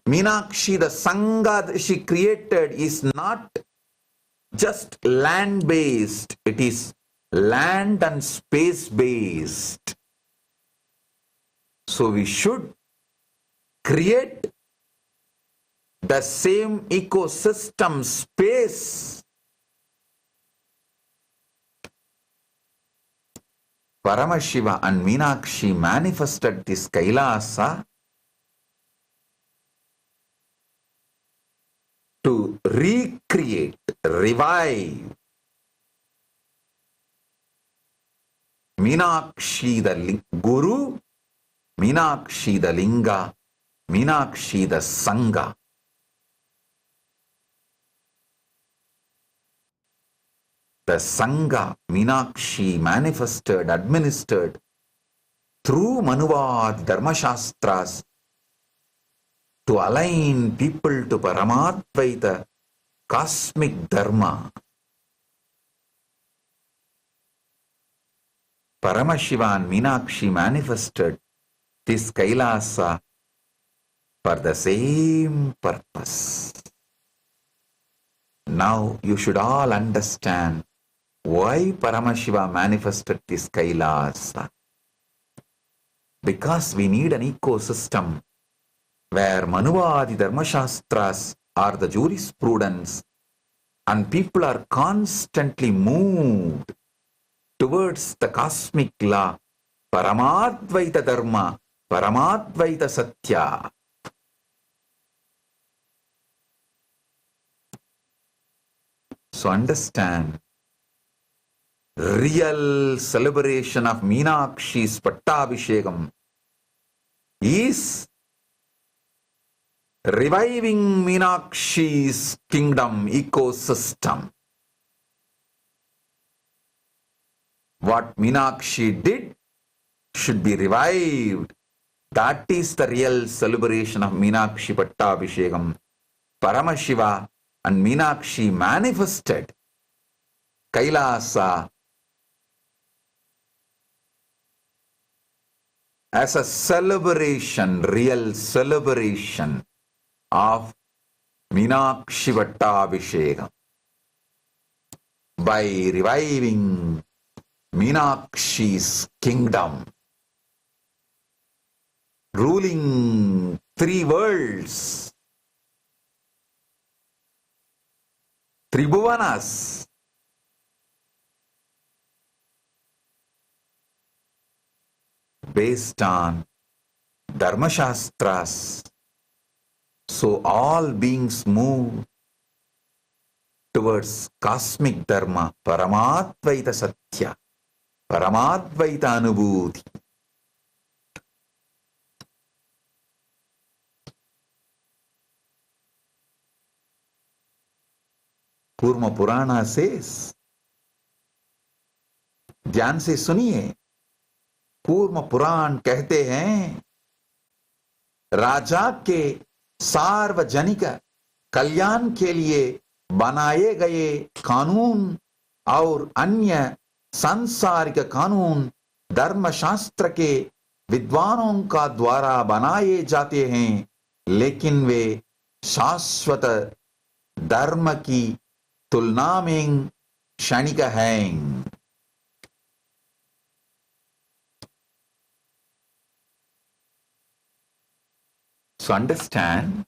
Meenakshi the Sangha she created is not just land-based, it is land and space-based. So we should create the same ecosystem space. Paramashiva and Meenakshi manifested this Kailasa to recreate, revive Meenakshi the Guru, Meenakshi the Linga, Meenakshi the Sangha. The Sangha Meenakshi manifested, administered through Manuvad Dharma Shastras to align people to Paramadvaita, cosmic Dharma. Paramashiva and Meenakshi manifested this Kailasa for the same purpose. Now you should all understand why Paramashiva manifested this Kailasa. Because we need an ecosystem where Manuvadi Dharmashastras are the jurisprudence and people are constantly moved towards the cosmic law, Paramadvaita Dharma, Paramadvaita Satya. So understand, real celebration of Meenakshi's Pattabhishekam is reviving Meenakshi's kingdom ecosystem. What Meenakshi did should be revived. That is the real celebration of Meenakshi Pattabhishekam. Paramashiva and Meenakshi manifested Kailasa as a celebration, real celebration of Meenakshi Pattabhishekam by reviving Meenakshi's kingdom, ruling 3 worlds, Tribhuvanas, based on Dharma Shastras. So all beings move towards cosmic Dharma, Paramadvaita Satya, Paramadvaita Anubhuti. कूर्म पुराना says, ध्यान से सुनिए, कूर्म पुराण कहते हैं राजा के सार्वजनिक कल्याण के लिए बनाए गए कानून और अन्य सांसारिक कानून धर्मशास्त्र के विद्वानों का द्वारा बनाए जाते हैं, लेकिन वे शाश्वत धर्म की तुलना में क्षणिक हैं. So understand,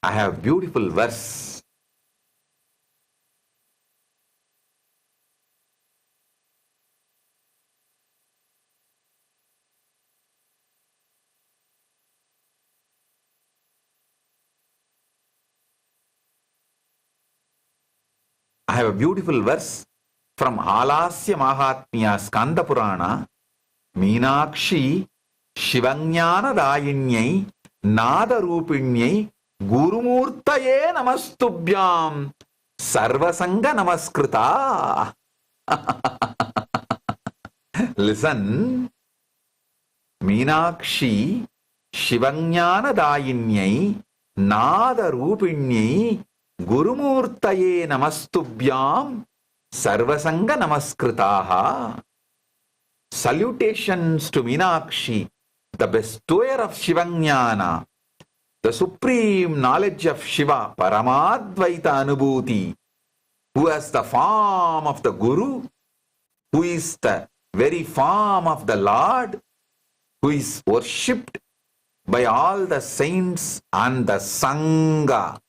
I have beautiful verse. I have a beautiful verse from Alasya Mahatmya Skanda Purana. Meenakshi Shivanyana Dayinyai Nada Rupinyai Gurumurtaye Namastubhyam Sarvasanga Namaskrita. Listen. Meenakshi Shivanyana Dayinyai Nada Rupinyai Gurumurtaye Namastubhyam Sarvasanga Namaskritaha. Salutations to Meenakshi, the bestower of Shivanyana, the supreme knowledge of Shiva, Paramadvaita Anubhuti, who has the form of the Guru, who is the very form of the Lord, who is worshipped by all the saints and the Sangha,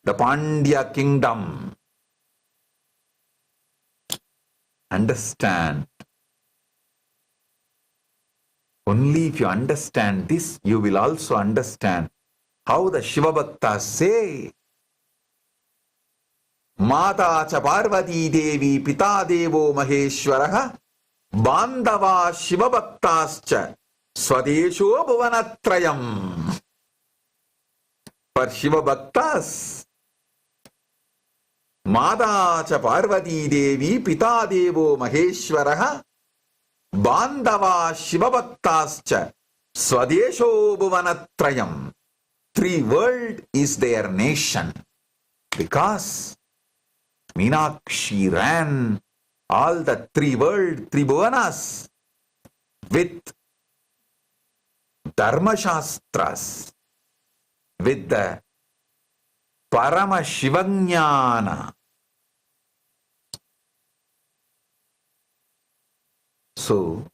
the Pandya kingdom. Understand. Only if you understand this, you will also understand how the Shiva Bhaktas say, Mata cha Parvati Devi Pita Devo Maheshwaraha Bandava Shiva Bhaktas cha Swadesho Bhuvanatrayam. For Shiva Bhaktas, Mata cha Parvati Devi Pita Devo Maheshwaraha Bandava Shiva Bhaktascha Swadesho Bhuvanatrayam. 3 world is their nation, because Meenakshi ran all the 3 world, 3 bhuvanas with Dharma Shastras, with the Parama Shivanyana. So,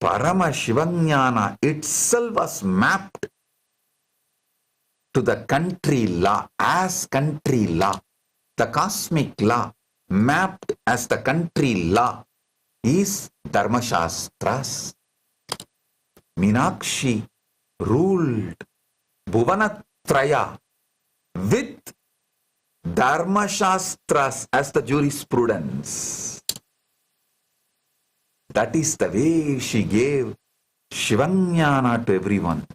Parama Shivanyana itself was mapped to the country law as country law. The cosmic law mapped as the country law is Dharma Shastras. Meenakshi ruled Bhuvanatraya with Dharma Shastras as the jurisprudence. That is the way she gave Shivanyana to everyone.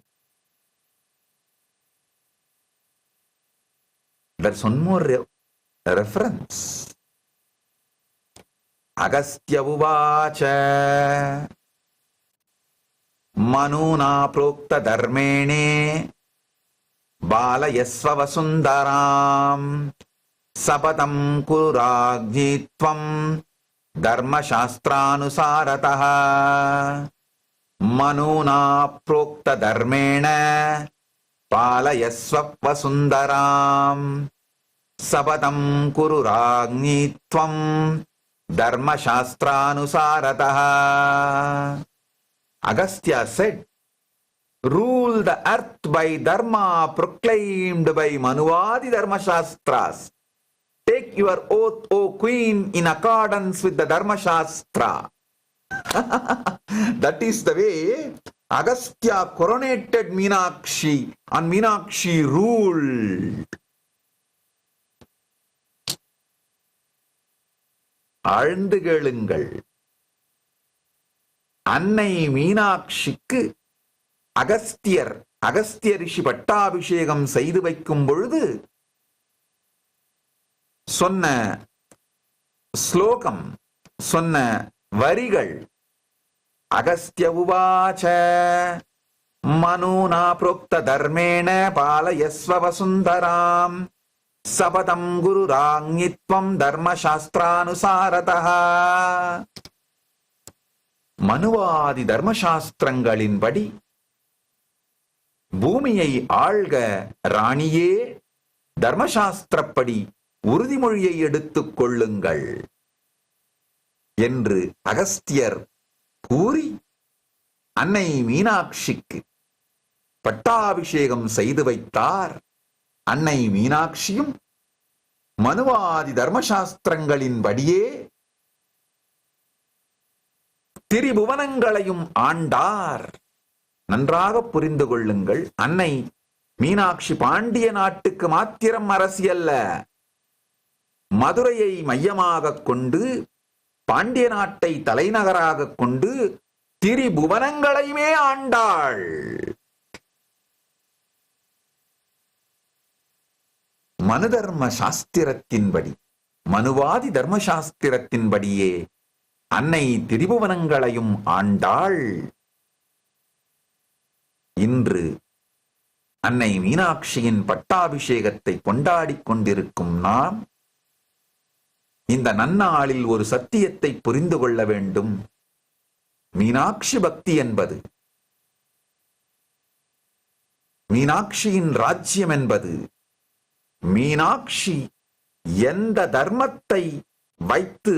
There's one more reference. Agastya uvacha Manuna prokta dharmene Balayasva vasundaram Sapatam kurajitvam Dharma shastranusaratah Manuna prokta dharmene Balayasva vasundaram Sapatam kururagnyitvam Dharma shastranusaratah. Agastya said, rule the earth by dharma proclaimed by Manuvadi Dharma Shastras. Take your oath, O queen, in accordance with the Dharma Shastra. That is the way Agastya coronated Meenakshi and Meenakshi ruled. ஆழ்ந்து கேளுங்கள். அன்னை மீனாட்சிக்கு அகஸ்திய ரிஷி பட்டாபிஷேகம் செய்து வைக்கும் பொழுது சொன்ன ஸ்லோகம், சொன்ன வரிகள் அகஸ்திய உவாச்ச மனூனா புரோக்த தர்மேண பாலயஸ்வ வசுந்தராம் சபதம் குருராங்ஞித்வம் தர்மசாஸ்திரானுசாரதः. மனுவாதி தர்மசாஸ்திரங்களின்படி பூமியை ஆள்க ராணியே, தர்மசாஸ்திரப்படி உறுதிமொழியை எடுத்துக் கொள்ளுங்கள் என்று அகஸ்தியர் கூறி அன்னை மீனாட்சிக்கு பட்டாபிஷேகம் செய்து வைத்தார். அன்னை மீனாட்சியும் மனுவாதி தர்மசாஸ்திரங்களின்படியே திரிபுவனங்களையும் ஆண்டார். நன்றாக புரிந்து கொள்ளுங்கள், அன்னை மீனாட்சி பாண்டிய நாட்டுக்கு மாத்திரம் அரசி அல்ல, மதுரையை மையமாக கொண்டு பாண்டிய நாட்டை தலைநகராக கொண்டு திரிபுவனங்களையுமே ஆண்டாள். மனு தர்ம சாஸ்திரத்தின்படி, மனுவாதி தர்மசாஸ்திரத்தின்படியே அன்னை திரிபுவனங்களையும் ஆண்டாள். இன்று அன்னை மீனாட்சியின் பட்டாபிஷேகத்தை கொண்டாடிக் கொண்டிருக்கும் நாம் இந்த நன்னாளில் ஒரு சத்தியத்தை புரிந்து கொள்ள வேண்டும். மீனாட்சி பக்தி என்பது, மீனாட்சியின் ராஜ்யம் என்பது, மீனாட்சி எந்த தர்மத்தை வைத்து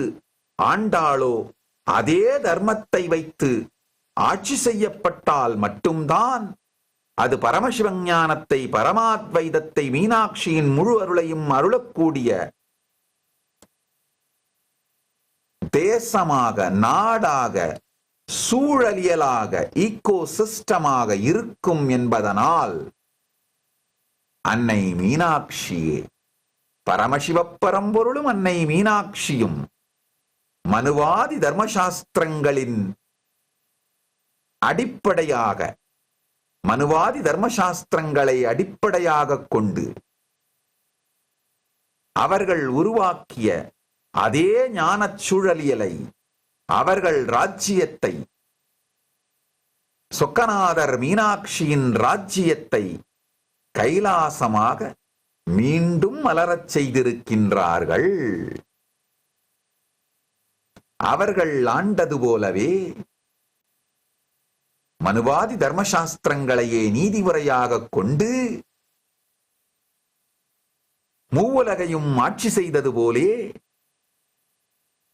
ஆண்டாளோ அதே தர்மத்தை வைத்து ஆட்சி செய்யப்பட்டால் மட்டும்தான் அது பரமசிவஞானத்தை, பரமாத்வைதத்தை, மீனாட்சியின் முழு அருளையும் அருளக்கூடிய தேசமாக, நாடாக, சூழலியலாக, ஈகோ சிஸ்டமாக இருக்கும் என்பதனால் அன்னை மீனாட்சியே, பரமசிவ பரம்பொருளும் அன்னை மீனாட்சியும் மனுவாதி தர்மசாஸ்திரங்களின் அடிப்படையாக, மனுவாதி தர்மசாஸ்திரங்களை அடிப்படையாக கொண்டு அவர்கள் உருவாக்கிய அதே ஞானச் சூழலியலை, அவர்கள் ராஜ்யத்தை, சொக்கநாதர் மீனாட்சியின் ராஜ்யத்தை கைலாசமாக மீண்டும் மலரச் செய்திருக்கின்றார்கள். அவர்கள் ஆண்டது போலவே மனுவாதி தர்மசாஸ்திரங்களையே நீதிமுறையாக கொண்டு மூவுலகையும் ஆட்சி செய்தது போலே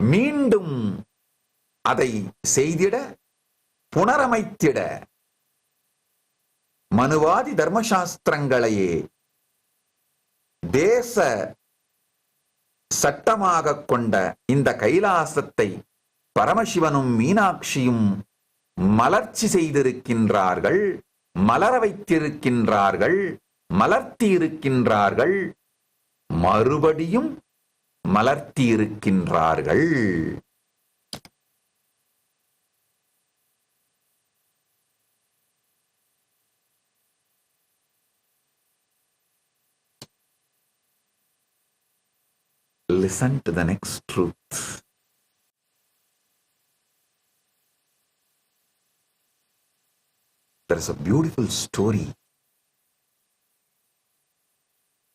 மீண்டும் அதை செய்திட, புனரமைத்திட மனுவாதி தர்மசாஸ்திரங்களையே தேச சட்டமாக கொண்ட இந்த கைலாசத்தை பரமசிவனும் மீனாட்சியும் மலர்ச்சி செய்திருக்கின்றார்கள், மலர வைத்திருக்கின்றார்கள், மலர்த்தி இருக்கின்றார்கள், மறுபடியும் மலர்த்தி இருக்கின்றார்கள். Listen to the next truth. There is a beautiful story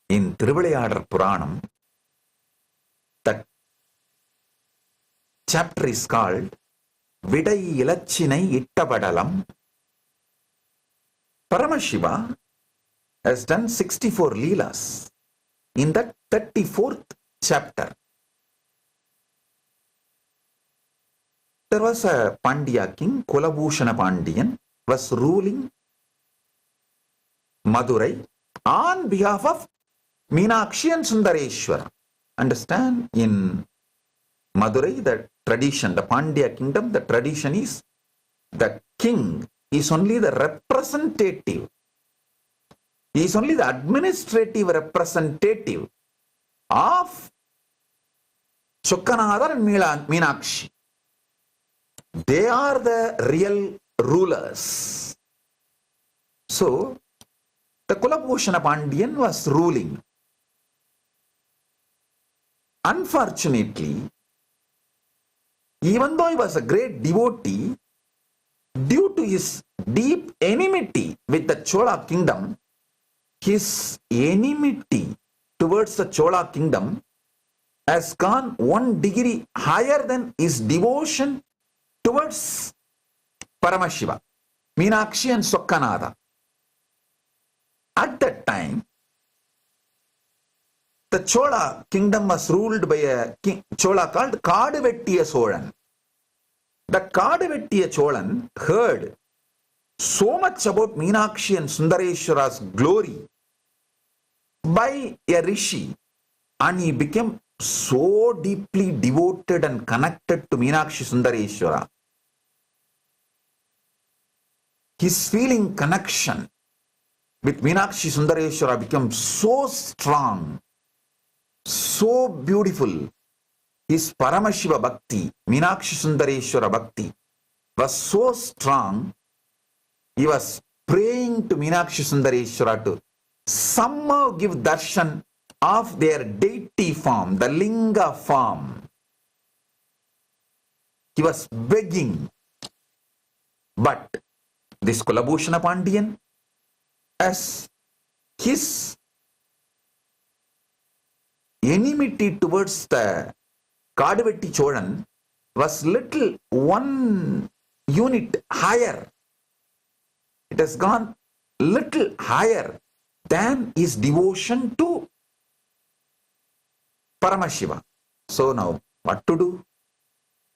in Thiruvilayadar Puranam. That chapter is called Vidai Ilachinai Ittapadalam. Paramashiva has done 64 Leelas in that 34th chapter. There was a Pandya king, Kulabhushana Pandian, was ruling Madurai on behalf of Meenakshi and Sundareshwara. Understand, in Madurai, the tradition, the Pandya kingdom, the tradition is the king is only the representative. He is only the administrative representative of Chokkanadar and Meenakshi. They are the real rulers. So, the Kulabhushana Pandian was ruling. Unfortunately, even though he was a great devotee, due to his deep enmity with the Chola kingdom, his enmity towards the Chola kingdom has gone 1 degree higher than his devotion towards Paramashiva, Meenakshi and Sokkanada. At that time, the Chola kingdom was ruled by a king, Chola called Kaduvettiya Solan. The Kaduvettiya Cholan heard so much about Meenakshi and Sundareshwara's glory by a rishi, and he became so deeply devoted and connected to Meenakshi Sundareshwara. His feeling connection with Meenakshi Sundareshwara became so strong, so beautiful. His Paramashiva Bhakti, Meenakshi Sundareshwara Bhakti, was so strong, he was praying to Meenakshi Sundareshwara to somehow give darshan of their deity form, the linga form. He was begging. But this Kulabhushana Pandian, as his enmity towards the Kaduvetti Cholan was little 1 unit higher. It has gone little higher than his devotion to Paramashiva. So now, what to do?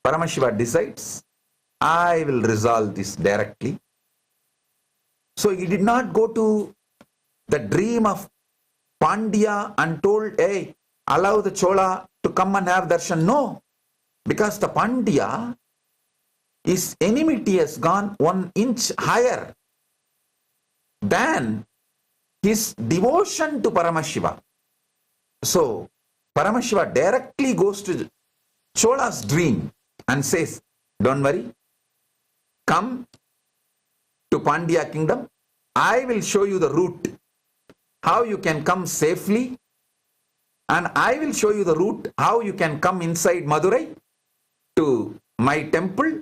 Paramashiva decides, I will resolve this directly. So he did not go to the dream of Pandya and told, hey, allow the Chola to come and have darshan. No, because the Pandya, his enmity has gone 1 inch higher than his devotion to Paramashiva. So, Paramashiva directly goes to Chola's dream and says, don't worry, come to Pandya kingdom. I will show you the route, how you can come safely, and I will show you the route, how you can come inside Madurai to my temple,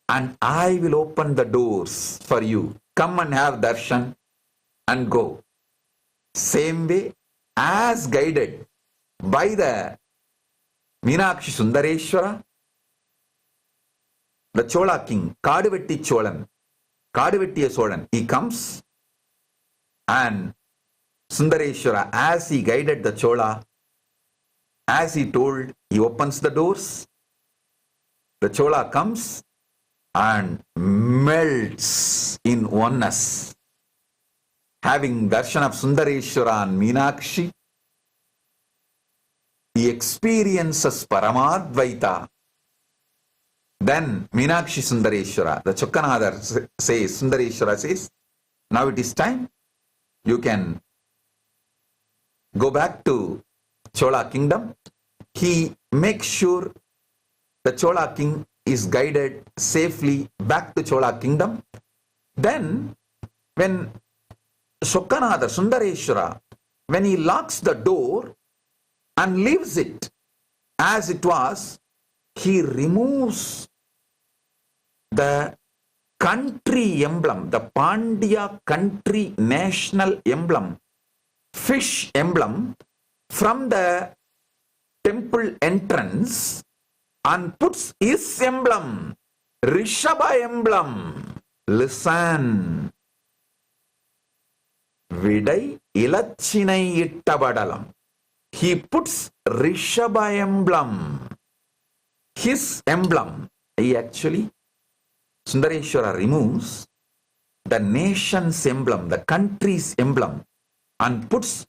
and I will open the doors for you. Come and have darshan and go. Same way, as guided by the Meenakshi Sundareshwara, the Chola king, Kaduvetti Cholan, Kaduvettiya Solan, he comes, and Sundareshwara, as he guided the Chola, as he told, he opens the doors. The Chola comes and melts in oneness. Having darshan of Sundareshwara and Meenakshi, he experiences Paramadvaita. Then Meenakshi Sundareshwara, the Chokkanadar says, Sundareshwara says, now it is time, you can go back to Chola kingdom. He makes sure the Chola king is guided safely back to Chola kingdom. Then when Chokkanadar, Sundareshwara, when he locks the door and leaves it as it was, he removes the country emblem, the Pandya country national emblem, fish emblem, from the temple entrance and puts his emblem, Rishabha emblem. Listen. Vidai ilachinai ittavadalam. He puts Rishabha emblem, his emblem. He actually, Sundareshwara removes the nation's emblem, the country's emblem, and puts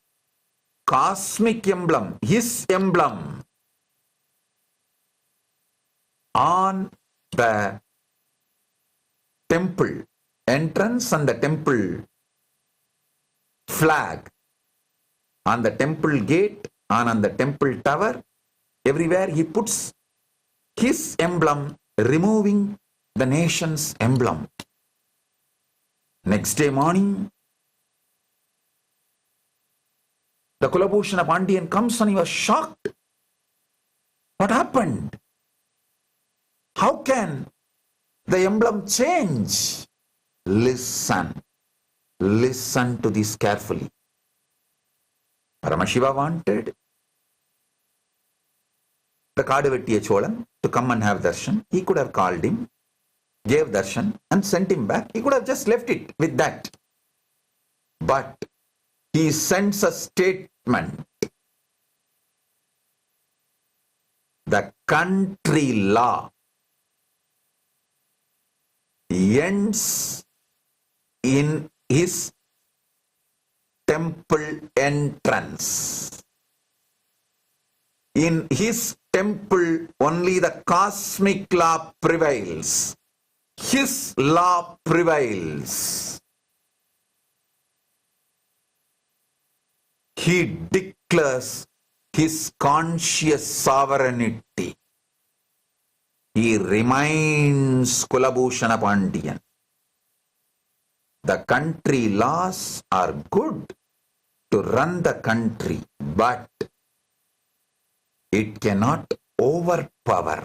cosmic emblem, his emblem, on the temple entrance and the temple flag, on the temple gate and on the temple tower. Everywhere he puts his emblem, removing the nation's emblem. Next day morning, the Kulabhushana Pandian comes and he was shocked. What happened? How can the emblem change? Listen. Listen to this carefully. Paramashiva wanted the Kadavettiya Cholan to come and have darshan. He could have called him, gave darshan and sent him back. He could have just left it with that. But he sends a statement. The country law ends in his temple entrance. In his temple, only the cosmic law prevails. His law prevails. He declares his conscious sovereignty. He reminds Kulabhushana Pandian, the country laws are good to run the country, but it cannot overpower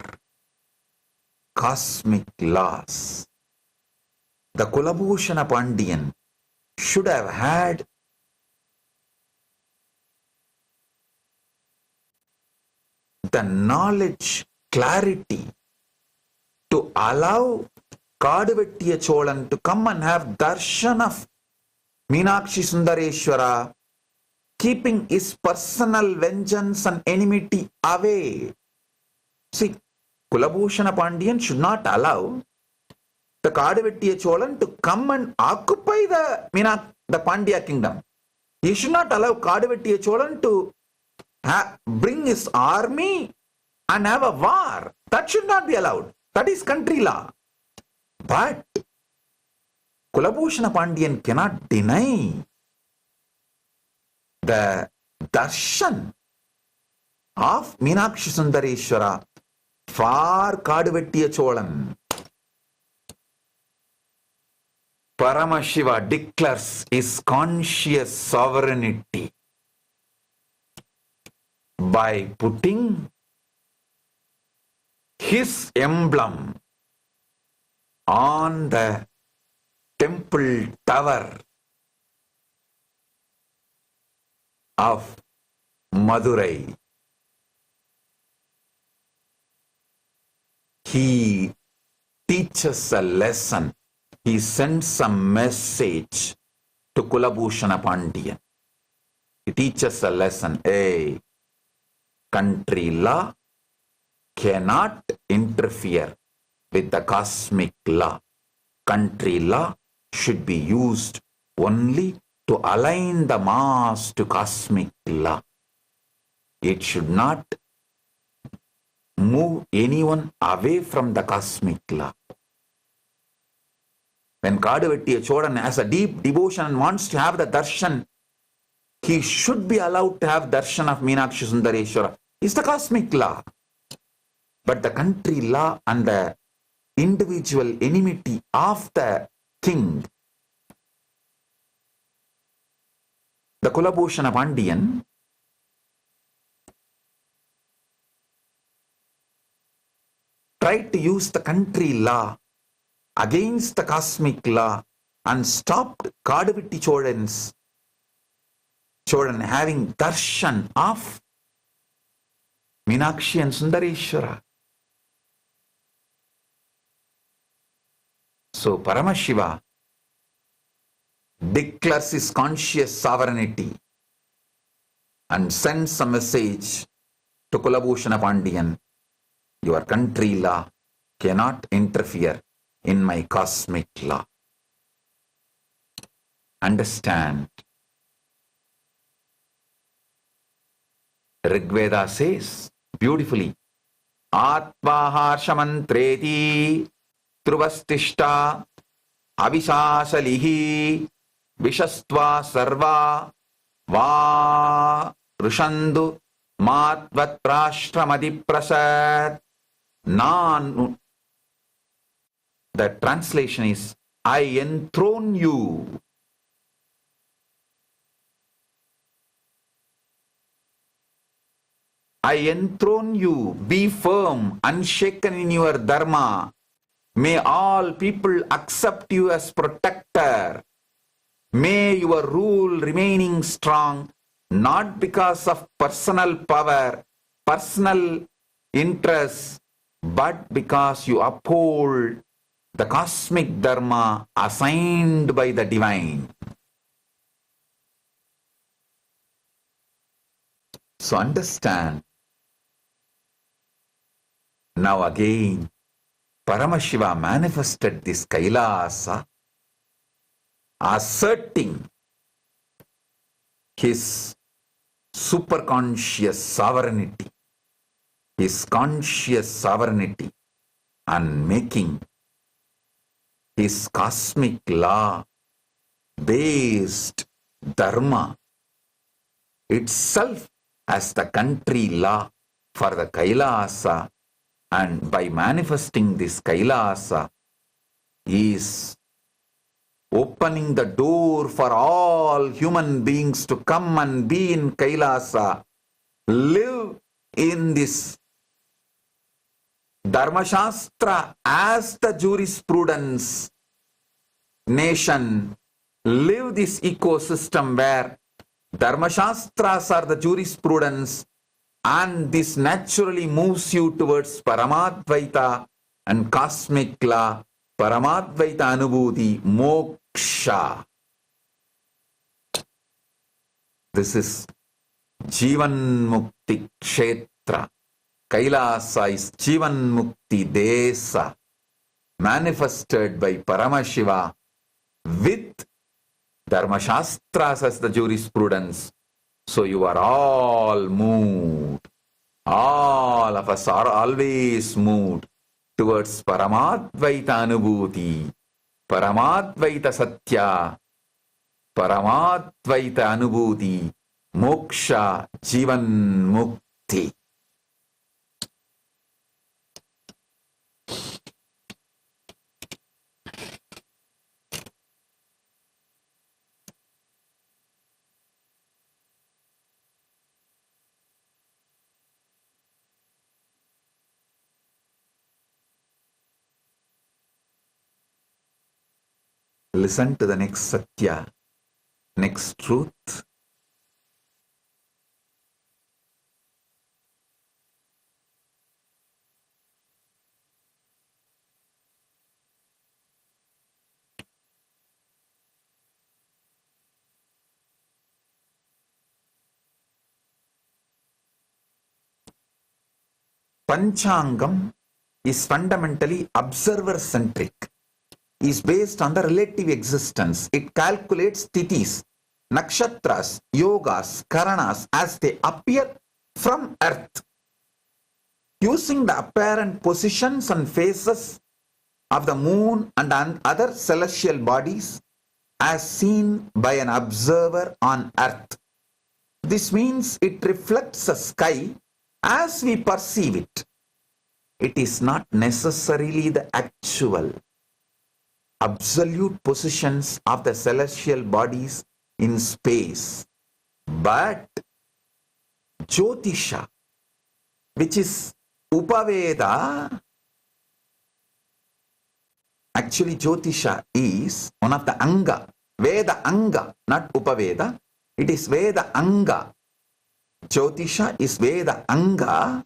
cosmic laws. The Kulabhushana Pandian should have had the knowledge, clarity to allow Kadavettiya Cholan to come and have darshan of Meenakshi Sundareshwara, keeping his personal vengeance and enmity away. See, Kulabhushana Pandian should not allow the Kadavettiya Cholan to come and occupy the Pandya kingdom. He should not allow Kadavettiya Cholan to bring his army and have a war. That should not be allowed. That is country law. But Kulabhushana Pandian cannot deny the darshan of Meenakshi Sundareshwara for Kadavettiya Cholan. Paramashiva declares his conscious sovereignty by putting his emblem on the temple tower of Madurai. He teaches a lesson. He sends a message to Kulabhushana Pandian. He teaches a lesson. Hey, country law cannot interfere with the cosmic law. Country law should be used only to align the mass to cosmic law. It should not move anyone away from the cosmic law. When Kadavettiya Cholan has a deep devotion and wants to have the darshan, he should be allowed to have darshan of Meenakshi Sundareshwara. It's the cosmic law. But the country law and the individual enmity of the king, the Kulabhushana Pandian tried to use the country law against the cosmic law and stopped Kadavatti Cholan having darshan of Meenakshi and Sundareshwara. So Paramashiva declares his conscious sovereignty and sends a message to Kulabhushana Pandian. Your country law cannot interfere in my cosmic law. Understand. Rigveda says beautifully, Atvaharshamantreti Truvastishta Avisasalihi Vishastva Sarva Va Rushandu Matvat Prashramadi Prasad Nan. The translation is, I enthrone you. I enthrone you. Be firm, unshaken in your dharma. May all people accept you as protector. May your rule remaining strong, not because of personal power, personal interests, but because you uphold the cosmic dharma assigned by the divine. So understand. Now again, Paramashiva manifested this Kailasa, asserting his superconscious sovereignty, his conscious sovereignty, and making his cosmic law based dharma itself as the country law for the Kailasa. And by manifesting this Kailasa, he is opening the door for all human beings to come and be in Kailasa, live in this Dharma Shastra as the jurisprudence nation, live this ecosystem where Dharma Shastras are the jurisprudence, and this naturally moves you towards Paramadvaita and cosmic law, Paramadvaita Anubhuti, Moksha. This is Jivan Mukti Kshetra. Kailasa is Jivan Mukti Desa, manifested by Paramashiva with Dharma Shastras as the jurisprudence. So you are all moved. All of us are always moved towards Paramadvaita Anubhuti, Paramadvaita Satya, Paramadvaita Anubhuti, Moksha, Jivan Mukti. Listen to the next Satya, next truth. Panchangam is fundamentally observer-centric. Is based on the relative existence. It calculates tithis, nakshatras, yogas, karanas as they appear from earth, using the apparent positions and phases of the moon and other celestial bodies as seen by an observer on earth. This means it reflects the sky as we perceive it. It is not necessarily the actual absolute positions of the celestial bodies in space, but Jyotisha, which is Upaveda Actually, Jyotisha is one of the Anga. Veda Anga, not Upaveda. It is Veda Anga. Jyotisha is Veda Anga.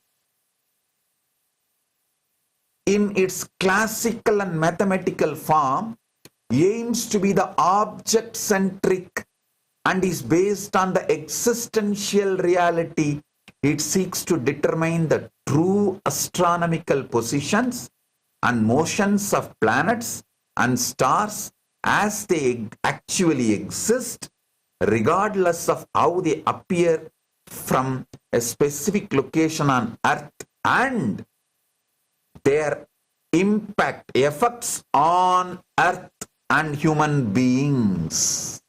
In its classical and mathematical form, aims to be the object-centric and is based on the existential reality. It seeks to determine the true astronomical positions and motions of planets and stars as they actually exist, regardless of how they appear from a specific location on Earth and their impact, effects on Earth and human beings.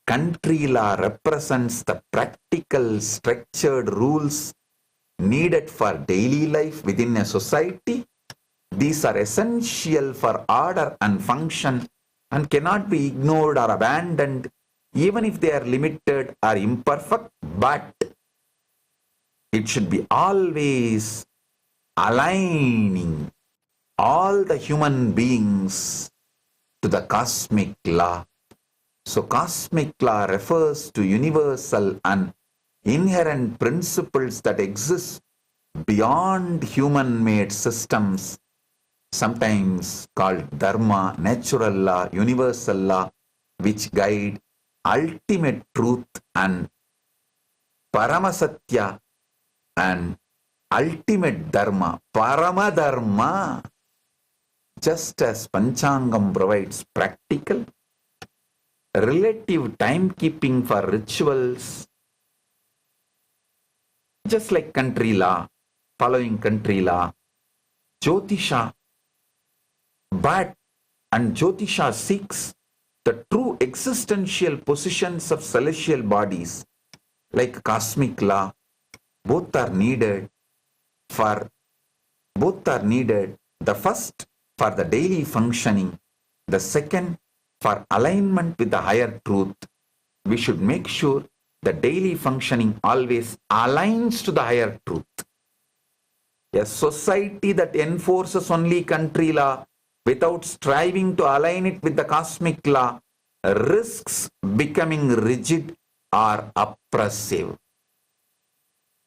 Country law represents the practical, structured rules needed for daily life within a society. These are essential for order and function and cannot be ignored or abandoned, even if they are limited or imperfect, but it should be always aligning all the human beings to the cosmic law. So cosmic law refers to universal and inherent principles that exist beyond human-made systems, sometimes called dharma, natural law, universal law, which guide ultimate truth and paramasatya and ultimate dharma, paramadharma. Just as Panchangam provides practical, relative timekeeping for rituals, just like country law, following country law, Jyotisha, and Jyotisha seeks the true existential positions of celestial bodies, like cosmic law. Both are needed. The first for the daily functioning, the second for alignment with the higher truth. We should make sure the daily functioning always aligns to the higher truth. A society that enforces only country law without striving to align it with the cosmic law risks becoming rigid or oppressive.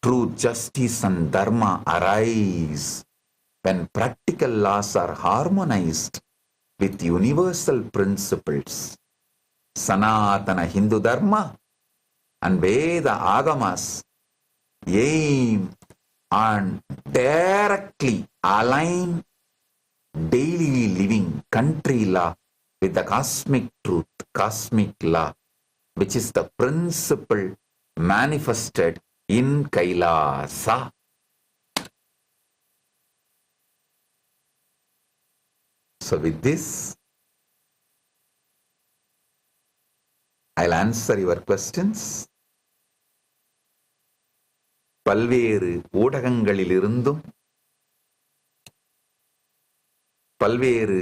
True justice and dharma arise when practical laws are harmonized with universal principles. Sanatana Hindu Dharma and Veda Agamas aim and directly align daily living country law with the cosmic truth, cosmic law, which is the principle manifested in Kailasa. So with this, I'll answer your questions. பல்வேறு ஊடகங்களிலிருந்தும் பல்வேறு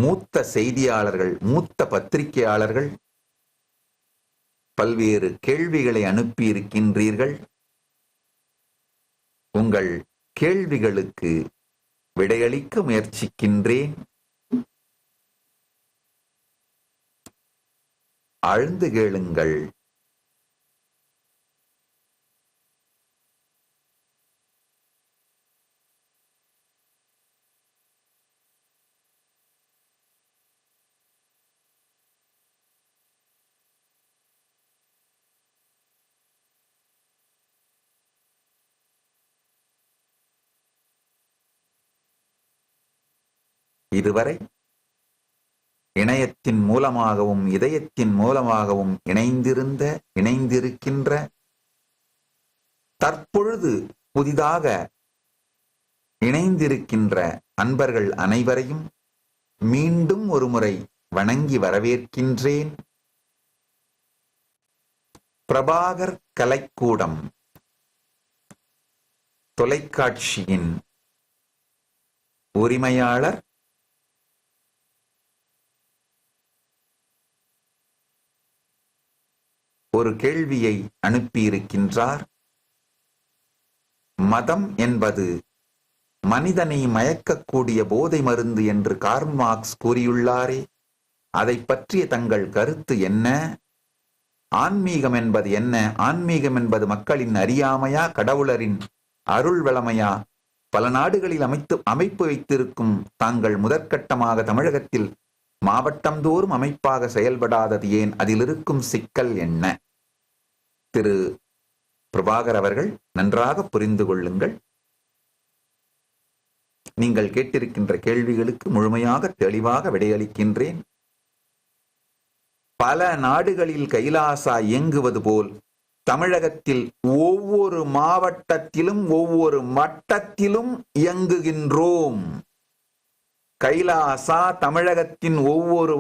மூத்த செய்தியாளர்கள், மூத்த பத்திரிகையாளர்கள் பல்வேறு கேள்விகளை அனுப்பியிருக்கின்றீர்கள். உங்கள் கேள்விகளுக்கு விடையளிக்க முயற்சிக்கின்றேன். ஆழ்ந்து கேளுங்கள். இதுவரை இணையத்தின் மூலமாகவும் இதயத்தின் மூலமாகவும் இணைந்திருக்கின்ற தற்பொழுது புதிதாக இணைந்திருக்கின்ற அன்பர்கள் அனைவரையும் மீண்டும் ஒருமுறை வணங்கி வரவேற்கின்றேன். பிரபாகர் கலைக்கூடம் தொலைக்காட்சியின் உரிமையாளர் ஒரு கேள்வியை அனுப்பியிருக்கின்றார். மதம் என்பது மனிதனை மயக்கக்கூடிய போதை மருந்து என்று கார்ல் மார்க்ஸ் கூறியுள்ளாரே, அதை பற்றிய தங்கள் கருத்து என்ன? ஆன்மீகம் என்பது என்ன? ஆன்மீகம் என்பது மக்களின் அறியாமையா, கடவுளரின் அருள் வளமையா? பல நாடுகளில் அமைப்பு வைத்திருக்கும் தாங்கள் முதற்கட்டமாக தமிழகத்தில் மாவட்டம் தோறும் அமைப்பாக செயல்படாதது ஏன்? அதில் இருக்கும் சிக்கல் என்ன? திரு பிரபாகர் அவர்கள் நன்றாக புரிந்து கொள்ளுங்கள். நீங்கள் கேட்டிருக்கின்ற கேள்விகளுக்கு முழுமையாக தெளிவாக விடையளிக்கின்றேன். பல நாடுகளில் கைலாசா இயங்குவது போல் தமிழகத்தில் ஒவ்வொரு மாவட்டத்திலும் ஒவ்வொரு மட்டத்திலும் இயங்குகின்றோம். கைலாசா தமிழகத்தின் ஒவ்வொரு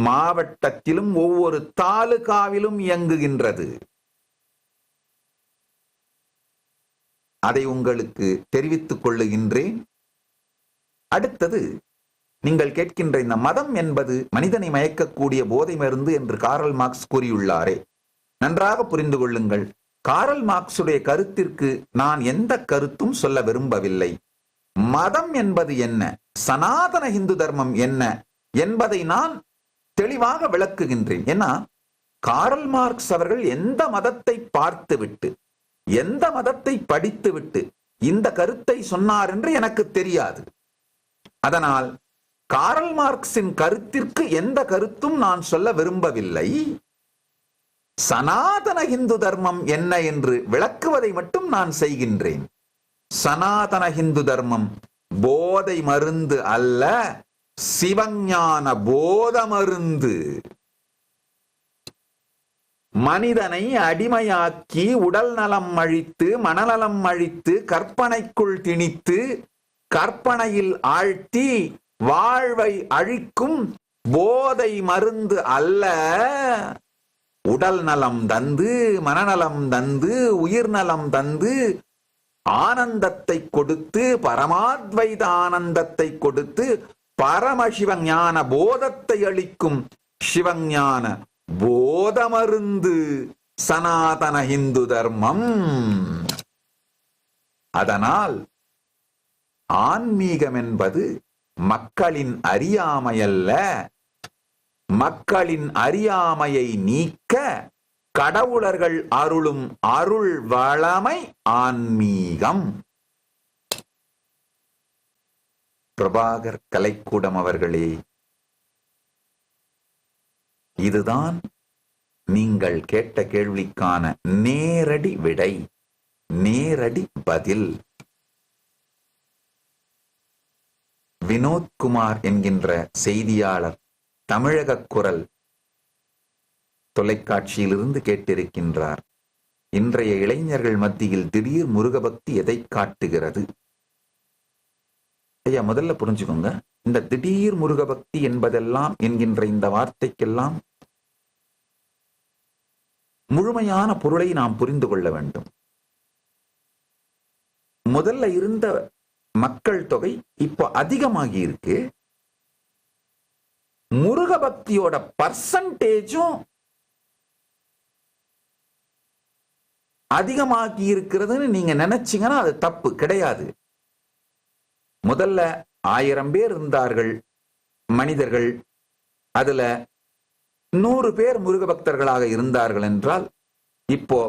மாவட்டத்திலும் ஒவ்வொரு தாலுகாவிலும் இயங்குகின்றது. அதை உங்களுக்கு தெரிவித்துக் கொள்ளுகின்றேன். அடுத்தது, நீங்கள் கேட்கின்ற இந்த மதம் என்பது மனிதனை மயக்கக்கூடிய போதை மருந்து என்று கார்ல் மார்க்ஸ் கூறியுள்ளாரே, நன்றாக புரிந்து கொள்ளுங்கள். கார்ல் மார்க்சுடைய கருத்திற்கு நான் எந்த கருத்தும் சொல்ல விரும்பவில்லை. மதம் என்பது என்ன, சனாதன இந்து தர்மம் என்ன என்பதை நான் தெளிவாக விளக்குகின்றேன். ஏன்னா கார்ல் மார்க்ஸ் அவர்கள் எந்த மதத்தை பார்த்துவிட்டு, எந்த மதத்தை படித்துவிட்டு இந்த கருத்தை சொன்னார் என்று எனக்கு தெரியாது. அதனால் கார்ல் மார்க்சின் கருத்திற்கு எந்த கருத்தும் நான் சொல்ல விரும்பவில்லை. சனாதன இந்து தர்மம் என்ன என்று விளக்குவதை மட்டும் நான் செய்கின்றேன். சனாதன இந்து தர்மம் போதை மருந்து அல்ல, சிவஞான போத மருந்து. மனிதனை அடிமையாக்கி உடல் நலம் அழித்து மனநலம் அழித்து கற்பனைக்குள் திணித்து கற்பனையில் ஆழ்த்தி வாழ்வை அழிக்கும் போதை மருந்து அல்ல. உடல் நலம் தந்து மனநலம் தந்து உயிர் நலம் தந்து ஆனந்தத்தை கொடுத்து பரமாத்வைத ஆனந்தத்தை கொடுத்து பரமசிவஞான போதத்தை அளிக்கும் சிவஞான போத மருந்து சனாதன இந்து தர்மம். அதனால் ஆன்மீகம் என்பது மக்களின் அறியாமையல்ல, மக்களின் அறியாமையை நீக்க கடவுளர்கள் அருளும் அருள் வளமை ஆன்மீகம். பிரபாகர் கலைக்கூடம் அவர்களே, இதுதான் நீங்கள் கேட்ட கேள்விக்கான நேரடி விடை, நேரடி பதில். வினோத்குமார் என்கின்ற செய்தியாளர் தமிழக குரல் தொலைக்காட்சியிலிருந்து கேட்டிருக்கின்றார். இன்றைய இளைஞர்கள் மத்தியில் திடீர் முருகபக்தி எதை காட்டுகிறது? ஐயா, முதல்ல புரிஞ்சுக்கோங்க, இந்த திடீர் முருகபக்தி என்பதெல்லாம் என்கின்ற இந்த வார்த்தைக்கெல்லாம் முழுமையான பொருளை நாம் புரிந்து கொள்ள வேண்டும். முதல்ல இருந்த மக்கள் தொகை இப்போ அதிகமாகி இருக்கு. முருகபக்தியோட பர்சன்டேஜும் அதிகமாகி இருக்கிறதுன்னு நீங்க நினைச்சீங்கன்னா அது தப்பு கிடையாது. முதல்ல 1000 பேர் இருந்தார்கள் மனிதர்கள், அதுல 100 பேர் முருக பக்தர்களாக இருந்தார்கள் என்றால் இப்போ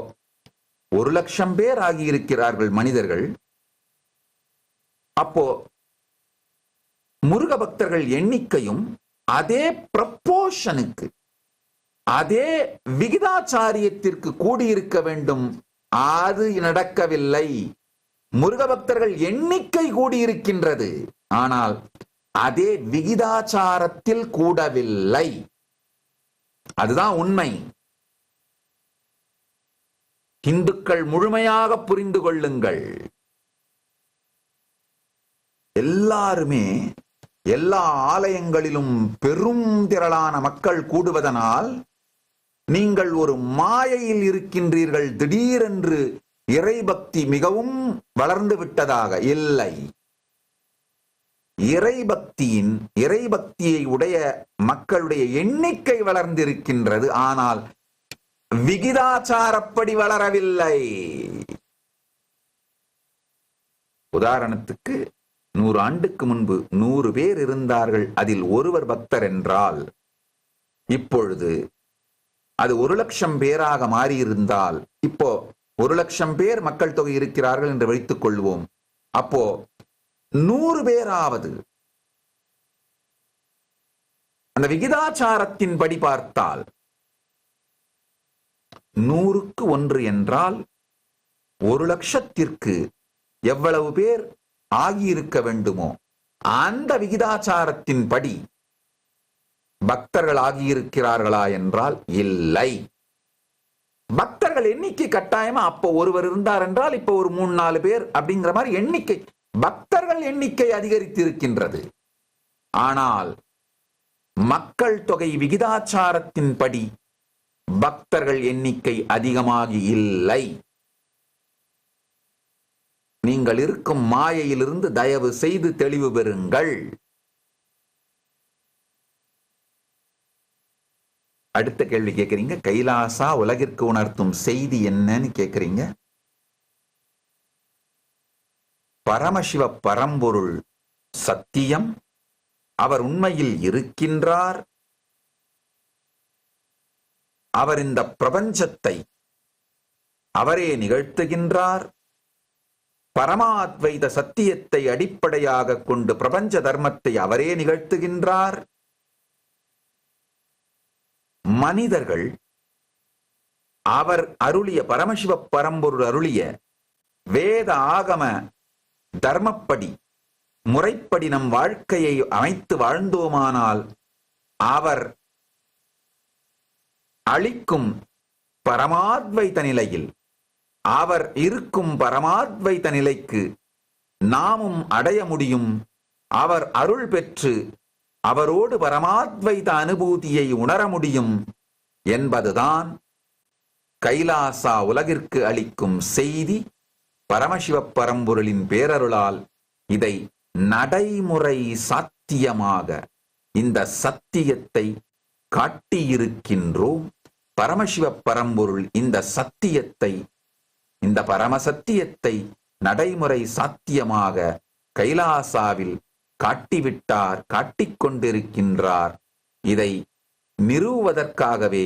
1,00,000 பேர் ஆகியிருக்கிறார்கள் மனிதர்கள். அப்போ முருக பக்தர்கள் எண்ணிக்கையும் அதே ப்ரப்போர்ஷனுக்கு, அதே விகிதாச்சாரியத்திற்கு கூடியிருக்க வேண்டும். அது நடக்கவில்லை. முருக பக்தர்கள் எண்ணிக்கை கூடியிருக்கின்றது, ஆனால் அதே விகிதாச்சாரத்தில் கூடவில்லை. அதுதான் உண்மை. இந்துக்கள் முழுமையாக புரிந்து கொள்ளுங்கள். எல்லாருமே எல்லா ஆலயங்களிலும் பெரும் திரளான மக்கள் கூடுவதனால் நீங்கள் ஒரு மாயையில் இருக்கின்றீர்கள். திடீரென்று இறைபக்தி மிகவும் வளர்ந்து விட்டதாக இல்லை. இறைபக்தியை உடைய மக்களுடைய எண்ணிக்கை வளர்ந்திருக்கின்றது, ஆனால் விகிதாச்சாரப்படி வளரவில்லை. உதாரணத்துக்கு 100 ஆண்டுக்கு முன்பு 100 பேர் இருந்தார்கள், அதில் ஒருவர் பக்தர் என்றால், இப்பொழுது அது 1,00,000 பேராக மாறியிருந்தால், இப்போ 1,00,000 பேர் மக்கள் தொகை இருக்கிறார்கள் என்று வைத்துக் கொள்வோம். அப்போ 100 பேராவது அந்த விகிதாச்சாரத்தின் படி பார்த்தால் 100க்கு 1 என்றால் 1,00,000த்திற்கு எவ்வளவு பேர் ஆகியிருக்க வேண்டுமோ அந்த விகிதாச்சாரத்தின் படி பக்தர்கள் ஆகியிருக்கிறார்களா என்றால் இல்லை. பக்தர்கள் எண்ணிக்கை கட்டாயமா அப்போ ஒருவர் இருந்தார் என்றால் இப்போ ஒரு 3-4 பேர் அப்படிங்கிற மாதிரி எண்ணிக்கை, பக்தர்கள் எண்ணிக்கை அதிகரித்து இருக்கின்றது. ஆனால் மக்கள் தொகை விகிதாச்சாரத்தின் படி பக்தர்கள் எண்ணிக்கை அதிகமாகி இல்லை. நீங்கள் இருக்கும் மாயையிலிருந்து தயவு செய்து தெளிவு பெறுங்கள். அடுத்த கேள்வி கேட்கிறீங்க, கைலாசா உலகிற்கு உணர்த்தும் செய்தி என்னன்னு கேட்கிறீங்க. பரமசிவ பரம்பொருள் சத்தியம், அவர் உண்மையில் இருக்கின்றார். அவர் இந்த பிரபஞ்சத்தை அவரே நிகழ்த்துகின்றார். பரமாத்வைத சத்தியத்தை அடிப்படையாக கொண்டு பிரபஞ்ச தர்மத்தை அவரே நிகழ்த்துகின்றார். மனிதர்கள் அவர் அருளிய பரமசிவ பரம்பொருள் அருளிய வேத ஆகம தர்மப்படி முறைப்படி நம் வாழ்க்கையை அமைத்து வாழ்ந்தோமானால் அவர் அளிக்கும் பரமாத்வைத நிலையில், அவர் இருக்கும் பரமாத்வைத நிலைக்கு நாமும் அடைய முடியும். அவர் அருள் பெற்று அவரோடு பரமாத்வைத அனுபூதியை உணர முடியும் என்பதுதான் கைலாசா உலகிற்கு அளிக்கும் செய்தி. பரமசிவ பரம்பொருளின் பேரருளால் இதை நடைமுறை சாத்தியமாக இந்த சத்தியத்தை காட்டியிருக்கின்றோம். பரமசிவ பரம்பொருள் இந்த சத்தியத்தை, இந்த பரமசத்தியத்தை நடைமுறை சாத்தியமாக கைலாசாவில் காட்டிவிட்டார், காட்டிக்கொண்டிருக்கின்றார். இதை நிறுவுவதற்காகவே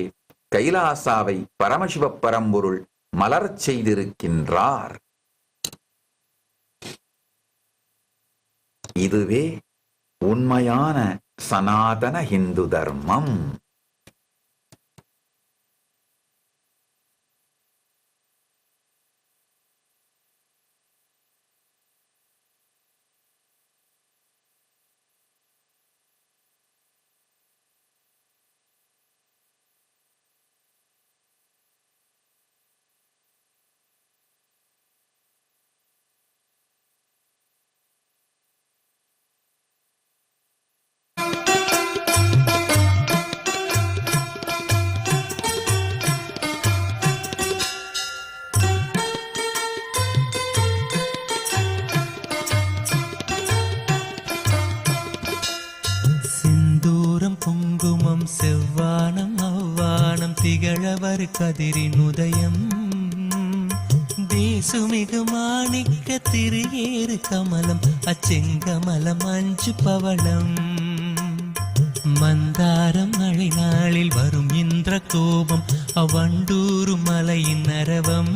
கைலாசாவை பரமசிவ பரம்பொருள் மலரச் செய்திருக்கின்றார். இதுவே உண்மையான சனாதன இந்து தர்மம். குங்குமம் செவ்வானம் அவ்வானம் திகழவர் கதிரின் உதயம், தேசுமிகு மாணிக்க திரு கமலம் அச்செங்கமலம் 5 பவளம், மந்தாரம் மழை நாளில் வரும் இந்திர கோபம் அவண்டூரு மலையின் அரவம்,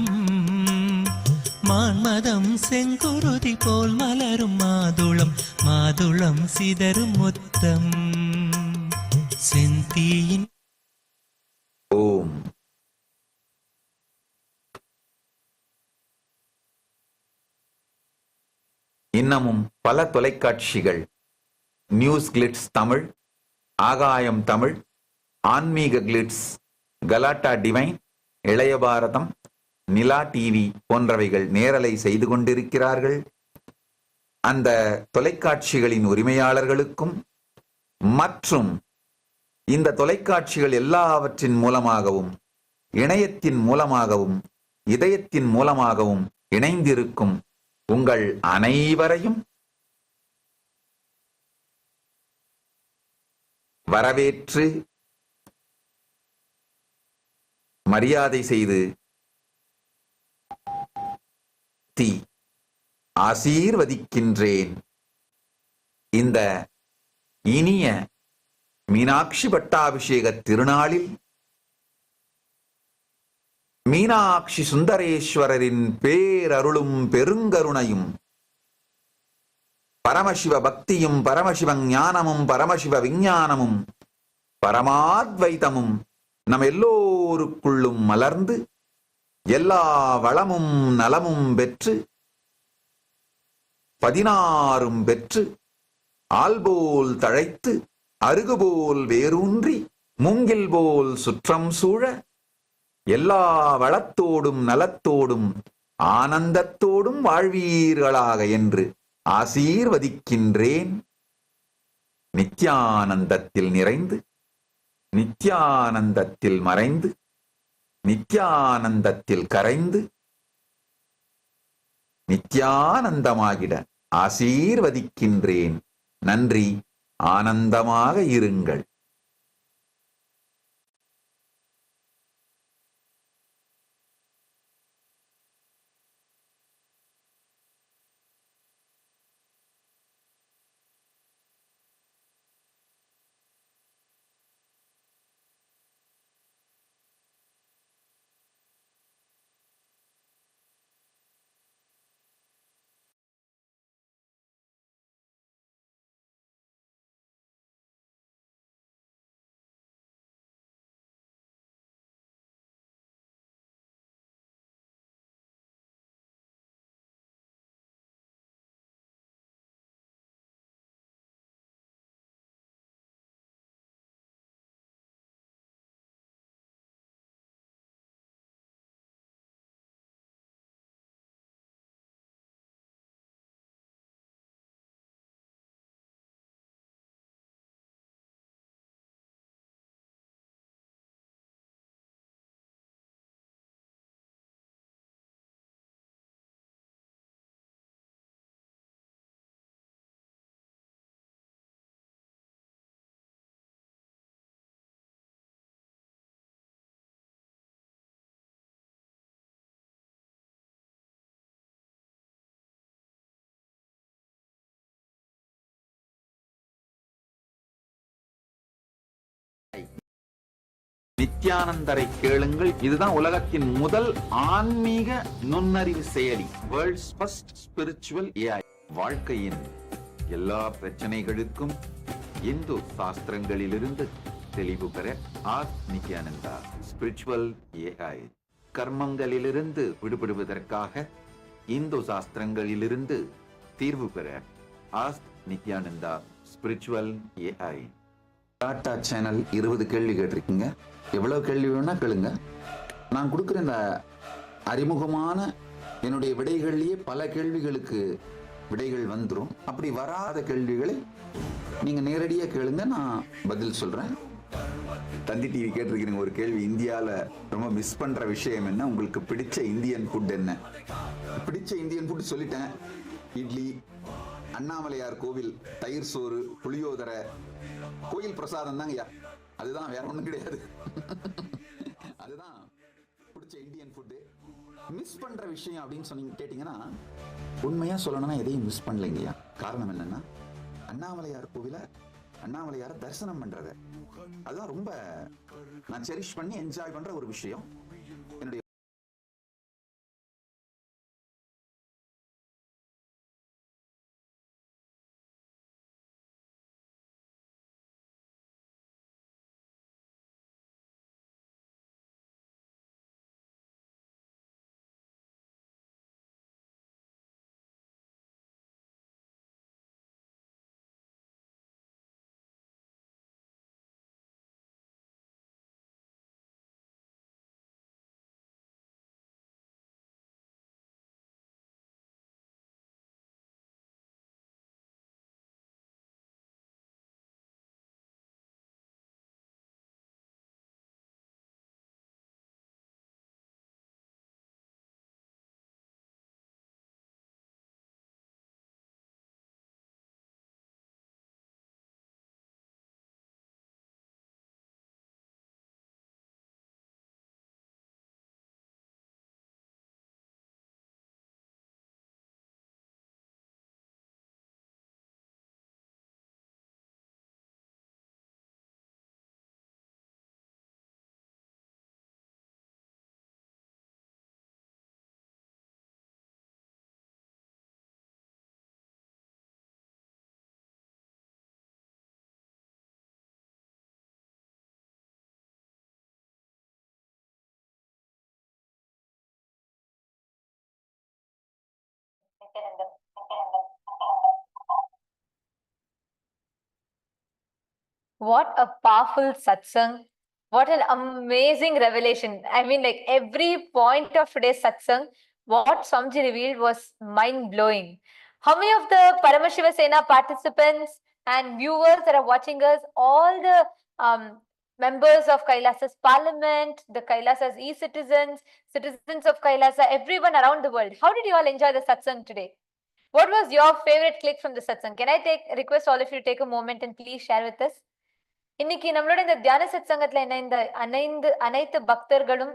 மான்மதம் செங்குருதி போல் மலரும் மாதுளம் மாதுளம் சிதறும் மொத்தம் செந்தீயின் ஓம். இன்னமும் பல தொலைக்காட்சிகள், நியூஸ் கிளிட்ஸ் தமிழ், ஆகாயம் தமிழ், ஆன்மீக கிளிட்ஸ், கலாட்டா டிவைன், இளைய பாரதம், நிலா டிவி போன்றவைகள் நேரலை செய்து கொண்டிருக்கிறார்கள். அந்த தொலைக்காட்சிகளின் உரிமையாளர்களுக்கும் மற்றும் இந்த தொலைக்காட்சிகள் எல்லாவற்றின் மூலமாகவும் இணையத்தின் மூலமாகவும் இதயத்தின் மூலமாகவும் இணைந்திருக்கும் உங்கள் அனைவரையும் வரவேற்று மரியாதை செய்து ஆசீர்வதிக்கின்றேன். இந்த இனிய மீனாட்சி பட்டாபிஷேக திருநாளில் மீனாட்சி சுந்தரேஸ்வரரின் பேரருளும் பெருங்கருணையும் பரமசிவ பக்தியும் பரமசிவ ஞானமும் பரமசிவ விஞ்ஞானமும் பரமாத்வைதமும் நம் எல்லோருக்குள்ளும் மலர்ந்து எல்லா வளமும் நலமும் பெற்று 16 பெற்று ஆல்போல் தழைத்து அருகுபோல் வேரூன்றி மூங்கில் போல் சுற்றம் சூழ எல்லா வளத்தோடும் நலத்தோடும் ஆனந்தத்தோடும் வாழ்வீர்களாக என்று ஆசீர்வதிக்கின்றேன். நித்யானந்தத்தில் நிறைந்து நித்யானந்தத்தில் மறைந்து நித்யானந்தத்தில் கரைந்து நித்யானந்தமாகிட ஆசீர்வதிக்கின்றேன். நன்றி. ஆனந்தமாக இருங்கள். நித்யானந்தரை கேளுங்கள். இதுதான் உலகத்தின் முதல் ஆன்மீக நுண்ணறிவு செயலி. World's first spiritual AI. வாழ்க்கையின் எல்லா பிரச்சனைகளுக்கும் இந்து சாஸ்திரங்களிலிருந்து தெளிவு பெற நித்யானந்தா ஸ்பிரிச்சுவல் ஏஐ. கர்மங்களிலிருந்து விடுபடுவதற்காக இந்து சாஸ்திரங்களிலிருந்து தீர்வு பெற நித்யானந்தா ஸ்பிரிச்சுவல் ஏஐ. டாடா சேனல் 20 கேள்வி கேட்டிருக்கீங்க. எவ்வளவு கேள்வி வேணா கேளுங்க. நான் கொடுக்குற இந்த அறிமுகமான என்னுடைய விடைகள்லயே பல கேள்விகளுக்கு விடைகள் வந்துடும். அப்படி வராத கேள்விகளை நீங்க நேரடியாக கேளுங்க, நான் பதில் சொல்றேன். தந்தி டிவி கேட்டிருக்கிறீங்க ஒரு கேள்வி, இந்தியால ரொம்ப மிஸ் பண்ற விஷயம் என்ன, உங்களுக்கு பிடிச்ச இந்தியன் ஃபுட் என்ன? பிடிச்ச இந்தியன் ஃபுட் சொல்லிட்டேன். இட்லி, அண்ணாமலையார் கோவில் தயிர் சோறு, புளியோதரை, கோயில் பிரசாதம் தாங்கய்யா. அதுதான், வேற ஒண்ணும் கிடையாது. அதுதான் பிடிச்ச இந்தியன் ஃபுட்டு. மிஸ் பண்ற விஷயம் அப்படின்னு சொன்னீங்க கேட்டீங்கன்னா, உண்மையா சொல்லணும்னா எதையும் மிஸ் பண்ணலைங்கய்யா. காரணம் என்னன்னா, அண்ணாமலையார் கோவில அண்ணாமலையார தரிசனம் பண்றது, அதுதான் ரொம்ப நான் செரிஷ் பண்ணி என்ஜாய் பண்ற ஒரு விஷயம். என்னுடைய What a powerful satsang. What an amazing revelation. I mean, like every point of today's satsang, what Swamiji revealed was mind blowing. How many of the Paramashiva Sena participants and viewers that are watching us, all the members of Kailasa's parliament, the Kailasa's e-citizens, citizens of Kailasa, everyone around the world, how did you all enjoy the satsang today? What was your favorite click from the satsang? Can I request all of you to take a moment and please share with us? இன்னைக்கு நம்மளோட இந்த தியான சத்சங்கத்துல என்ன இந்த அனைத்து பக்தர்களும்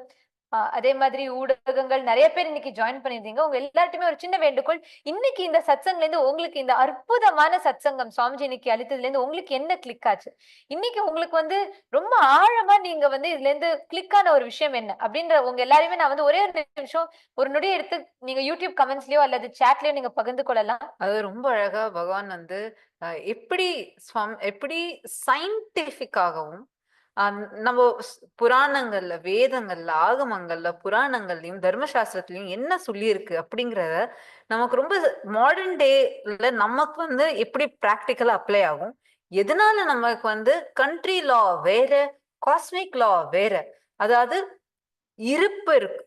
அதே மாதிரி ஊடகங்கள் நிறைய பேர் இன்னைக்கு ஜாயின் பண்ணிருந்தீங்க. உங்க எல்லாருக்குமே ஒரு சின்ன வேண்டுகோள், இன்னைக்கு இந்த சத்சங்ல இருந்து உங்களுக்கு இந்த அற்புதமான சத்சங்கம் சுவாமிஜி இன்னைக்கு அளித்ததுல இருந்து உங்களுக்கு என்ன கிளிக் ஆச்சு? இன்னைக்கு உங்களுக்கு ரொம்ப ஆழமா நீங்க இதுல இருந்து கிளிக் ஆன ஒரு விஷயம் என்ன அப்படின்ற உங்க எல்லாரையுமே நான் ஒரே ஒரு நிமிஷம் ஒரு நொடி எடுத்து நீங்க யூடியூப் கமெண்ட்ஸ்லயோ அல்லது சாட்லயோ நீங்க பகிர்ந்து கொள்ளலாம். அது ரொம்ப அழகா பகவான் எப்படி சயின்டிபிக்காகவும் நம்ம புராணங்கள்ல, வேதங்கள்ல, ஆகமங்கள்ல, புராணங்கள்லயும் தர்மசாஸ்திரத்திலயும் என்ன சொல்லியிருக்கு அப்படிங்கிறத நமக்கு ரொம்ப மாடர்ன் டேல நமக்கு எப்படி பிராக்டிக்கலா அப்ளை ஆகும், எதனால நமக்கு கண்ட்ரி லா வேற, காஸ்மிக் லா வேற, அதாவது இருப்பு இருக்கு,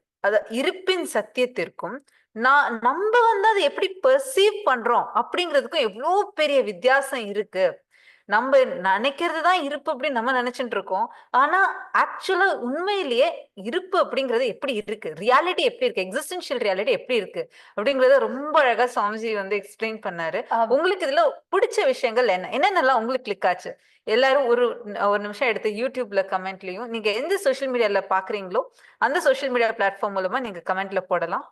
இருப்பின் சத்தியத்திற்கும் நம்ம அதை எப்படி பெர்சீவ் பண்றோம் அப்படிங்கிறதுக்கும் எவ்வளவு பெரிய வித்தியாசம் இருக்கு. நம்ம நினைக்கிறது தான் இருப்பு அப்படின்னு நம்ம நினைச்சுட்டு இருக்கோம். ஆனா ஆக்சுவலா உண்மையிலேயே இருப்பு அப்படிங்கிறது எப்படி இருக்கு, ரியாலிட்டி எப்படி இருக்கு, எக்ஸிஸ்டென்ஷியல் ரியாலிட்டி எப்படி இருக்கு அப்படிங்கறத ரொம்ப அழகா சுவாமிஜி எக்ஸ்பிளைன் பண்ணாரு. உங்களுக்கு இதுல பிடிச்ச விஷயங்கள் என்னென்னலாம் உங்களுக்கு கிளிக் ஆச்சு? எல்லாரும் ஒரு நிமிஷம் எடுத்து யூடியூப்ல கமெண்ட்லயும், நீங்க எந்த சோசியல் மீடியால பாக்குறீங்களோ அந்த சோசியல் மீடியா பிளாட்ஃபார்ம் மூலமா நீங்க கமெண்ட்ல போடலாம்.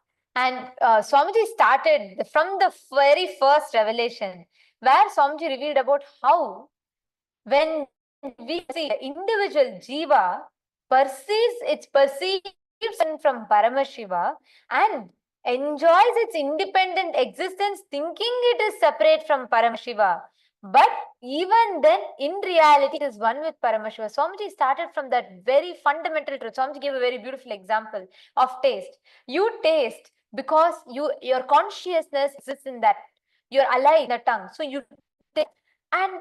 And Swamiji started from the very first revelation, where Swamiji revealed about how when we see the individual jiva perceives its perception from Paramashiva and enjoys its independent existence thinking it is separate from Paramashiva, but even then in reality it is one with Paramashiva. Swamiji started from that very fundamental truth. Swamiji gave a very beautiful example of taste. You taste because your consciousness exists in that, you're alive in the tongue, so you taste. And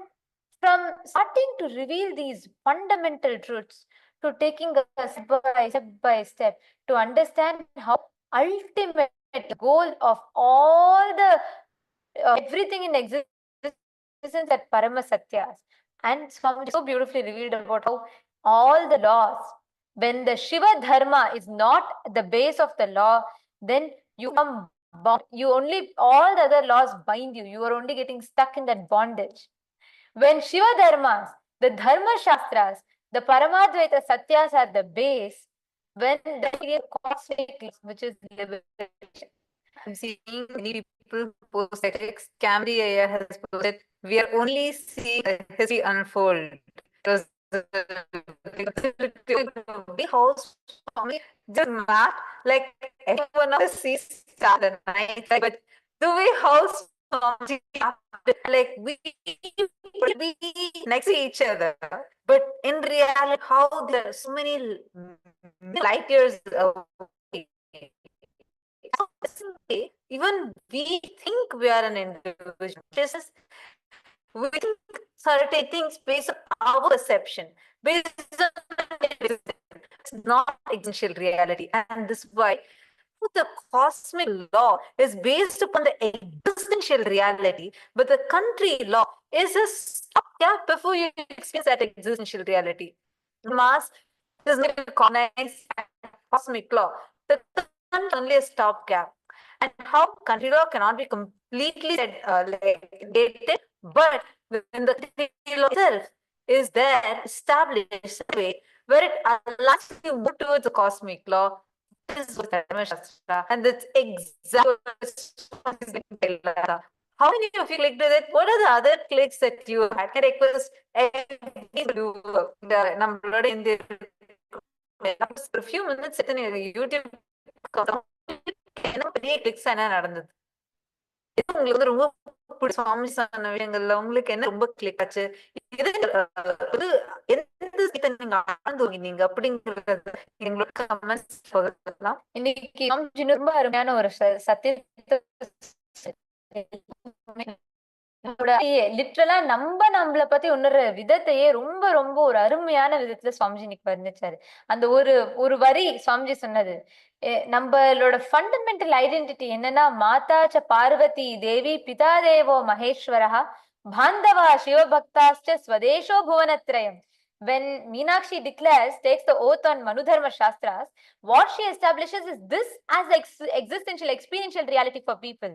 from starting to reveal these fundamental truths to taking a step by step to understand how ultimate goal of all the everything in existence at Parama Satyas. And Swamiji so beautifully revealed about how all the laws, when the Shiva Dharma is not the base of the law, then you come bound. All the other laws bind you. You are only getting stuck in that bondage. When Shiva Dharmas, the Dharma Shastras, the Paramadvaita Satyas are the base, when the cosmic, which is liberation. I'm seeing many people post like Camry has posted, we are only seeing history unfold. House just map, like everyone else sees star and night, but the way house like we next to each other, but in reality how there are so many light years away. Even we think we are an individual. We think certain things based on our perception, based on it's not essential reality, and this is why the cosmic law is based upon the existential reality, but the country law is a stopgap before you experience that existential reality. Mass is not recognized cosmic law. That's only a stopgap. And how country law cannot be completely dated, but when the country law itself is there established way where it allows you to move towards the cosmic law, this is what Dharma Shastra, and that's exactly. How many of you clicked with it? What are the other clicks that you had? Can I request everybody to do in the for a few minutes in YouTube பெரிய clicks என்ன நடந்தது? உங்களுக்கு ரொம்ப சுவாமி சொன்ன விஷயங்கள்ல உங்களுக்கு என்ன ரொம்ப கிளிக் ஆச்சு? எந்த நீங்க ஆழ்ந்தீங்க அப்படிங்கறது எங்களோட கமெண்ட்ஸ் பகிரலாம். இன்னைக்கு ரொம்ப அருமையான ஒரு சத்தியத்தை லிட்ரலா நம்மள பத்தி உணர்ற விதத்தையே ரொம்ப ரொம்ப ஒரு அருமையான விதத்துல சுவாமிஜி இன்னைக்கு வர்ணிச்சாரு. அந்த ஒரு ஒரு வரி சுவாமிஜி சொன்னது, நம்மளோட ஃபண்டமெண்டல் ஐடென்டிட்டி என்னன்னா, மாதா ச பார்வதி தேவி பிதா தேவோ மகேஸ்வரஹ பாந்தவா சிவபக்தாஸ்ச ஸ்வதேஷோ புவனத்ரயம். When Meenakshi declares, takes the oath on Manudharma Shastras, what she establishes is this as the existential, experiential reality for people.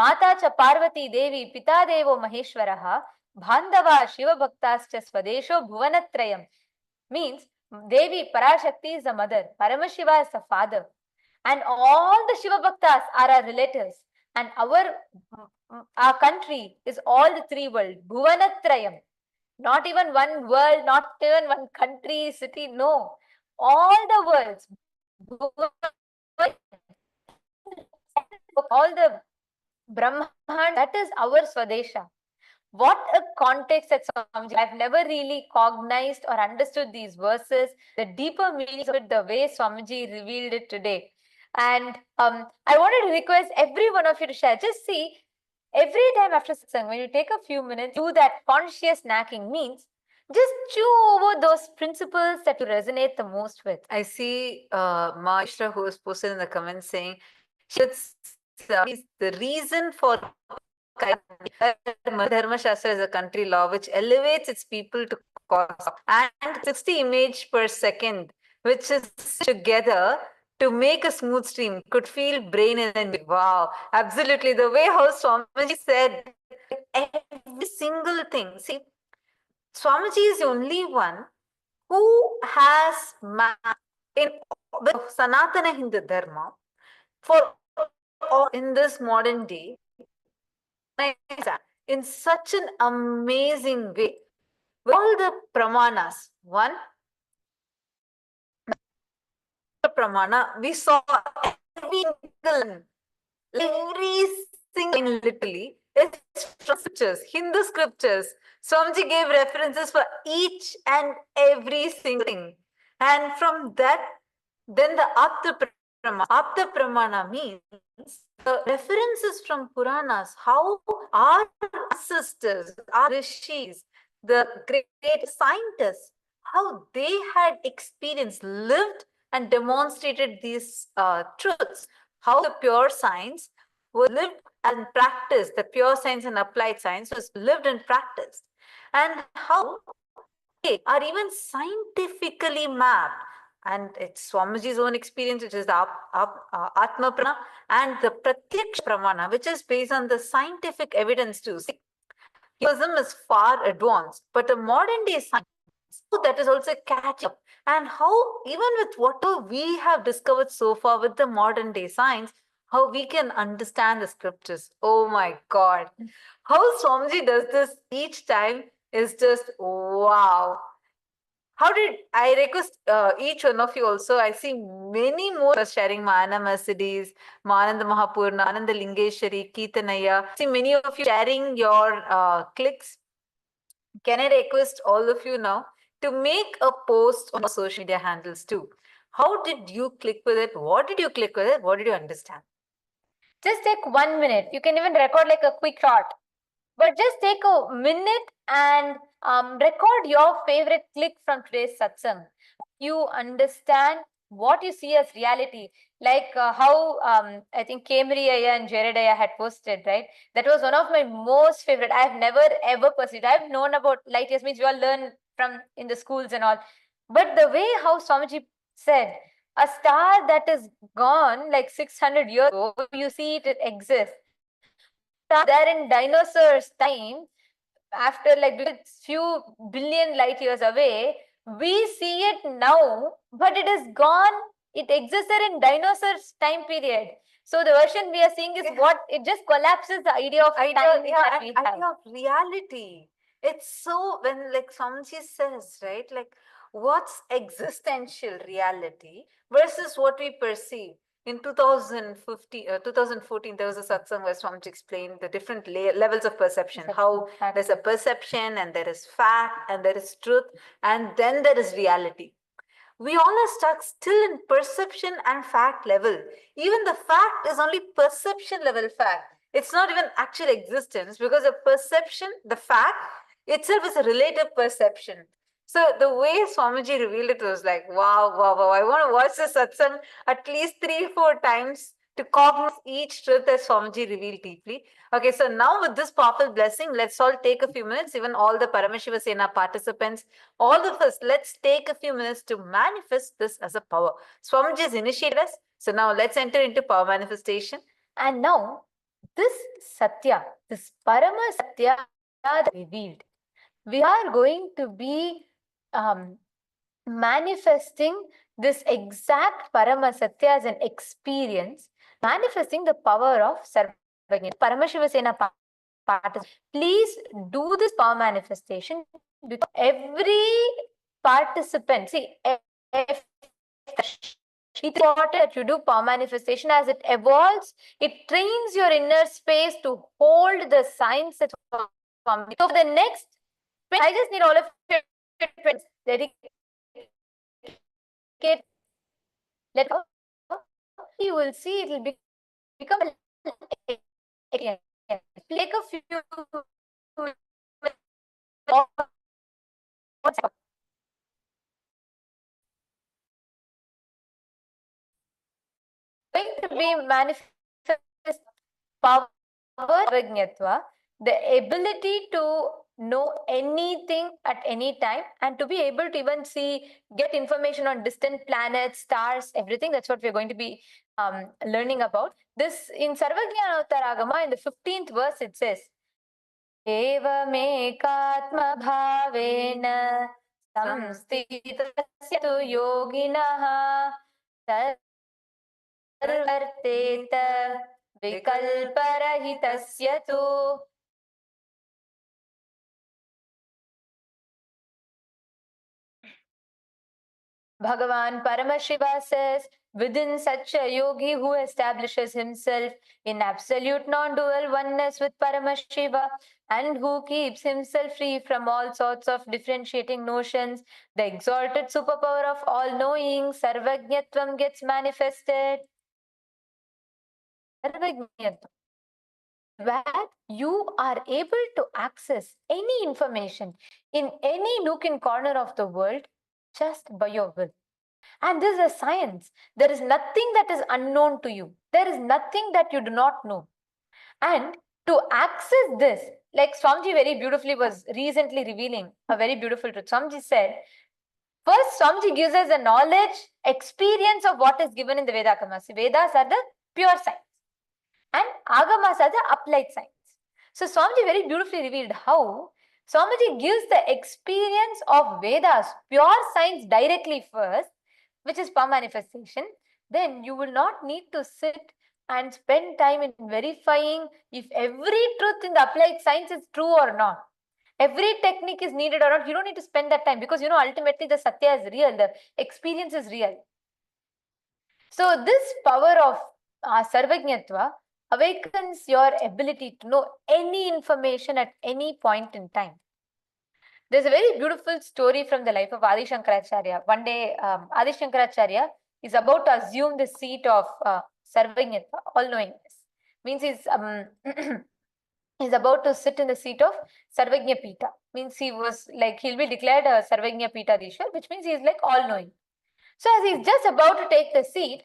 Mata cha Parvati Devi Pita Devo Maheshwaraha Bandhava Shiva Bhaktascha Swadesho Bhuvanatrayam. Means Devi Parashakti is the mother, Paramashiva is the father, and all the Shiva Bhaktas are our relatives, and our country is all the three worlds, Bhuvanatrayam. Not even one world, not even one country, city, no. All the worlds. All the Brahman, that is our Swadesha. What a context that Swamiji. I've never really cognized or understood these verses, the deeper meanings of it, the way Swamiji revealed it today. And I wanted to request every one of you to share. Just see, every time after satsang, when you take a few minutes, do that conscious snacking, means just chew over those principles that you resonate the most with. I see Maishra, who has posted in the comments saying, the reason for Dharma Shastra is a country law which elevates its people to cause, and 60 image per second, which is together to make a smooth stream, could feel brain and wow, absolutely. The way how Swamiji said every single thing. See, Swamiji is the only one who has in Sanatana Hindu Dharma for all in this modern day in such an amazing way. All the pramanas, one pramana, we saw every single literally, it's from scriptures, Hindu scriptures. Swamiji gave references for each and every single thing. And from that, then the Apta Pramana means the references from Puranas, how our ancestors, our rishis, the great scientists, how they had experienced, lived and demonstrated these truths, how the pure science was lived and practiced, the pure science and applied science was lived and practiced, and how they are even scientifically mapped. And it's Swamiji's own experience, which is the Atma Pramana, and the Pratyaksha Pramana, which is based on the scientific evidence too. See, Hinduism is far advanced, but a modern day science that is also catch up. And how, even with whatever we have discovered so far with the modern day science, how we can understand the scriptures. Oh my God. How Swamiji does this each time is just wow. How did I request each one of you also? I see many more sharing Mana Mercedes, Mananda Mahapurna, Ananda Lingeshwari, Keetanaya. I see many of you sharing your clicks. Can I request all of you now to make a post on social media handles too? How did you click with it? What did you click with it? What did you understand? Just take 1 minute. You can even record like a quick shot. But just take a minute and record your favorite click from today's satsang. You understand what you see as reality, like how I think Kemri Aya and Jeredaya had posted, right? That was one of my most favorite. I've never ever pursued. I've known about light years, means you all learn from in the schools and all. But the way how Swamiji said, a star that is gone like 600 years ago, you see it exists. There in dinosaurs' time, after like few billion light years away, we see it now, but it is gone. It existed in dinosaurs' time period. So the version we are seeing is what it just collapses the idea of time that we have. Idea of reality. It's so, when like Swamiji says, right, like what's existential reality versus what we perceive. In 2014, there was a satsang where Swamiji explained the different levels of perception, how there's a perception and there is fact and there is truth and then there is reality. We all are stuck still in perception and fact level. Even the fact is only perception level fact. It's not even actual existence, because the perception, the fact itself is a relative perception. So the way Swamiji revealed it was like, wow, wow, wow. I want to watch the satsang at least 3-4 times to cognize each truth that Swamiji revealed deeply. Okay, so now with this powerful blessing, let's all take a few minutes, even all the Paramashiva Sena participants, all of us, let's take a few minutes to manifest this as a power. Swamiji has initiated us, so now let's enter into power manifestation. And now, this Satya, this Parama Satya revealed, we are going to be manifesting this exact Parama Satya as an experience, manifesting the power of Sarvagya. Paramashiva Sena participants, please do this power manifestation. Every participant, see, it's important that you do power manifestation. As it evolves, it trains your inner space to hold the signs that come. So for the next, I just need all of you to dedicate. You will see it will become like a few going to be manifest power, the ability to know anything at any time, and to be able to even get information on distant planets, stars, everything. That's what we're going to be learning about. This in Sarvajnana Avtaragama, in the 15th verse, it says, Evamekatma bhavena samstitasya tu yoginaha sarvarteta vikalparahitasya tu. Bhagavan Paramashiva says, within such a yogi who establishes himself in absolute non-dual oneness with Paramashiva and who keeps himself free from all sorts of differentiating notions, the exalted superpower of all-knowing, Sarvajñatvam, gets manifested. Sarvajñatvam, where you are able to access any information in any nook and corner of the world just by your will. And this is a science. There is nothing that is unknown to you. There is nothing that you do not know. And to access this, like Swamiji very beautifully was recently revealing a very beautiful truth. Swamiji said, first Swamiji gives us a knowledge, experience of what is given in the Vedas. Vedas are the pure science and Agamas are the applied science. So Swamiji very beautifully revealed how Swamiji gives the experience of Vedas, pure science, directly first, which is power manifestation. Then you will not need to sit and spend time in verifying if every truth in the applied science is true or not. Every technique is needed or not. You don't need to spend that time, because ultimately the Satya is real, the experience is real. So this power of Sarvajñatva awakens your ability to know any information at any point in time. There's a very beautiful story from the life of Adi Shankaracharya. One day, Adi Shankaracharya is about to assume the seat of Sarvajñatva, all-knowingness. Means he's about to sit in the seat of Sarvajña Pita. Means he'll be declared a Sarvajña Pita Dishwar, which means he's like all-knowing. So as he's just about to take the seat,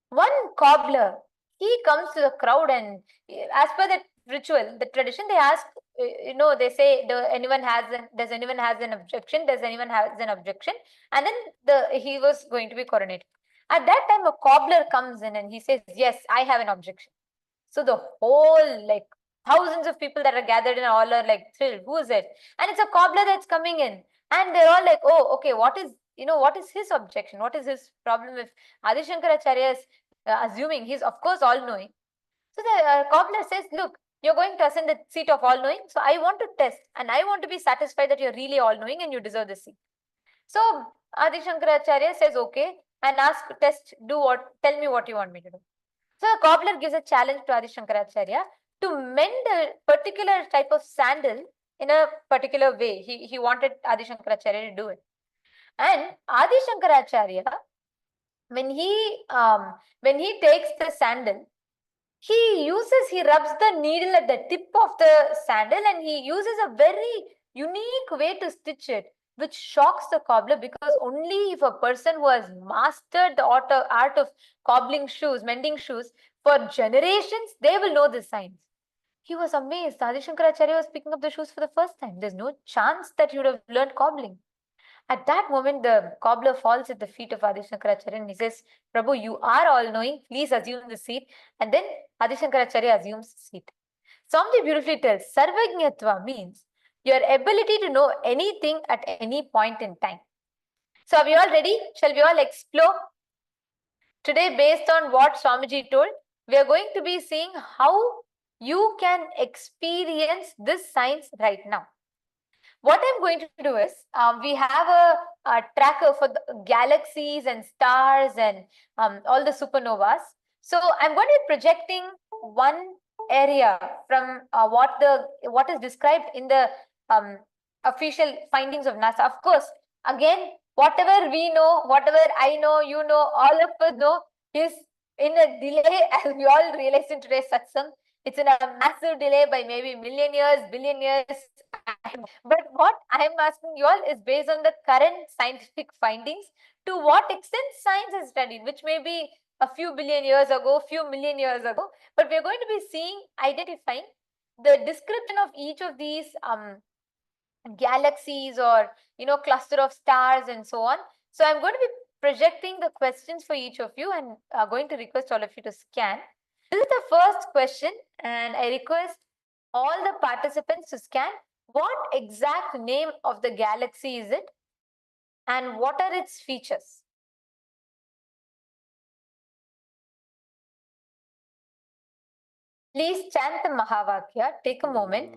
one cobbler, he comes to the crowd, and as per the ritual, the tradition, they ask, they say, does anyone has an objection? Does anyone has an objection? And then he was going to be coronated. At that time, a cobbler comes in and he says, yes, I have an objection. So the whole, thousands of people that are gathered in all are thrilled. Who is it? And it's a cobbler that's coming in. And they're all like, oh, okay, what is his objection? What is his problem? If Adi Shankaracharya is assuming, he's of course all-knowing. So the cobbler says, look, you're going to ascend the seat of all-knowing. So I want to test, and I want to be satisfied that you're really all-knowing and you deserve the seat. So Adi Shankaracharya says, okay, and tell me what you want me to do. So the cobbler gives a challenge to Adi Shankaracharya to mend a particular type of sandal in a particular way. He wanted Adi Shankaracharya to do it. And Adi Shankaracharya, when he takes the sandal, he rubs the needle at the tip of the sandal and he uses a very unique way to stitch it, which shocks the cobbler, because only if a person who has mastered the art of cobbling shoes, mending shoes for generations, they will know this science. He was amazed. Adi Shankaracharya was picking up the shoes for the first time. There's no chance that he would have learned cobbling. At that moment, the cobbler falls at the feet of Adi Shankaracharya and he says, Prabhu, you are all knowing, please assume the seat. And then Adi Shankaracharya assumes the seat. Swamiji beautifully tells, Sarvajñatva means your ability to know anything at any point in time. So are we all ready? Shall we all explore? Today, based on what Swamiji told, we are going to be seeing how you can experience this science right now. What I'm going to do is, we have a tracker for the galaxies and stars and all the supernovas. So I'm going to be projecting one area from what is described in the official findings of NASA. Of course, again, whatever we know, whatever I know, you know, all of us know, is in a delay, as we all realize in today's satsang. It's in a massive delay by maybe million years, billion years. But what I'm asking you all is based on the current scientific findings, to what extent science has studied, which may be a few billion years ago, few million years ago, but we're going to be seeing, identifying the description of each of these galaxies or, you know, cluster of stars and so on. So I'm going to be projecting the questions for each of you and going to request all of you to scan. This is the first question, and I request all the participants to scan. What exact name of the galaxy is it, and what are its features? Please chant the Mahavakya. Take a moment.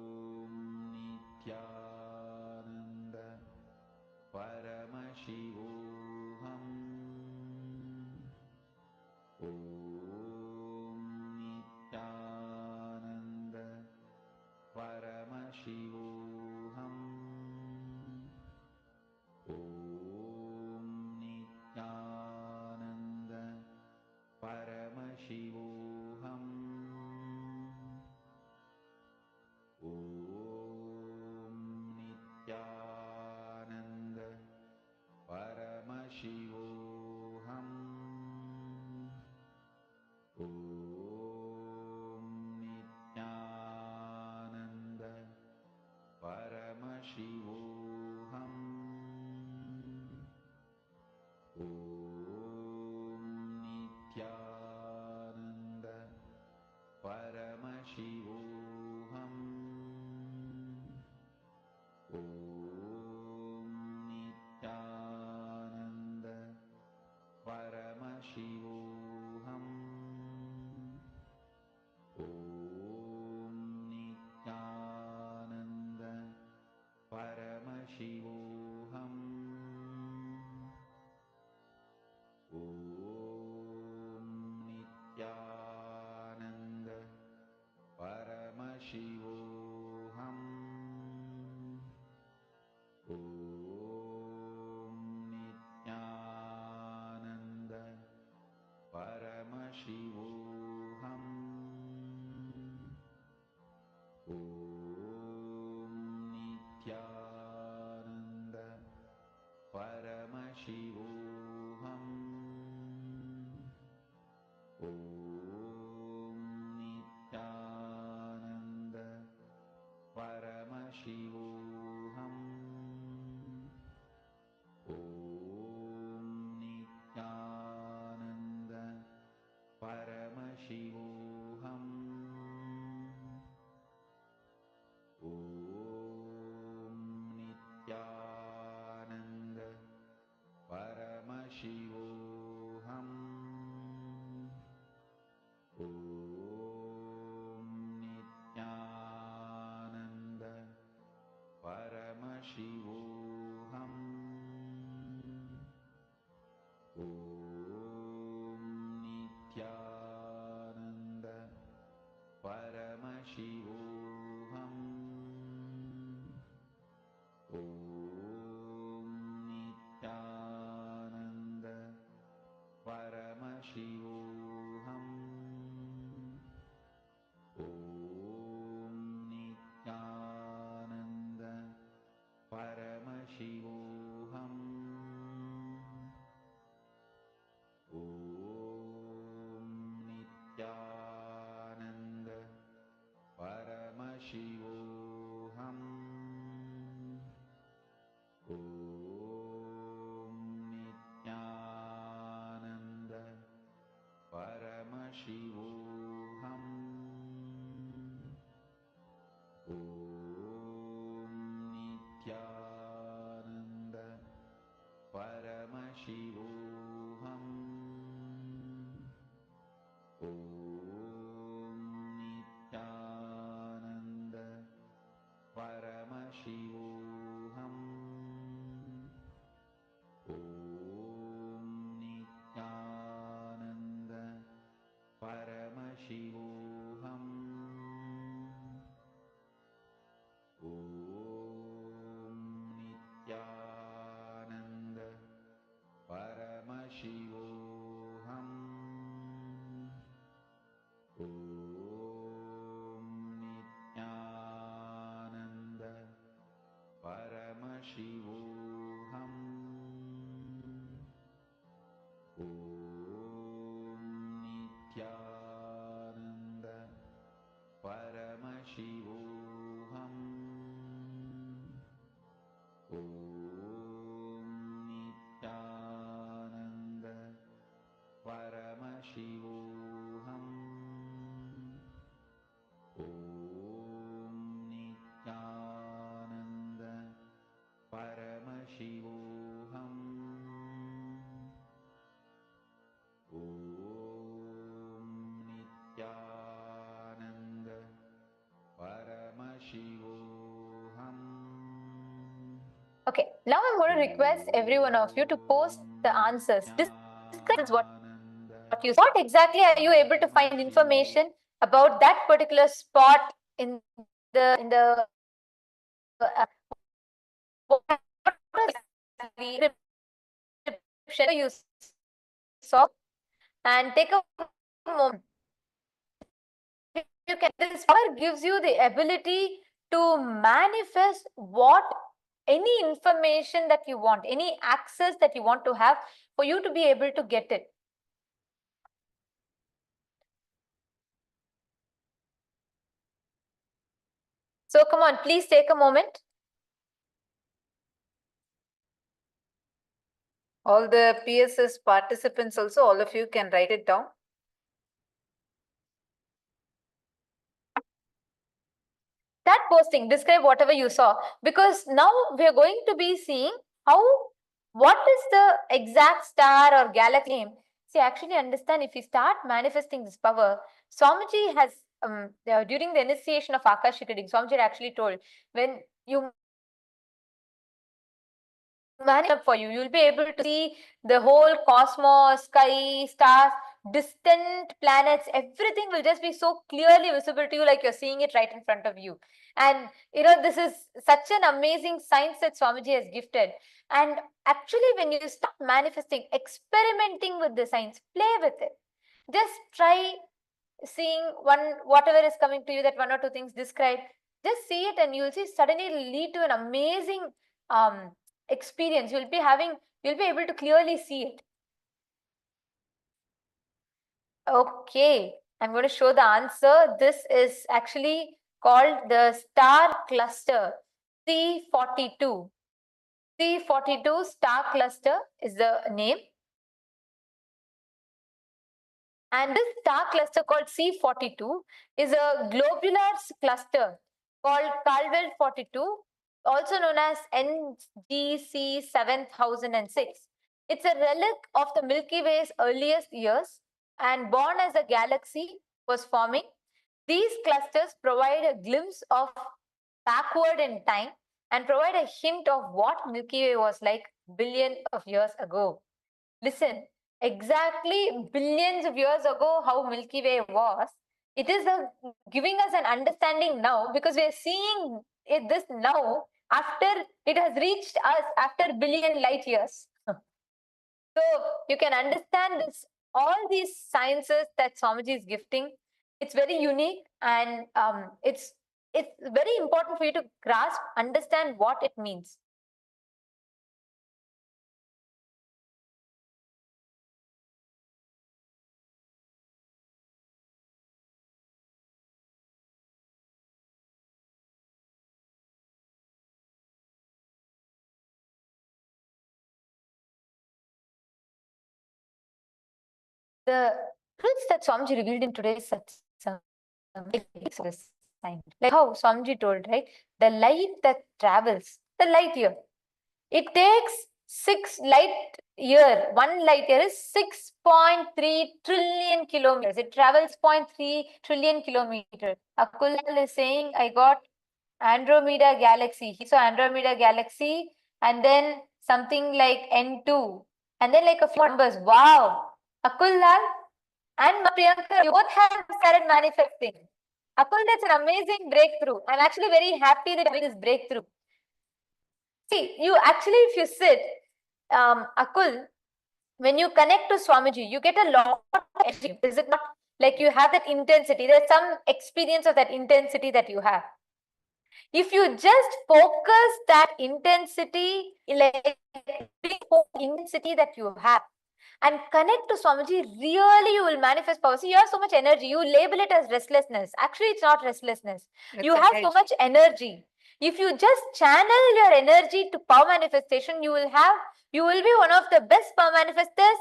Paramashivoham. Om Nithyananda Paramashivoham. Om Nithyananda Paramashivoham. Om Nithyananda Paramashivoham. Om Nithyananda Paramashivoham. Om Nithyananda Paramashivoham. Om Nithyananda Paramashivoham. Om Nithyananda Paramashivoham. Om Nithyananda Paramashivoham. Om Nithyananda Paramashivoham. Okay, now I'm going to request every one of you to post the answers. Discuss what you, what exactly are you able to find information about that particular spot in the what you saw, and take a moment. You can, this power gives you the ability to manifest what any information that you want, any access that you want to have, for you to be able to get it. So come on, please take a moment. All the PSS participants also, all of you can write it down. That posting, describe whatever you saw, because now we are going to be seeing how, what is the exact star or galaxy name. See, actually understand, if you start manifesting this power, Swamiji has, during the initiation of Akashic reading, Swamiji actually told, when you manifest for you, you'll be able to see the whole cosmos, sky, stars, distant planets, everything will just be so clearly visible to you, like you're seeing it right in front of you. And you know, this is such an amazing science that Swamiji has gifted. And actually, when you start manifesting, experimenting with the science, play with it. Just try seeing whatever is coming to you, that one or two things describe. Just see it, and you'll see suddenly it'll lead to an amazing experience. You'll be able to clearly see it. Okay, I'm going to show the answer. This is actually called the star cluster C42. C42 star cluster is the name. And this star cluster called C42 is a globular cluster called Calvel 42, also known as NGC 7006. It's a relic of the Milky Way's earliest years, and born as a galaxy was forming. These clusters provide a glimpse of backward in time and provide a hint of what Milky Way was like billions of years ago. Listen, exactly billions of years ago, how Milky Way was. It is giving us an understanding now, because we are seeing this now after it has reached us after billion light years. So you can understand this, all these sciences that Swamiji is gifting. It's very unique, and it's very important for you to grasp, understand what it means. truths that Swamiji revealed in today's satsang. Like how Swamiji told, right? The light that travels, the light year, it takes 1 light year is 6.3 trillion kilometers. It travels 0.3 trillion kilometers. Akulal is saying, I got Andromeda galaxy. He saw Andromeda galaxy and then something like N2 and then like a few numbers. Wow. Akulal and Priyanka, you both have started manifesting. Akul, that's an amazing breakthrough. I'm actually very happy that having this breakthrough. See, you actually, if you sit, Akul, when you connect to Swamiji, you get a lot of energy. Is it not like you have that intensity? There's some experience of that intensity that you have. If you just focus that intensity, like intensity that you have, and connect to Swamiji, really you will manifest power. See, you have so much energy. You label it as restlessness. Actually, it's not restlessness. You have so much energy. If you just channel your energy to power manifestation, you will be one of the best power manifestors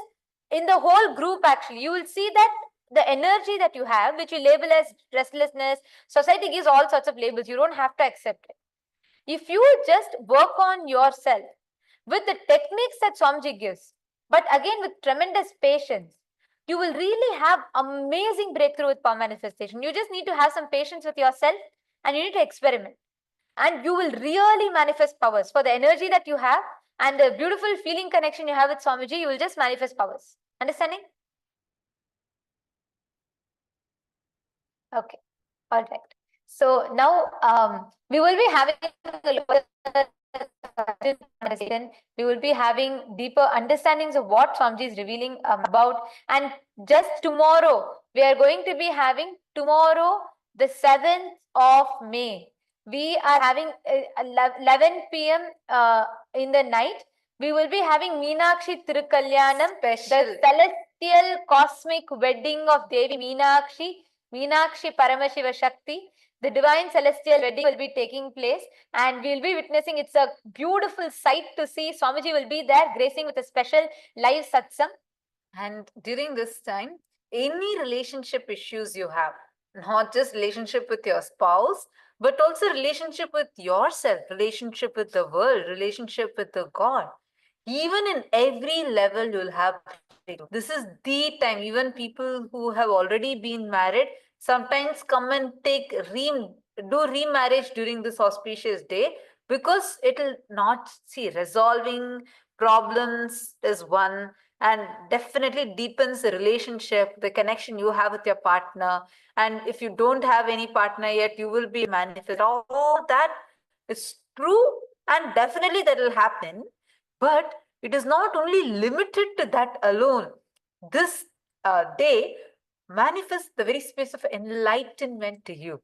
in the whole group. Actually, you will see that the energy that you have, which you label as restlessness, society gives all sorts of labels. You don't have to accept it. If you just work on yourself with the techniques that Swamiji gives, but again with tremendous patience, you will really have amazing breakthrough with power manifestation. You just need to have some patience with yourself and you need to experiment. And you will really manifest powers for the energy that you have and the beautiful feeling connection you have with Swamiji. You will just manifest powers. Understanding? Okay. All right. So now we will be having we will be having deeper understandings of what Swamiji is revealing about. And just tomorrow, we are going to be having tomorrow, the 7th of May. We are having 11 p.m. In the night. We will be having Meenakshi Thirukalyanam, the celestial cosmic wedding of Devi Meenakshi Paramashiva Shakti. The divine celestial wedding will be taking place and we'll be witnessing. It's a beautiful sight to see. Swamiji will be there gracing with a special live satsang. And during this time, any relationship issues you have, not just relationship with your spouse, but also relationship with yourself, relationship with the world, relationship with the God. Even in every level, you'll have. This is the time. Even people who have already been married sometimes come and do remarriage during this auspicious day, because it'll not see resolving problems is one, and definitely deepens the relationship, the connection you have with your partner. And if you don't have any partner yet, you will be manifest. All that is true, and definitely that will happen. But it is not only limited to that alone. This day manifests the very space of enlightenment to you.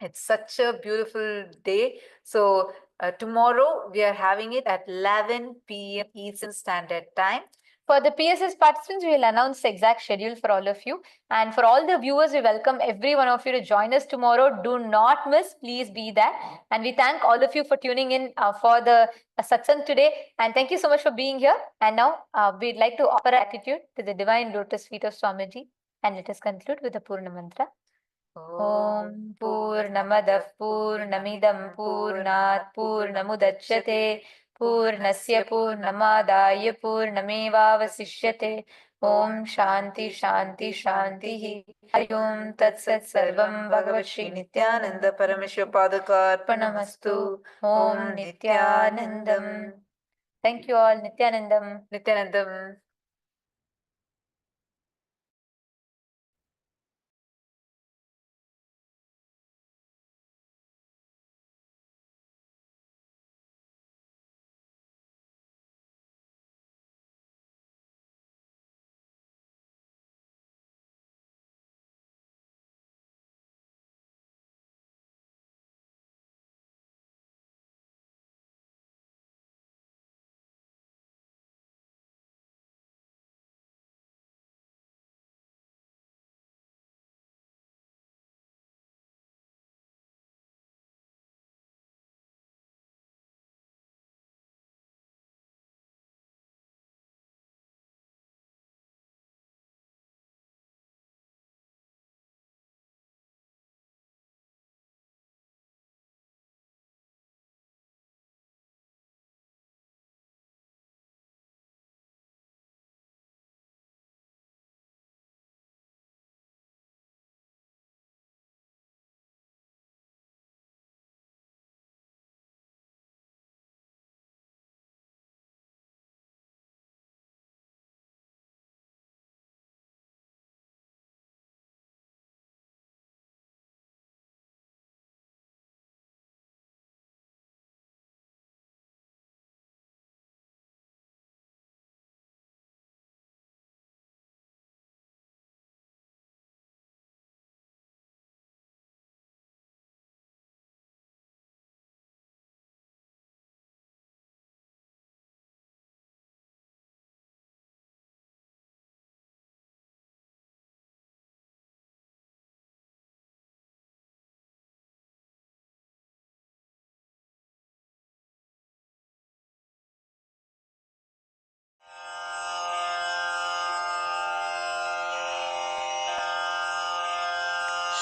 It's such a beautiful day. So tomorrow we are having it at 11 p.m. Eastern Standard Time. For the PSS participants, we will announce the exact schedule for all of you. And for all the viewers, we welcome every one of you to join us tomorrow. Do not miss. Please be there. And we thank all of you for tuning in for the satsang today. And thank you so much for being here. And now we'd like to offer gratitude to the divine lotus feet of Swamiji. And let us conclude with the Purna Mantra. Om Purnamadah Purnamidam Purnat Purnamudachyate Purnasya Purnamadaya Purnamevavasishyate Om Shanti Shanti Shanti Hari Om Tat Sat Sarvam Bhagavat Shri Nithyananda Paramashiva Padakarpanamastu. Om Nithyanandam. Thank you all. Nithyanandam. Nithyanandam.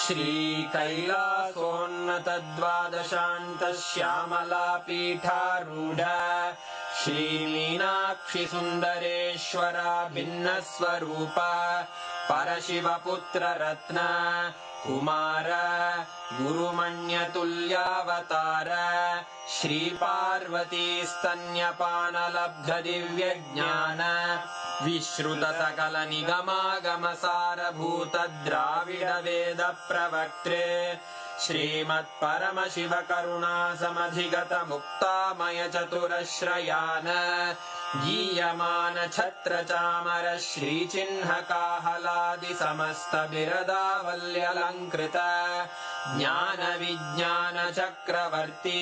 श्रीकैलासोन्नतद्वादशान्तश्यामलापीठारूढ श्रीमीनाक्षि सुन्दरेश्वरा भिन्नस्वरूप परशिवपुत्ररत्न Kumar गुरुमण्यतुल्यावतार श्रीपार्वतीस्तन्यपानलब्धदिव्यज्ञान विश्रुतसकलनिगमागमसारभूत द्राविडवेदप्रवक्त्रे श्रीमत्परमशिवकरुणासमधिगत मुक्तामय चतुरश्रयान् गीयमान छत्रचामर श्रीचिह्नकाहलादि समस्त बिरदावल्यलङ्कृत ज्ञान विज्ञान चक्रवर्ती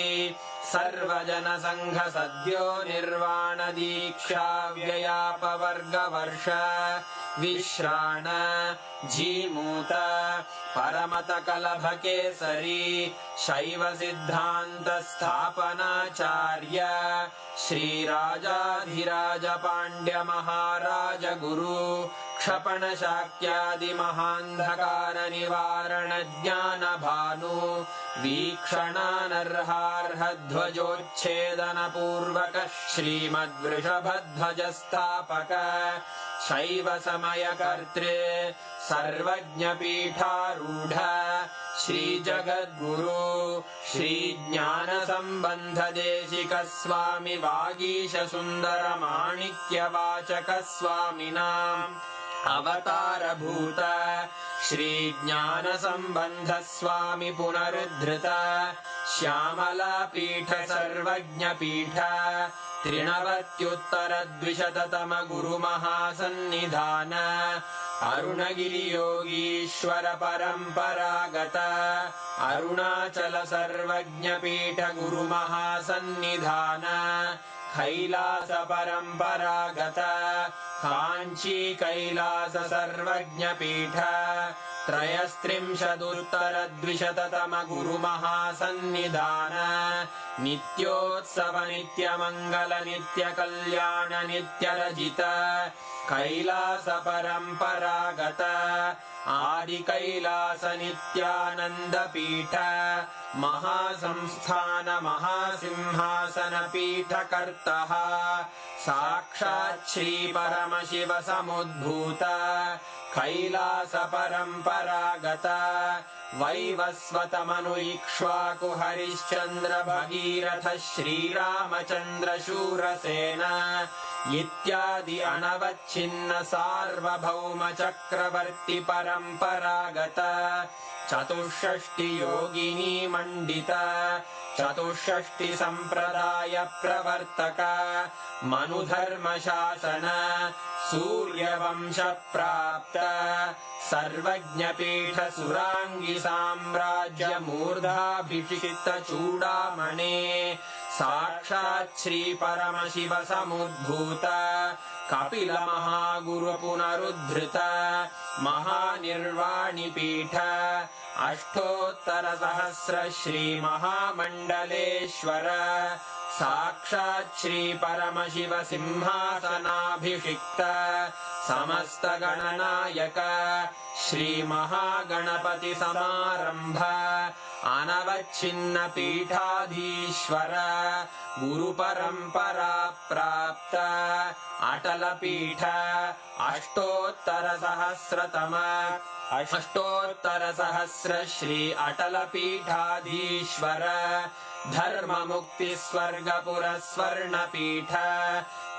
सर्वजन संघ सद्यो निर्वाण दीक्षा व्ययापवर्गवर्ष विश्राण जीमूत परमत कलभ केसरी शैव सिद्धांत स्थापनाचार्य श्रीराजाधिराज पांड्य महाराज गुरु क्षपण शाक्यादि महांधकार निवारण ज्ञान भानु वीक्षणानर्हार्ह ध्वजोच्छेदन पूर्वक श्रीमद्वृषभध्वज स्थापक शैव समय कर्त्रे सर्वज्ञ पीठारूढ़ श्री जगद्गुरु श्री ज्ञान संबंध देशिक स्वामी वागीश सुंदर माणिक्य वाचक स्वामिनाम् अवतार भूत श्री ज्ञान संबंध स्वामी पुनरुद्धृत श्यामला पीठ सर्वज्ञ पीठ त्रिनवत्युत्तर द्विशततम गुरु महासन्निधान अरुणगिरि योगीश्वर परंपरागत अरुणाचल सर्वज्ञ पीठ गुरु महासन्निधान कैलास परंपरागत कांची कैलास सर्वज्ञ पीठ त्रयस्त्रिंशदुत्तर द्विशततम गुरु महासन्निधान नित्योत्सव नित्य मंगल नित्य कल्याण नित्य रजित कैलास परंपरागत आदि कैलास नित्यानंद पीठ महासंस्थान महासिंहासन पीठ कर्तः साक्षात् श्री परमशिव समुद्भूत कैलास परंपरागत वैवस्वत मनु इक्ष्वाकु हरिश्चंद्र भगीरथ श्रीरामचंद्र शूरसेन इत्यादि अनवच्छिन्न सार्वभौम चक्रवर्ती परंपरागत चतुष्षष्टि योगिनी मंडित चतुष्षष्टि संप्रदाय प्रवर्तक मनुधर्म शासन सूर्यवंश प्राप्त सर्वज्ञ पीठ सुरांगी साम्राज्य मूर्धाभिषिक्त चूड़ामणे साक्षात् श्री परमशिव समुद्भूत कपिल महागुरु पुनरुद्धृत महानिर्वाणि पीठ अष्टोत्तर सहस्र श्री महामंडलेश्वर साक्षात् श्री परमशिव सिंहासनाभिषिक्त समस्त गणनायक श्री महागणपति समारंभ अनवच्छिन्न पीठाधीश्वर गुरु परंपरा प्राप्त अटल पीठ अष्टोत्तर सहस्र श्री अटल पीठाधीश्वर धर्म मुक्ति स्वर्गपुर स्वर्ण पीठ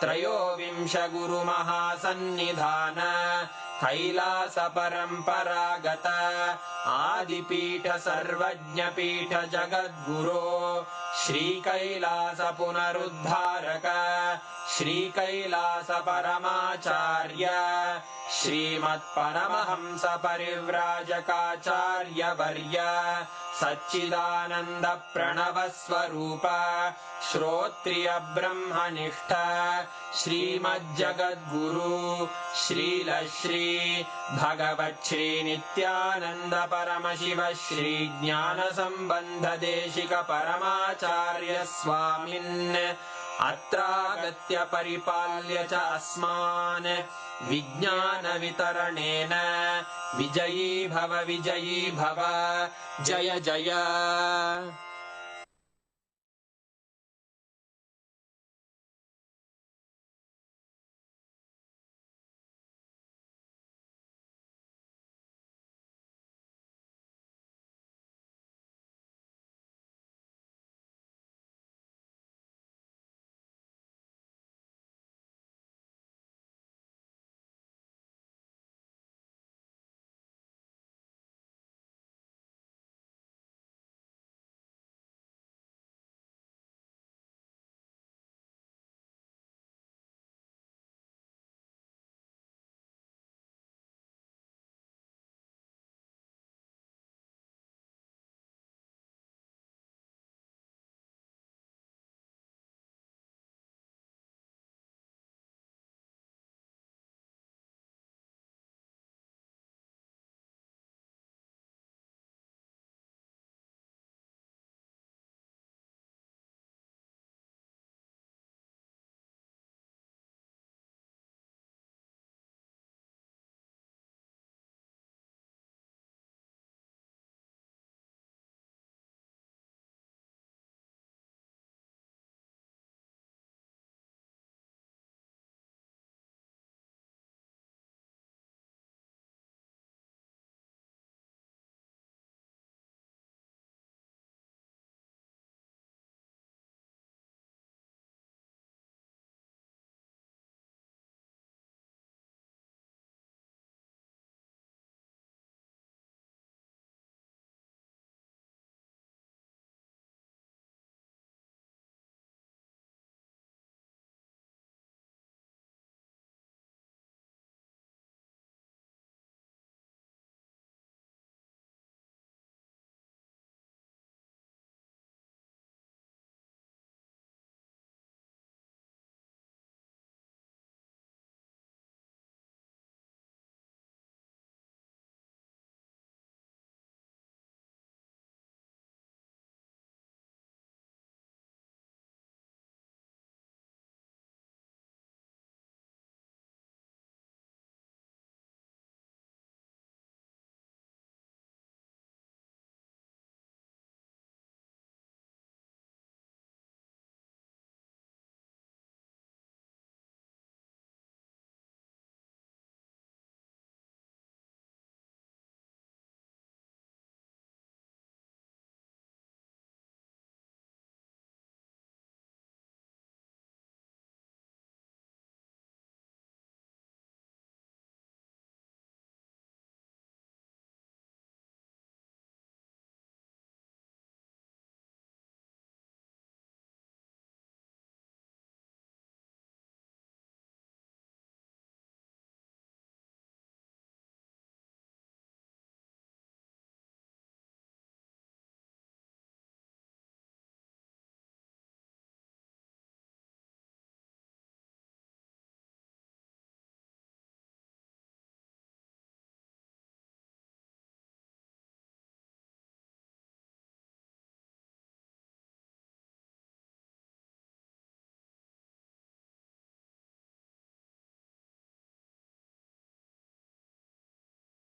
त्रयोविंश गुरु महासन्निधान कैलास परंपरागत आदिपीठ सर्वज्ञ पीठ जगद्गुरो श्री कैलास पुनरुद्धारक श्री कैलास परमाचार्य श्रीमत्परमहंस परिव्राजकाचार्य वर्य सच्चिदानंद प्रणव स्वरूप श्रोत्रिय ब्रह्मनिष्ठ श्रीमज्जगद्गुरु श्रील श्री भगवत् श्री नित्यानंद परमशिव श्री ज्ञान संबंध देशिक परमाचार्य स्वामिन् अत्रागत्य परिपाल्य च अस्मान् विज्ञानवितरणेन विजयी भव जय जय।